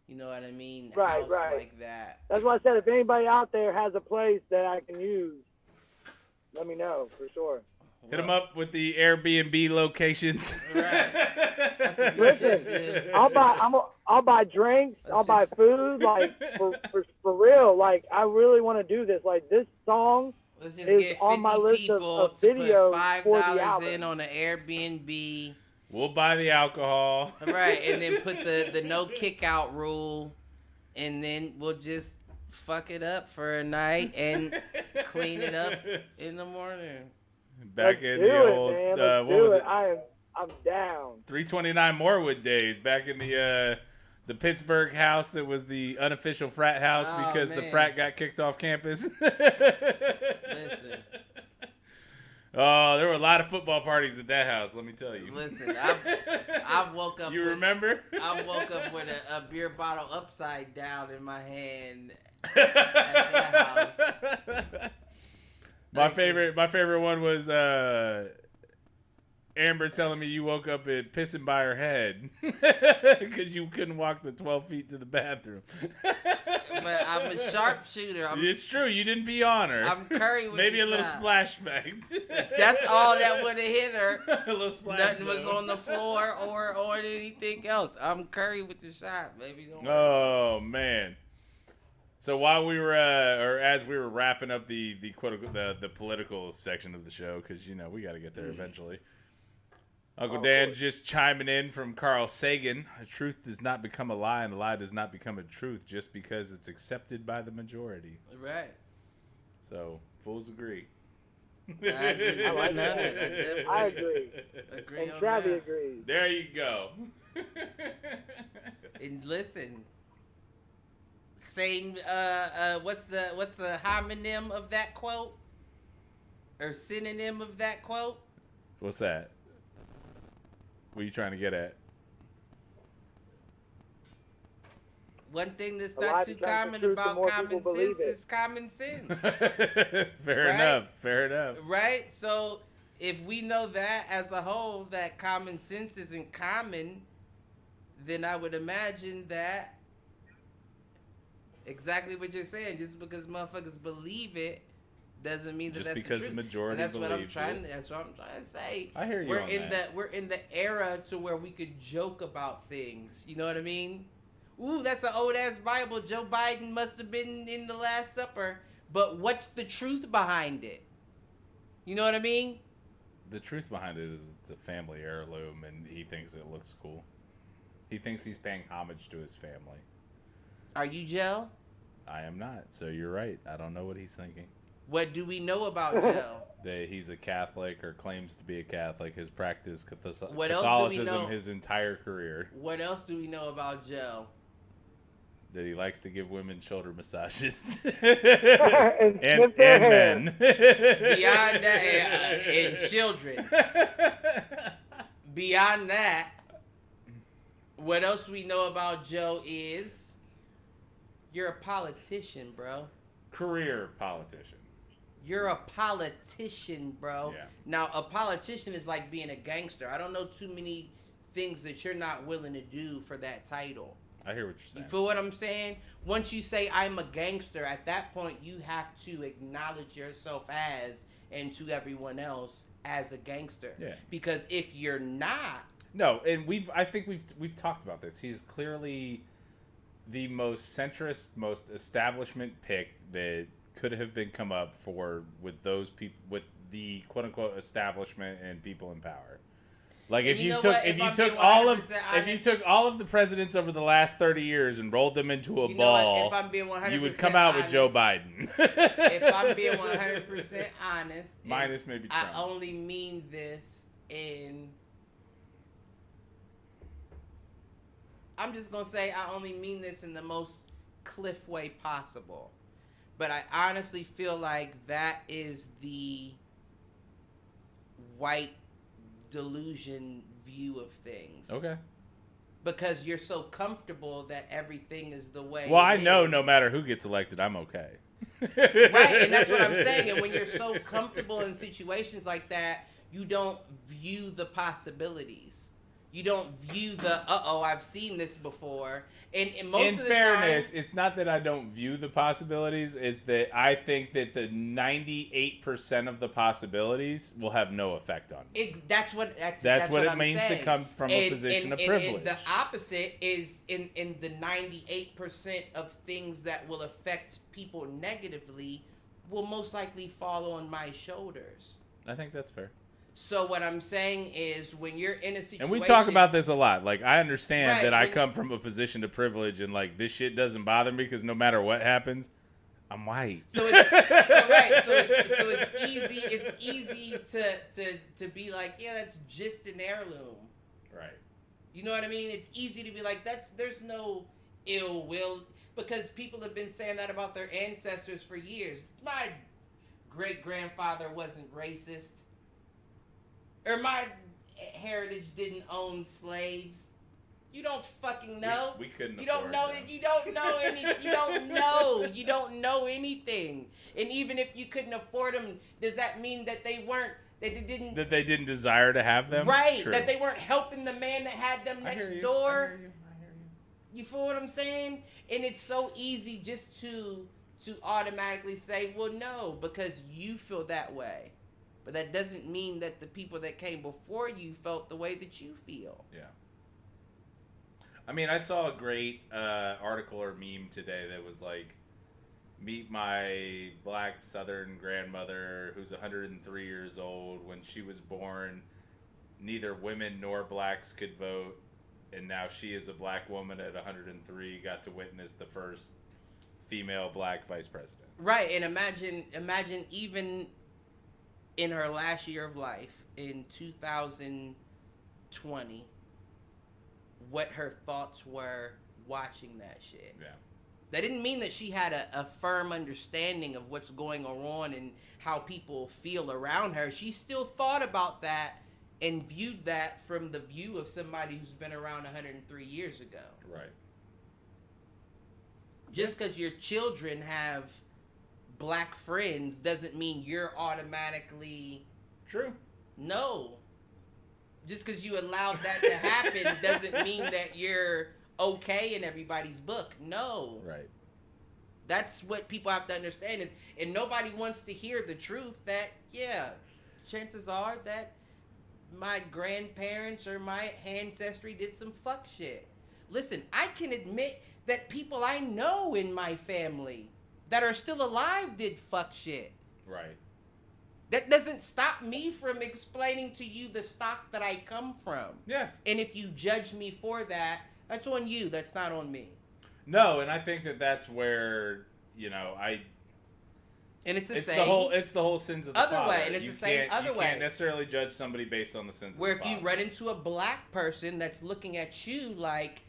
you know what I mean? Right, house right. like that. That's why I said if anybody out there has a place that I can use, let me know for sure. Hit them up with the Airbnb locations. Right. Listen, I'll buy drinks. I'll buy food. Like for real. Like I really want to do this. Like this song Let's just is get 50 on my list people of to videos put for the $5 album. in on the Airbnb. We'll buy the alcohol. Right, and then put the no kick out rule, and then we'll just fuck it up for a night and clean it up in the morning. Back Let's in do the it, old, man. Let's what do was it. it? I'm down. 329 Morewood days. Back in the Pittsburgh house that was the unofficial frat house Oh, because the man. frat got kicked off campus. Listen, Oh, there were a lot of football parties at that house. Let me tell you. listen. I've woke up. You remember? I woke up with a beer bottle upside down in my hand at that house. My favorite one was Amber telling me you woke up and pissing by her head because you couldn't walk the 12 feet to the bathroom. But I'm a sharpshooter. It's true. You didn't pee on her. I'm Curry with Maybe the a little shot. splashback. That's all that would have hit her. A little splash. Nothing was zone. on the floor or anything else. I'm Curry with the shot, baby. Don't worry. Oh man. So while we were, or as we were wrapping up the quote the political section of the show, because we got to get there eventually. Uncle Dan just chiming in from Carl Sagan. A truth does not become a lie, and a lie does not become a truth just because it's accepted by the majority. Right. So fools agree. I agree. I like 100. I agree. Agree And on Travi that. agrees. There you go. And listen, same. What's the homonym of that quote, or synonym of that quote? What's that? What are you trying to get at? One thing that's A lie not too becomes the common truth, the about more common people believe sense it. is common sense. Fair Right? enough. Fair enough. Right? So if we know that as a whole, that common sense isn't common, then I would imagine that exactly what you're saying, just because motherfuckers believe it doesn't mean that Just that's because the the truth. majority And that's what I'm believes trying. it. That's what I'm trying to say. I hear you We're on in that. We're in the era to where we could joke about things. You know what I mean? Ooh, that's an old ass Bible. Joe Biden must have been in the Last Supper. But what's the truth behind it? You know what I mean? The truth behind it is it's a family heirloom, and he thinks it looks cool. He thinks he's paying homage to his family. Are you Joe? I am not, so you're right. I don't know what he's thinking. What do we know about Joe? That he's a Catholic or claims to be a Catholic. Has practiced What else do we Catholicism know? his entire career. What else do we know about Joe? That he likes to give women shoulder massages. And and snip their hair. men. Beyond that, and children. Beyond that, what else we know about Joe is You're a politician, bro. Career politician. You're a politician, bro. Yeah. Now, a politician is like being a gangster. I don't know too many things that you're not willing to do for that title. I hear what you're saying. You feel what I'm saying? Once you say I'm a gangster, at that point you have to acknowledge yourself as, and to everyone else, as a gangster. Yeah. Because if you're not, no, and I think we've talked about this. He's clearly the most centrist, most establishment pick that could have been come up for with those people, with the quote unquote establishment and people in power. Like if you took all of the presidents over the last 30 years and rolled them into a ball, if I'm being 100% you would come out honest, with Joe Biden. If I'm being 100% honest, minus maybe Trump. I only mean this in. I'm just gonna say I only mean this in the most Cliff way possible, but I honestly feel like that is the white delusion view of things. Okay. Because you're so comfortable that everything is the way. Well, I know no matter who gets elected, I'm okay. Right, and that's what I'm saying. And when you're so comfortable in situations like that, you don't view the possibilities. You don't view the, I've seen this before. And most of the fairness, time, it's not that I don't view the possibilities. It's that I think that the 98% of the possibilities will have no effect on me. That's what it means saying. To come from a position of privilege. And the opposite is in the 98% of things that will affect people negatively will most likely fall on my shoulders. I think that's fair. So what I'm saying is when you're in a situation... And we talk about this a lot. Like, I understand right, that I come from a position of privilege and, like, this shit doesn't bother me because no matter what happens, I'm white. So it's easy to be like, yeah, that's just an heirloom. Right. You know what I mean? It's easy to be like, there's no ill will, because people have been saying that about their ancestors for years. My great-grandfather wasn't racist. Or my heritage didn't own slaves. You don't fucking know. We couldn't. You don't know it. You don't know any. You don't know. You don't know anything. And even if you couldn't afford them, does that mean that they weren't? That they didn't desire to have them? Right. True. That they weren't helping the man that had them next door. I hear you. You feel what I'm saying? And it's so easy just to automatically say, well, no, because you feel that way. But that doesn't mean that the people that came before you felt the way that you feel. Yeah. I mean, I saw a great article or meme today that was like, meet my black Southern grandmother who's 103 years old. When she was born, neither women nor blacks could vote. And now she is a black woman at 103, got to witness the first female black vice president. Right. And imagine even in her last year of life, in 2020, what her thoughts were watching that shit. Yeah. That didn't mean that she had a firm understanding of what's going on and how people feel around her. She still thought about that and viewed that from the view of somebody who's been around 103 years ago. Right. Just because your children have black friends doesn't mean you're automatically... True. No. Just because you allowed that to happen doesn't mean that you're okay in everybody's book. No. Right. That's what people have to understand is, and nobody wants to hear the truth that, yeah, chances are that my grandparents or my ancestry did some fuck shit. Listen, I can admit that people I know in my family that are still alive did fuck shit. Right. That doesn't stop me from explaining to you the stock that I come from. Yeah. And if you judge me for that, that's on you. That's not on me. No, and I think that that's where, you know, And it's the it's same. It's the whole sins of the other father. way, and it's the same other way. You can't necessarily judge somebody based on the sins Where of the father. if you run into a black person that's looking at you like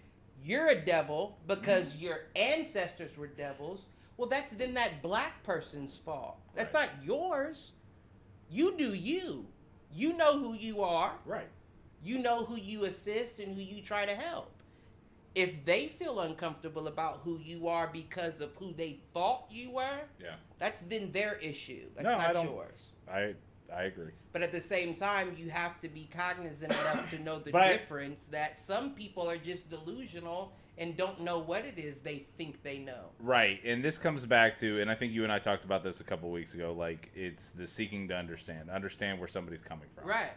you're a devil because your ancestors were devils, well, that's then that black person's fault. That's not yours. You do you. You know who you are. Right. You know who you assist and who you try to help. If they feel uncomfortable about who you are because of who they thought you were, that's then their issue. That's not yours. I agree. But at the same time, you have to be cognizant enough to know the difference that some people are just delusional and don't know what it is they think they know. Right. And this comes back to, and I think you and I talked about this a couple weeks ago, like it's the seeking to understand where somebody's coming from. Right.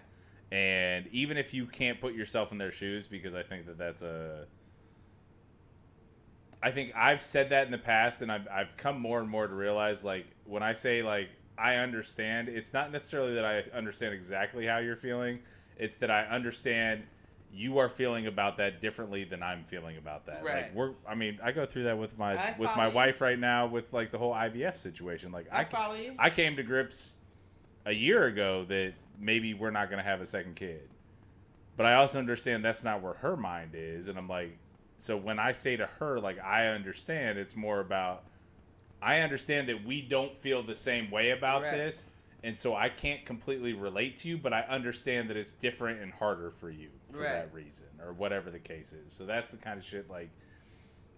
And even if you can't put yourself in their shoes, because I think that's I think I've said that in the past, and I've come more and more to realize, like, when I say, like, I understand, it's not necessarily that I understand exactly how you're feeling. It's that I understand you are feeling about that differently than I'm feeling about that. Right. Like, I go through that with my wife right now with, like, the whole IVF situation. Like, I follow you. I came to grips a year ago that maybe we're not going to have a second kid. But I also understand that's not where her mind is. And I'm like, so when I say to her, like, I understand, it's more about, I understand that we don't feel the same way about this. And so I can't completely relate to you, but I understand that it's different and harder for you for that reason, or whatever the case is. So that's the kind of shit, like,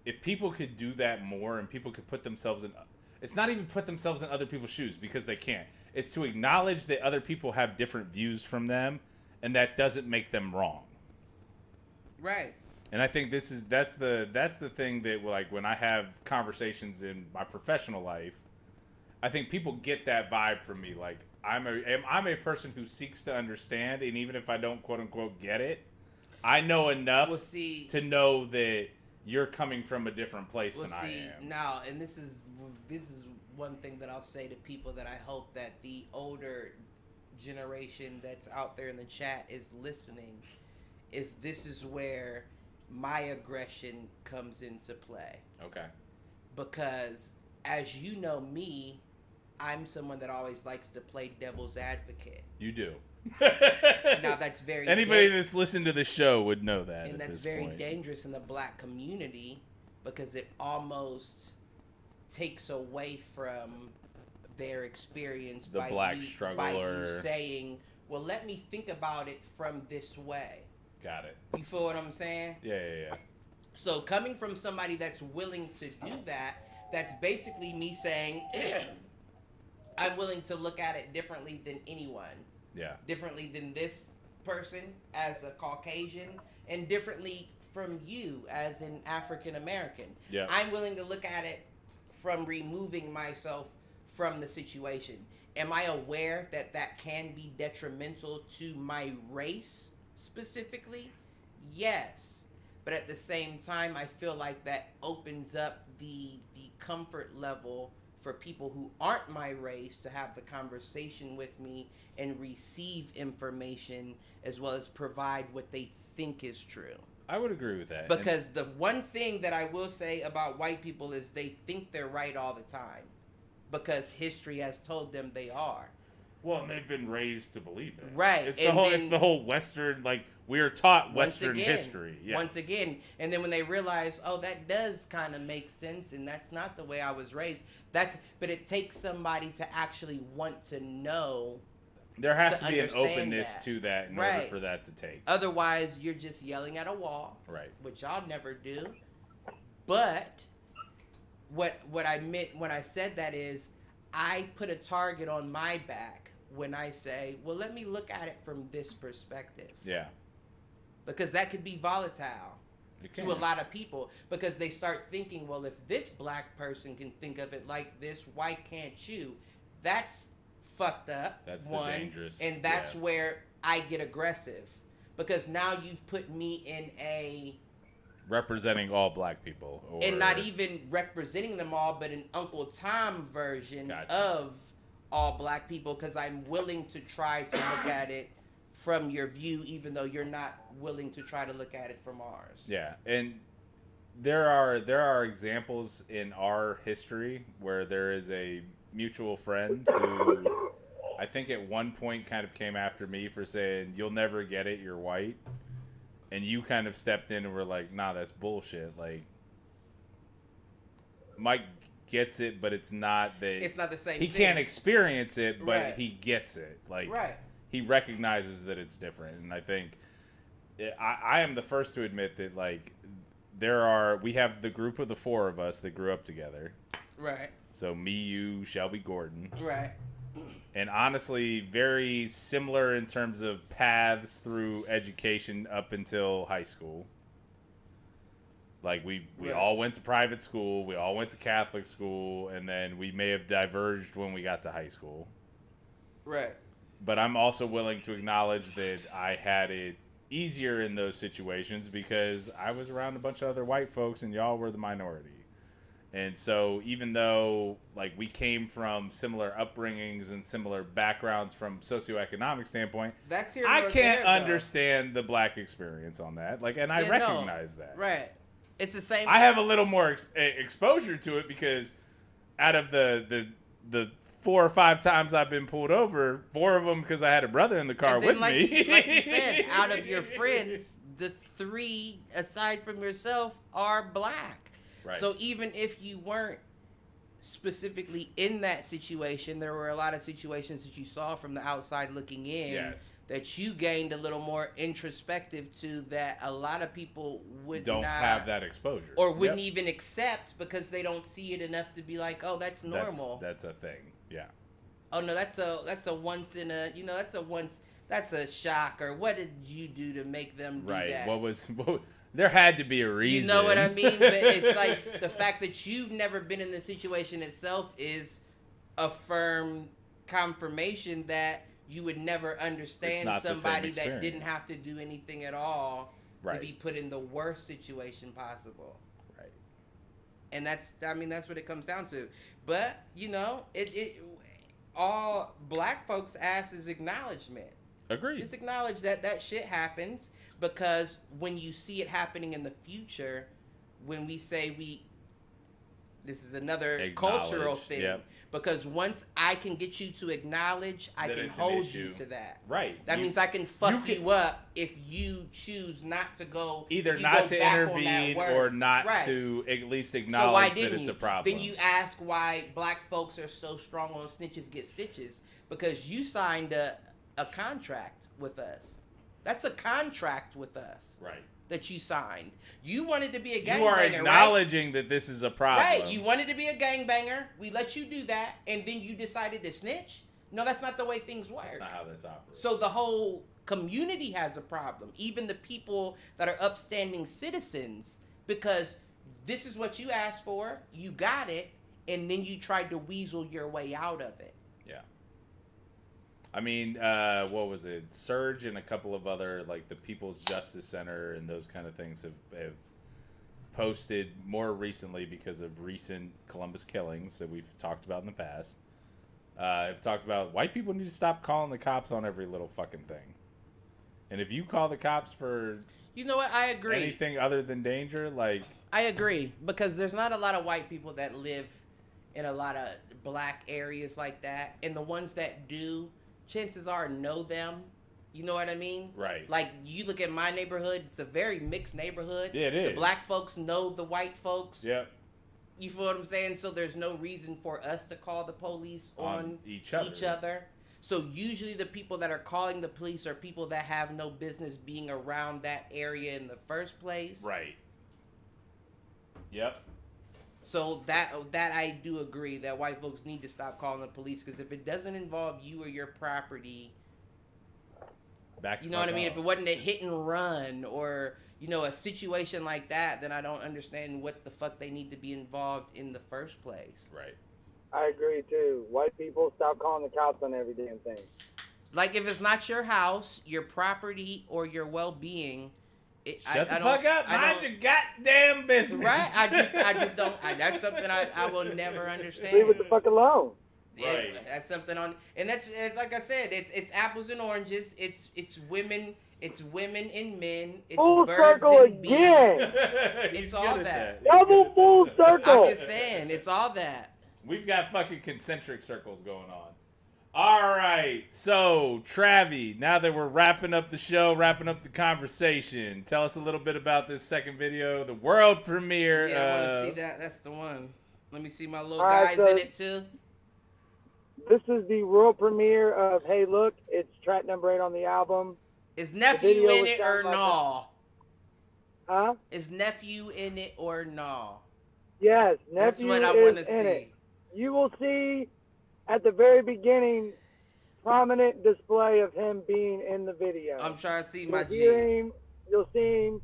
if people could do that more and people could put themselves in, it's not even put themselves in other people's shoes because they can't. It's to acknowledge that other people have different views from them, and that doesn't make them wrong. Right. And I think that's the thing that, like, when I have conversations in my professional life, I think people get that vibe from me. Like, I'm a person who seeks to understand, and even if I don't quote unquote get it, I know enough to know that you're coming from a different place than I am. Now, and this is one thing that I'll say to people that I hope that the older generation that's out there in the chat is listening, is this is where my aggression comes into play. Okay. Because as you know me, I'm someone that always likes to play devil's advocate. You do. Now that's very anybody that's listened to the show would know that. And that's very dangerous in the black community because it almost takes away from their experience the black struggle by you saying, well, let me think about it from this way. Got it. You feel what I'm saying? Yeah. So coming from somebody that's willing to do that, that's basically me saying, I'm willing to look at it differently than anyone. Yeah. Differently than this person as a Caucasian, and differently from you as an African American. Yeah. I'm willing to look at it from removing myself from the situation. Am I aware that that can be detrimental to my race specifically? Yes. But at the same time, I feel like that opens up the comfort level for people who aren't my race to have the conversation with me and receive information as well as provide what they think is true. I would agree with that. Because the one thing that I will say about white people is they think they're right all the time because history has told them they are. Well, and they've been raised to believe it. Right. It's the whole Western, like, we are taught Western history. Yes. Once again. And then when they realize, oh, that does kind of make sense and that's not the way I was raised. But it takes somebody to actually want to know. There has to be an openness to that in order for that to take. Otherwise, you're just yelling at a wall. Right. Which I'll never do. But what I meant when I said that is I put a target on my back when I say, well, let me look at it from this perspective. Yeah. Because that could be volatile to a lot of people because they start thinking, well, if this black person can think of it like this, why can't you? That's fucked up. That's one, the dangerous. And that's where I get aggressive because now you've put me in a representing all black people. And not even representing them all, but an Uncle Tom version of all black people because I'm willing to try to look at it from your view, even though you're not willing to try to look at it from ours. Yeah, and there are examples in our history where there is a mutual friend who I think at one point kind of came after me for saying, you'll never get it, you're white. And you kind of stepped in and were like, nah, that's bullshit. Like, Mike gets it, but it's not that... It's not the same thing. He can't experience it, but he gets it. Like, he recognizes that it's different. And I think... I am the first to admit that, like, we have the group of the four of us that grew up together. Right. So me, you, Shelby Gordon. Right. And honestly, very similar in terms of paths through education up until high school. Like, we all went to private school, we all went to Catholic school, and then we may have diverged when we got to high school. Right. But I'm also willing to acknowledge that I had it easier in those situations because I was around a bunch of other white folks and y'all were the minority. And so even though, like, we came from similar upbringings and similar backgrounds from socioeconomic standpoint, that's here. I can't understand the black experience on that. Like, and I recognize that. Right. It's the same. I have a little more exposure to it because out of the 4 or 5 times I've been pulled over, 4 of them because I had a brother in the car with me. Like you said, out of your friends, the 3 aside from yourself are black. Right. So even if you weren't specifically in that situation, there were a lot of situations that you saw from the outside looking in that you gained a little more introspective to that a lot of people don't have that exposure or wouldn't even accept because they don't see it enough to be like, oh, that's normal. That's a thing. Yeah. Oh no, that's a once in a that's a shock, or what did you do to make them do that? What there had to be a reason. You know what I mean? But it's like the fact that you've never been in the situation itself is a firm confirmation that you would never understand somebody that didn't have to do anything at all to be put in the worst situation possible. Right. And that's what it comes down to. But, it all black folks ask is acknowledgement. Agreed. Just acknowledge that shit happens. Because when you see it happening in the future, when we say this is another cultural thing. Yep. Because once I can get you to acknowledge, I can hold you to that. Right. That means I can fuck you up if you choose not to go. Either not to intervene or not to at least acknowledge that it's a problem. Then you ask why black folks are so strong on snitches get stitches. Because you signed a contract with us. That's a contract with us. Right. That you signed. You wanted to be a gangbanger, You are acknowledging that this is a problem. Right. You wanted to be a gangbanger. We let you do that, and then you decided to snitch? No, that's not the way things work. That's not how that's operates. So the whole community has a problem. Even the people that are upstanding citizens, because this is what you asked for, you got it, and then you tried to weasel your way out of it. Yeah. I mean, what was it? Surge and a couple of other, like the People's Justice Center and those kind of things have posted more recently because of recent Columbus killings that we've talked about in the past. Have talked about white people need to stop calling the cops on every little fucking thing. And if you call the cops for I agree. Anything other than danger, like I agree, because there's not a lot of white people that live in a lot of black areas like that, and the ones that do, chances are know them. You know what I mean? Right. Like, you look at my neighborhood, it's a very mixed neighborhood. Yeah, it is. The black folks know the white folks. Yep. You feel what I'm saying? So there's no reason for us to call the police on each other. So usually the people that are calling the police are people that have no business being around that area in the first place. Right. Yep. So that I do agree that white folks need to stop calling the police, because if it doesn't involve you or your property, you know what I mean? If it wasn't a hit and run or, a situation like that, then I don't understand what the fuck they need to be involved in the first place. Right. I agree too. White people, stop calling the cops on every damn thing. Like, if it's not your house, your property, or your well-being, Shut the fuck up. Mind your goddamn business. Right? I just don't. That's something I will never understand. Leave it the fuck alone. Yeah, right. That's something and that's like I said. It's apples and oranges. It's women. It's women and men. It's full birds circle and bees. again. It's all that. Double full circle. I'm just saying. It's all that. We've got fucking concentric circles going on. All right, so Travi, now that we're wrapping up the show, wrapping up the conversation, tell us a little bit about this second video, the world premiere. Yeah, I want to see that. That's the one. Let me see my little guys in it too. This is the world premiere of Hey Look. It's track number 8 on the album. Is nephew in it or no? Huh? Is nephew in it or no? Yes, That's nephew what I is want to in see. it. You will see at the very beginning prominent display of him being in the video. I'm trying to see my You'll see him.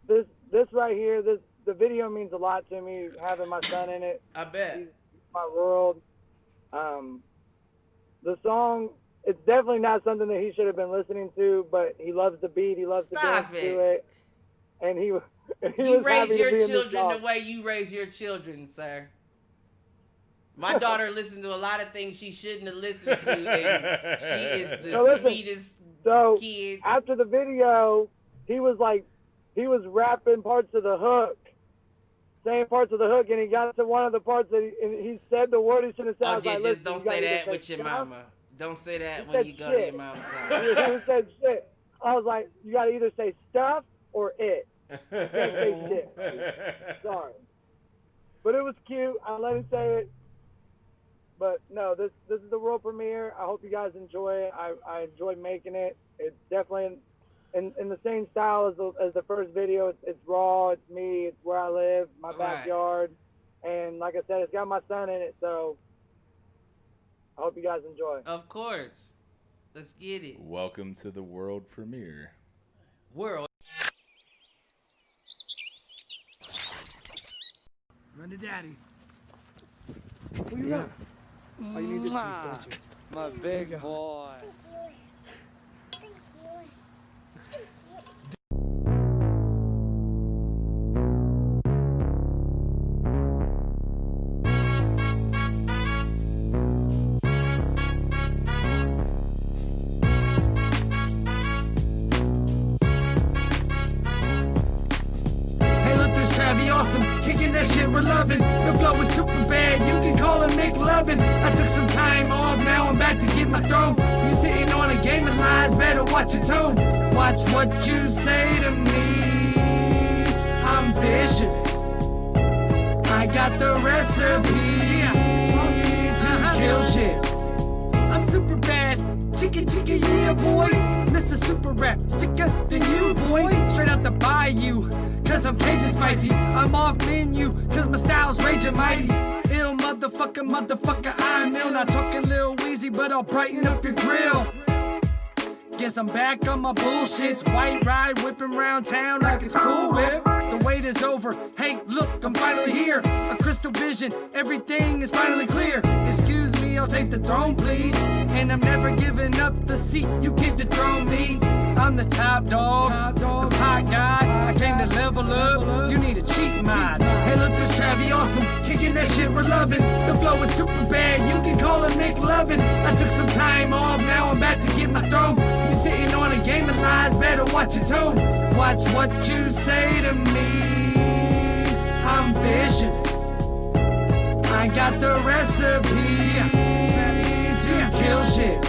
This right here, the video means a lot to me, having my son in it. I bet. He's my world. The song, it's definitely not something that he should have been listening to, but he loves the beat, he loves to dance to it. And he You was raise happy to your be in the children song. the way you raise your children, sir. My daughter listened to a lot of things she shouldn't have listened to, and she is the sweetest kid. After the video, he was rapping parts of the hook, saying parts of the hook, and he got to one of the parts that he said the word he shouldn't have said. Just don't say that with your mama. Don't say that when you go to your mama's house. He said shit. I was like, you gotta either say stuff or it. You can't say shit. Sorry. But it was cute. I let him say it. But no, this is the world premiere. I hope you guys enjoy it. I enjoyed making it. It's definitely in the same style as the first video. It's raw. It's me. It's where I live, my backyard. And like I said, it's got my son in it. So I hope you guys enjoy. Of course. Let's get it. Welcome to the world premiere. World. Run to daddy. Who you got? Oh, you need this piece, don't you? My big boy. Hey, look, this Travi awesome. Kicking that shit, we're loving. The flow is super bad. You can call it McLovin. I took some time off. Now I'm back to get my throne. You sitting on a game of lies. Better watch your tone. Watch what you say to me. I'm vicious. I got the recipe to kill shit. I'm super bad. Chicka chicka yeah boy. Mr. Super Rap, sicker than you boy. Straight out the bayou, cause I'm Cajun spicy. I'm off menu, cause my style's raging mighty. Ill motherfucker, I'm ill. Not talking Lil Weezy, but I'll brighten up your grill. Guess I'm back on my bullshits. White ride, whipping round town like it's Cool Whip. The wait is over. Hey, look, I'm finally here. A crystal vision, everything is finally clear. Excuse me, I'll take the throne, please. And I'm never giving up the seat. You can't dethrone me. I'm the top dog, the hot guy. I came to level up. You need a cheat mod. Hey, look, this Travi awesome. Kicking that shit, we're loving. The flow is super bad. You can call it McLovin. I took some time off. Now I'm back to get my throne. You sitting on a game of lies. Better watch your tone. Watch what you say to me. I'm vicious. I got the recipe to kill shit.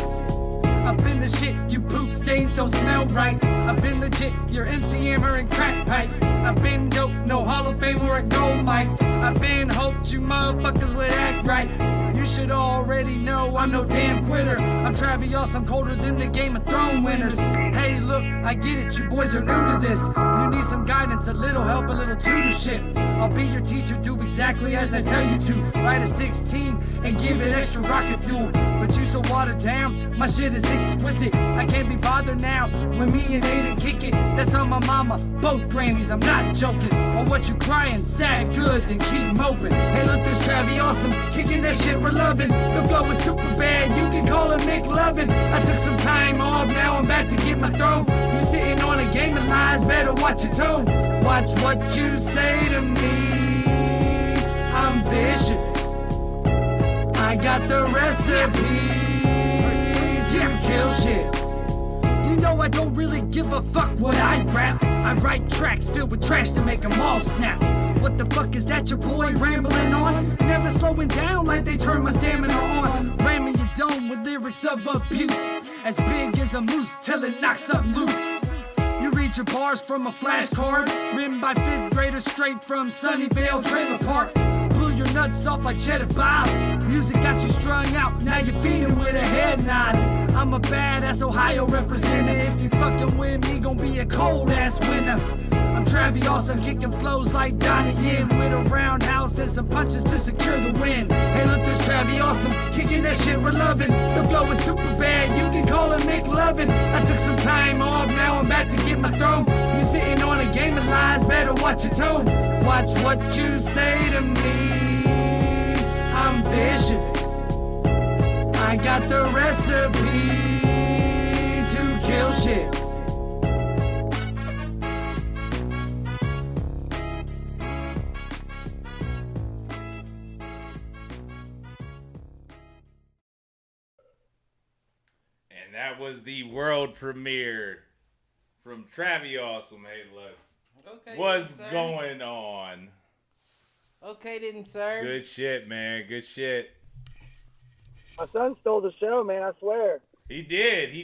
I've been the shit, you poop stains don't smell right. I've been legit, your MC Hammer and crack pipes. I've been dope, no Hall of Fame or a gold mic. I've been hoped you motherfuckers would act right. You should already know I'm no damn quitter. I'm Travi awesome, colder than the Game of Thrones winners. Hey look, I get it, you boys are new to this. You need some guidance, a little help, a little tutorship. I'll be your teacher, do exactly as I tell you to. Ride a 16 and give it extra rocket fuel. But you so watered down, my shit is exquisite. I can't be bothered now when me and Aiden kick it. That's on my mama, both grannies, I'm not joking. On what you crying, sad, good, then keep moping. Hey look, this Travi awesome, kicking that shit we're loving. The flow is super bad, you can call it McLovin. I took some time off, now I'm back to get my throne. You sitting on a game of lies, better watch your tone. Watch what you say to me. I'm vicious. I got the recipe to kill shit. You know I don't really give a fuck what I rap. I write tracks filled with trash to make them all snap. What the fuck is that your boy rambling on? Never slowing down like they turn my stamina on. Ramming your dome with lyrics of abuse, as big as a moose till it knocks something loose. You read your bars from a flashcard, written by 5th graders straight from Sunnyvale Trailer Park. Blew your nuts off like Cheddar Bob. Music got you strung out, now you're feeding with a head nod. I'm a badass Ohio representative. If you fucking with me, gon' be a cold ass winner. I'm Travi, awesome, kicking flows like Donnie Yen with a roundhouse and some punches to secure the win. Hey, look, this Travi, awesome, kicking that shit we're loving. The flow is super bad, you can call it McLovin. I took some time off, now I'm back to get my throne. You sitting on a game of lies, better watch your tone. Watch what you say to me. I'm vicious. I got the recipe to kill shit. And that was the world premiere from Travi Awesome. Hey, look. Okay. What's then, sir. going on? Okay, then, sir. Good shit, man. Good shit. My son stole the show, man. I swear. He did. He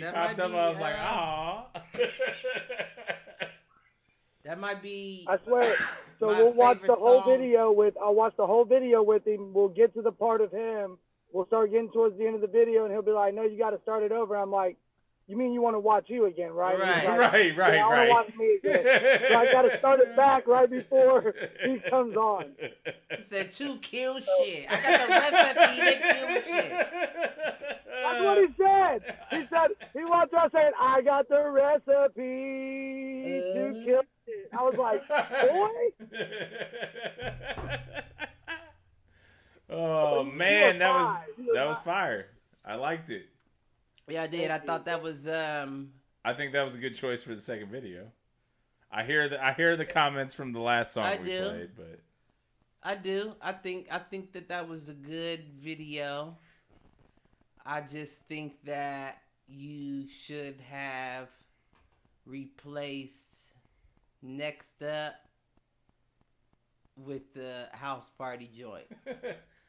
That popped might up. be, I was like, aw. That might be. I swear. So My we'll watch the favorite whole songs. video with. I'll watch the whole video with him. We'll get to the part of him. We'll start getting towards the end of the video, and he'll be like, "No, you got to start it over." I'm like, "You mean you want to watch you again, right?" Right. He's like, Right. "Yeah, I want to watch me again." So I got to start it back right before he comes on. He said, "To kill shit." I got the recipe to kill shit. That's what he said. He said he walked out saying, "I got the recipe to kill shit." I was like, "Boy." Oh You man, were that fine. You were was fine. fire. I liked it. Yeah, I did. I thought that was I think that was a good choice for the second video. I hear the comments from the last song I we do. played, but I do. I think that was a good video. I just think that you should have replaced Next Up with the house party joint.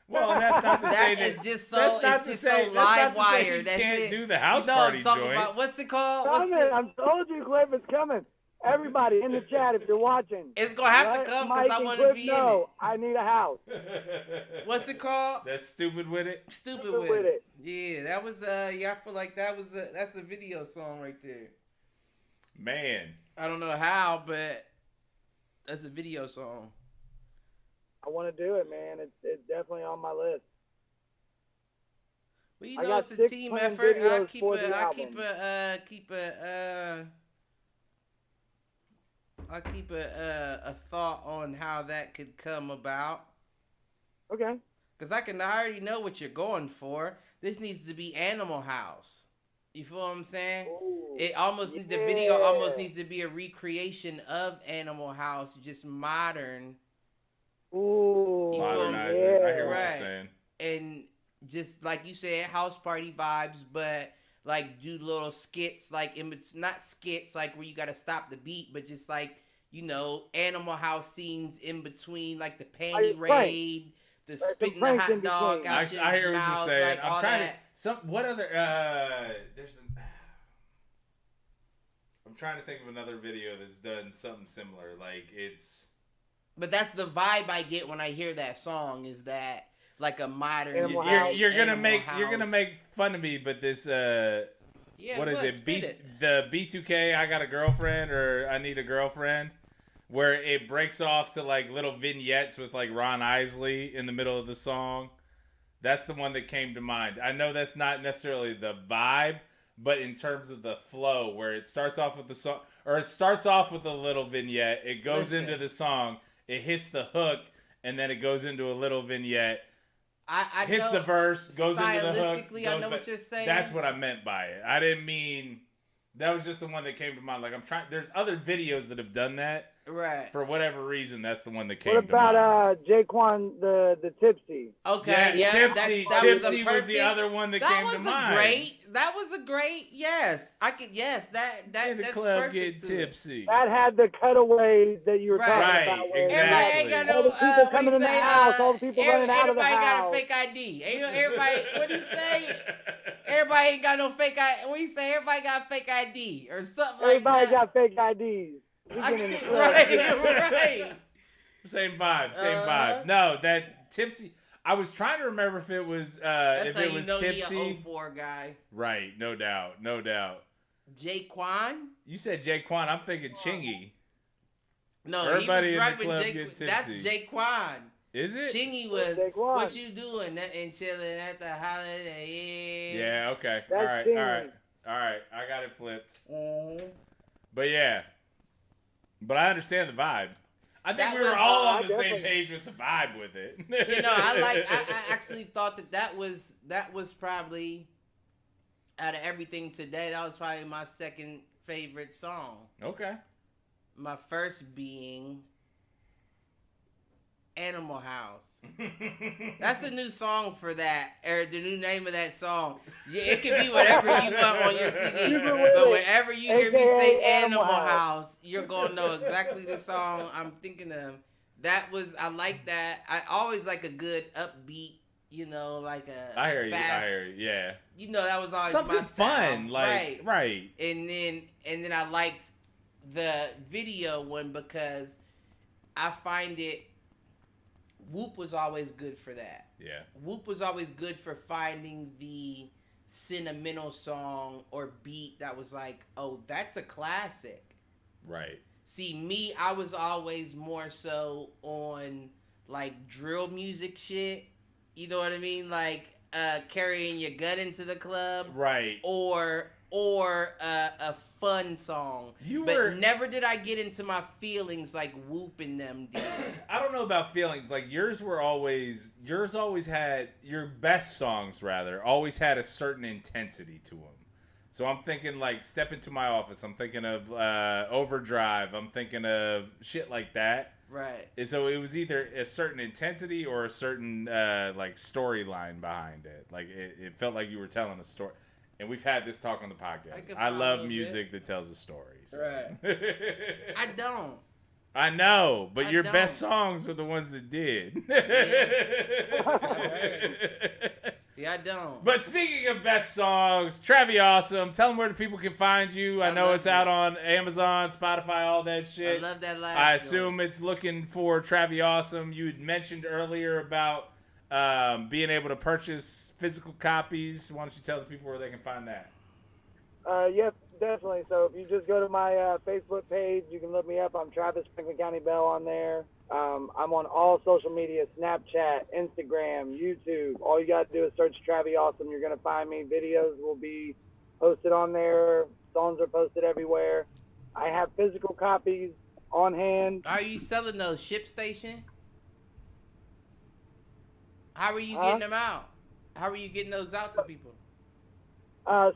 well, that's not to say That is that. just so. That's not It's to just say. so That's live not to say wire. you That can't shit. do the house You know what party I'm talking joint. about? What's it called? What's Coming. the, I told you, Cliff, it's coming. Everybody in the chat, if you're watching. it's gonna have right? to come Mike because I and want to Cliff be know I need a house. in it. What's it called? That's stupid with it. Stupid with it. Yeah, that was yeah. I feel like that's a video song right there. Man, I don't know how, but that's a video song. I want to do it, man. It's definitely on my list. Well, you I know, got it's a 6 team planned effort. videos for the I album. keep a thought on how that could come about. Okay. Cause I already know what you're going for. This needs to be Animal House. You feel what I'm saying? Ooh, It almost the video almost needs to be a recreation of Animal House, just modern. Ooh. You feel modernize me? it. I hear what Right. you're saying. And just like you said, house party vibes, but like do little skits, like not skits like where you gotta stop the beat, but just like, you know, Animal House scenes in between, like the panty Like pranks. raid, the Some spitting the pranks hot in dog between. out your I hear what mouth, you're saying. like I'm all trying that. to what other I'm trying to think of another video that's done something similar. Like it's But that's the vibe I get when I hear that song, is that like a modern. Animal House. you're gonna Animal make House. fun of me, but this Yeah, what is what? it? Spit The B2K I got a girlfriend or I need a girlfriend, where it breaks off to like little vignettes with like Ron Isley in the middle of the song. That's the one that came to mind. I know that's not necessarily the vibe, but in terms of the flow, where it starts off with the song, or it starts off with a little vignette, it goes Listen. into the song, it hits the hook, and then it goes into a little vignette, I hits know, the verse, goes into the hook. stylistically, I goes know back. what you're saying. That's what I meant by it. I didn't mean that was just the one that came to mind. Like I'm trying. There's other videos that have done that. Right. For whatever reason, that's the one that came What to mind. about Jaquan the Tipsy? Okay. Yeah. Tipsy. that Tipsy was perfect- the other one that That came was to a mind. great. That was a great. Yes, I could. Yes, that In the that's club, perfect get to it. tipsy. That had the cutaways that you were Right. talking Right, about. where exactly. Everybody ain't got no. All the people what coming he in the say, house, all the people running out of the Everybody got house. a fake ID. Ain't no everybody. What do you say? Everybody ain't got no fake ID. What do you say? Everybody got fake ID or something Everybody like that. got fake IDs. We I get in the can't- club. right. Same vibe. Same Uh-huh. vibe. No, that tipsy. I was trying to remember if it was That's if how it you was know tipsy. he a 04 guy. Right. No doubt. No doubt. Jaquan. You said Jaquan. I'm thinking Chingy. No, Everybody he in was the rapping club Jake. get That's tipsy. Jaquan. Is it? Chingy was Jaquan. what you doing and chilling at the Holiday Inn. Yeah. Okay. That's All right. Chingy. All right. I got it flipped. Mm-hmm. But yeah. But I understand the vibe. I think That we were was- all on I the same definitely- page with the vibe with it. You know, I actually thought that was probably out of everything today, that was probably my second favorite song. Okay. My first being Animal House. That's a new song for that, or the new name of that song. Yeah, it could be whatever you want on your CD, but whenever you hear me say Animal House, you're gonna know exactly the song I'm thinking of. I like that. I always like a good upbeat, you know, like a I hear you. fast, I hear you. Yeah. You know, that was always Something my style. fun, like right. And then I liked the video one because I find it. Whoop was always good for that. Yeah. Whoop was always good for finding the sentimental song or beat that was like, oh, that's a classic. Right. See, me, I was always more so on like drill music shit. You know what I mean? Like carrying your gun into the club. Right. Or a fun song. But never did I get into my feelings like Whoop and them did. I don't know about feelings. Like yours always had your best songs always had a certain intensity to them. So I'm thinking like Step Into My Office. I'm thinking of Overdrive. I'm thinking of shit like that. Right. And so it was either a certain intensity or a certain like storyline behind it. Like it felt like you were telling a story. And we've had this talk on the podcast. I love music that tells a story. So. Right. I don't. I know, but your best songs were the ones that did. Yeah, I don't. But speaking of best songs, Travi Awesome, tell them where the people can find you. I know it's out on Amazon, Spotify, all that shit. I love that last I assume it's looking for Travi Awesome. You had mentioned earlier about being able to purchase physical copies. Why don't you tell the people where they can find that? Yes, definitely. So if you just go to my Facebook page, you can look me up. I'm Travis Franklin County Bell on there. I'm on all social media, Snapchat, Instagram, YouTube. All you got to do is search Travi Awesome. You're going to find me. Videos will be posted on there. Songs are posted everywhere. I have physical copies on hand. Are you selling those ship station? How are you getting them out? How are you getting those out to people?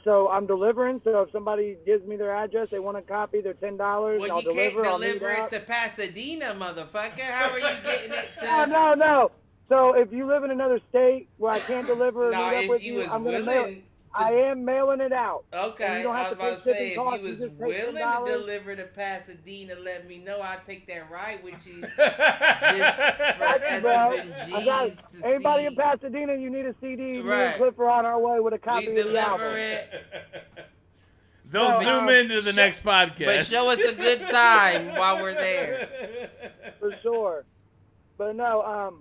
So I'm delivering. So if somebody gives me their address, they want a copy, they're $10. Well, I'll you can't deliver it to Pasadena, motherfucker. How are you getting it to? No. So if you live in another state where I can't deliver, no, meet up with you, I'm going to mail it. I am mailing it out. Okay, you don't have I was to about to say, if cost, you was willing to deliver to Pasadena, let me know. I'll take that ride with you. Just for S's and G's to anybody see. in Pasadena, you need a CD. Right. Me and Cliff are on our way with a copy We of the album. deliver it. They'll zoom into the next podcast. But show us a good time while we're there. For sure. But no,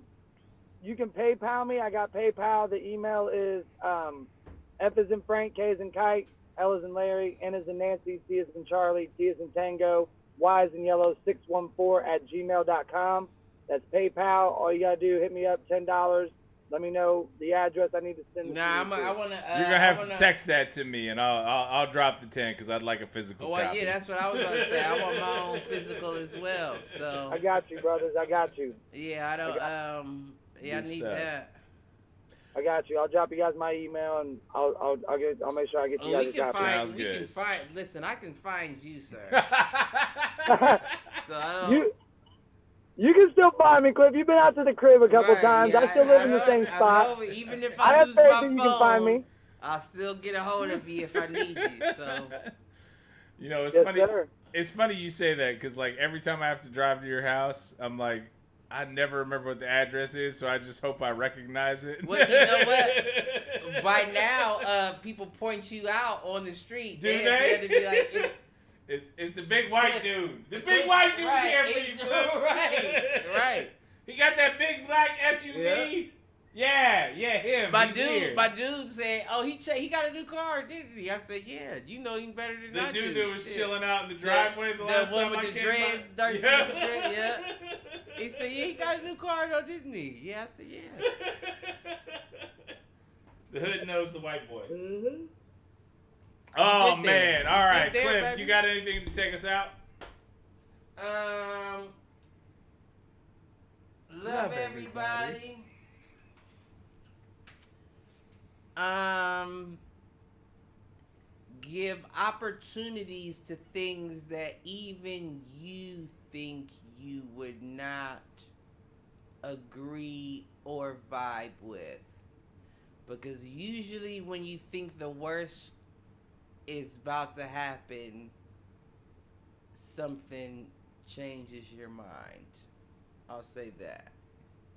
you can PayPal me. I got PayPal. The email is F as in Frank, K as in Kite, L as in Larry, N as in Nancy, C as in Charlie, T as in Tango, Y as in Yellow, 614@gmail.com. That's PayPal. All you got to do, hit me up, $10. Let me know the address I need to send it to. I want to. You're gonna have to text that to me, and I'll drop the 10 because I'd like a physical Well, copy. yeah, that's what I was gonna say. I want my own physical as well. So I got you, brothers. I got you. yeah, I don't. Yeah, I need that. I got you. I'll drop you guys my email, and I'll make sure I get you guys a copy. We can find. Listen, I can find you, sir. So I don't. You can still find me, Cliff. You've been out to the crib a couple times. Yeah, I still live in the same spot. Know, even if I lose my phone, you can find me. I'll still get a hold of you if I need you. So, you know, it's funny. Sir. It's funny you say that because, like, every time I have to drive to your house, I'm like, I never remember what the address is, so I just hope I recognize it. Well, you know what? By now, people point you out on the street. Do they? They have to be like, it's the big white dude. The big white dude's here for you. Right. He got that big black SUV. Yeah, him. My He's dude, here. my dude said, "Oh, he got a new car, didn't he?" I said, "Yeah, you know him better than I The do." dude that was Shit. chilling out in the driveway the last one time with I the came dreads, by. dark skin with the dreads, yeah. He said, "Yeah, he got a new car though, didn't he?" Yeah, I said, "Yeah." The hood knows the white boy. Mm-hmm. Oh Good there. man! All right, Good there, Cliff, baby. you got anything to take us out? Love everybody. Give opportunities to things that even you think you would not agree or vibe with. Because usually when you think the worst is about to happen, something changes your mind. I'll say that.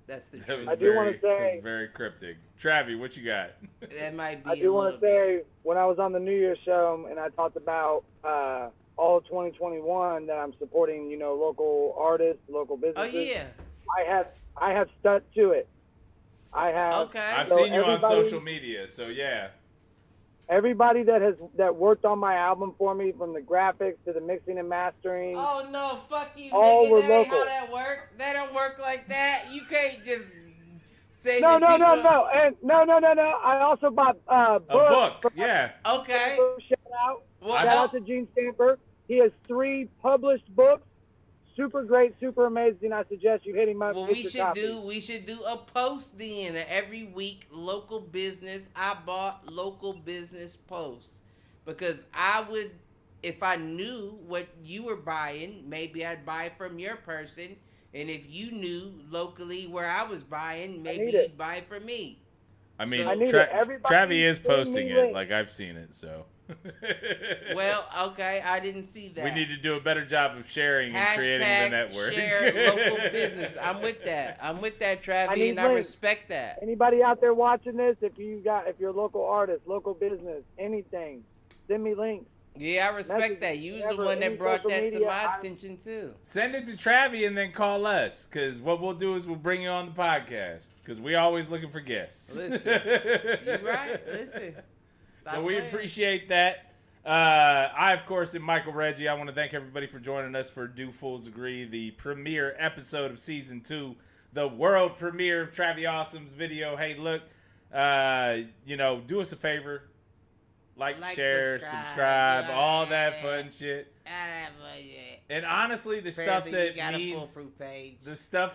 That's the truth. I do want to say that's very cryptic. Travi, what you got? That might be. I do want to say when I was on the New Year's show and I talked about all of 2021 that I'm supporting, local artists, local businesses. Oh yeah. I have stuck to it. I have. Okay. I've So seen you on everybody- social media, so yeah. Everybody that worked on my album for me, from the graphics to the mixing and mastering. Oh no, fuck you, All nigga. were That ain't local. how that work. That don't work like that. You can't just say No, that no, people... and no. I also bought A books. book, yeah. Okay. Shout out. Well, Shout out to Gene Stamper. He has 3 published books. Super great, super amazing. I suggest you hit him up. Well, get we your should copy. do a post then every week. Local business. I bought local business posts because I would, if I knew what you were buying, maybe I'd buy from your person, and if you knew locally where I was buying, maybe need it. you'd buy from me. I mean, I need it. Everybody Travi is send me posting it. links. Like, I've seen it, so. Well, okay, I didn't see that. We need to do a better job of sharing and creating the network. Share local business. I'm with that. Travi, need and I links. respect that. Anybody out there watching this, if you're a local artist, local business, anything, send me links. Yeah, I respect Message that. You was the whatever, one that any brought social that to media, my I- attention too. Send it to Travi and then call us, because what we'll do is we'll bring you on the podcast, because we always looking for guests. Listen, you right? Listen. Stop So we playing. appreciate that. I, of course, am Michael Reggie. I want to thank everybody for joining us for Do Fools Agree, the premiere episode of Season 2, the world premiere of Travi Awesome's video. Hey, look, do us a favor. Like, share, subscribe, all that fun shit. And honestly, the stuff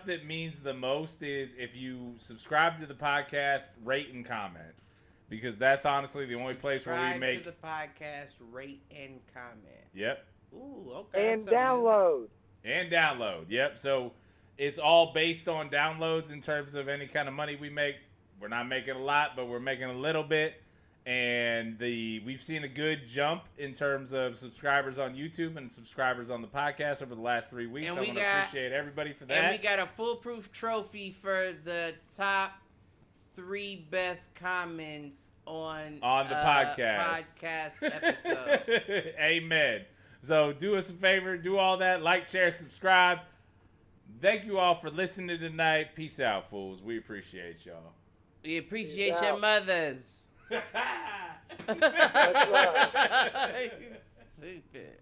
that means the most is if you subscribe to the podcast, rate and comment. Because that's honestly the only place where we make... Subscribe to the podcast, rate and comment. Yep. Ooh, okay. And download. Yep. So it's all based on downloads in terms of any kind of money we make. We're not making a lot, but we're making a little bit. And we've seen a good jump in terms of subscribers on YouTube and subscribers on the podcast over the last 3 weeks. And I want to appreciate everybody for that. And we got a foolproof trophy for the top 3 best comments on the podcast episode. Amen. So do us a favor, do all that, like, share, subscribe. Thank you all for listening tonight. Peace out, fools. We appreciate y'all. We appreciate your mothers. That's right. Stupid.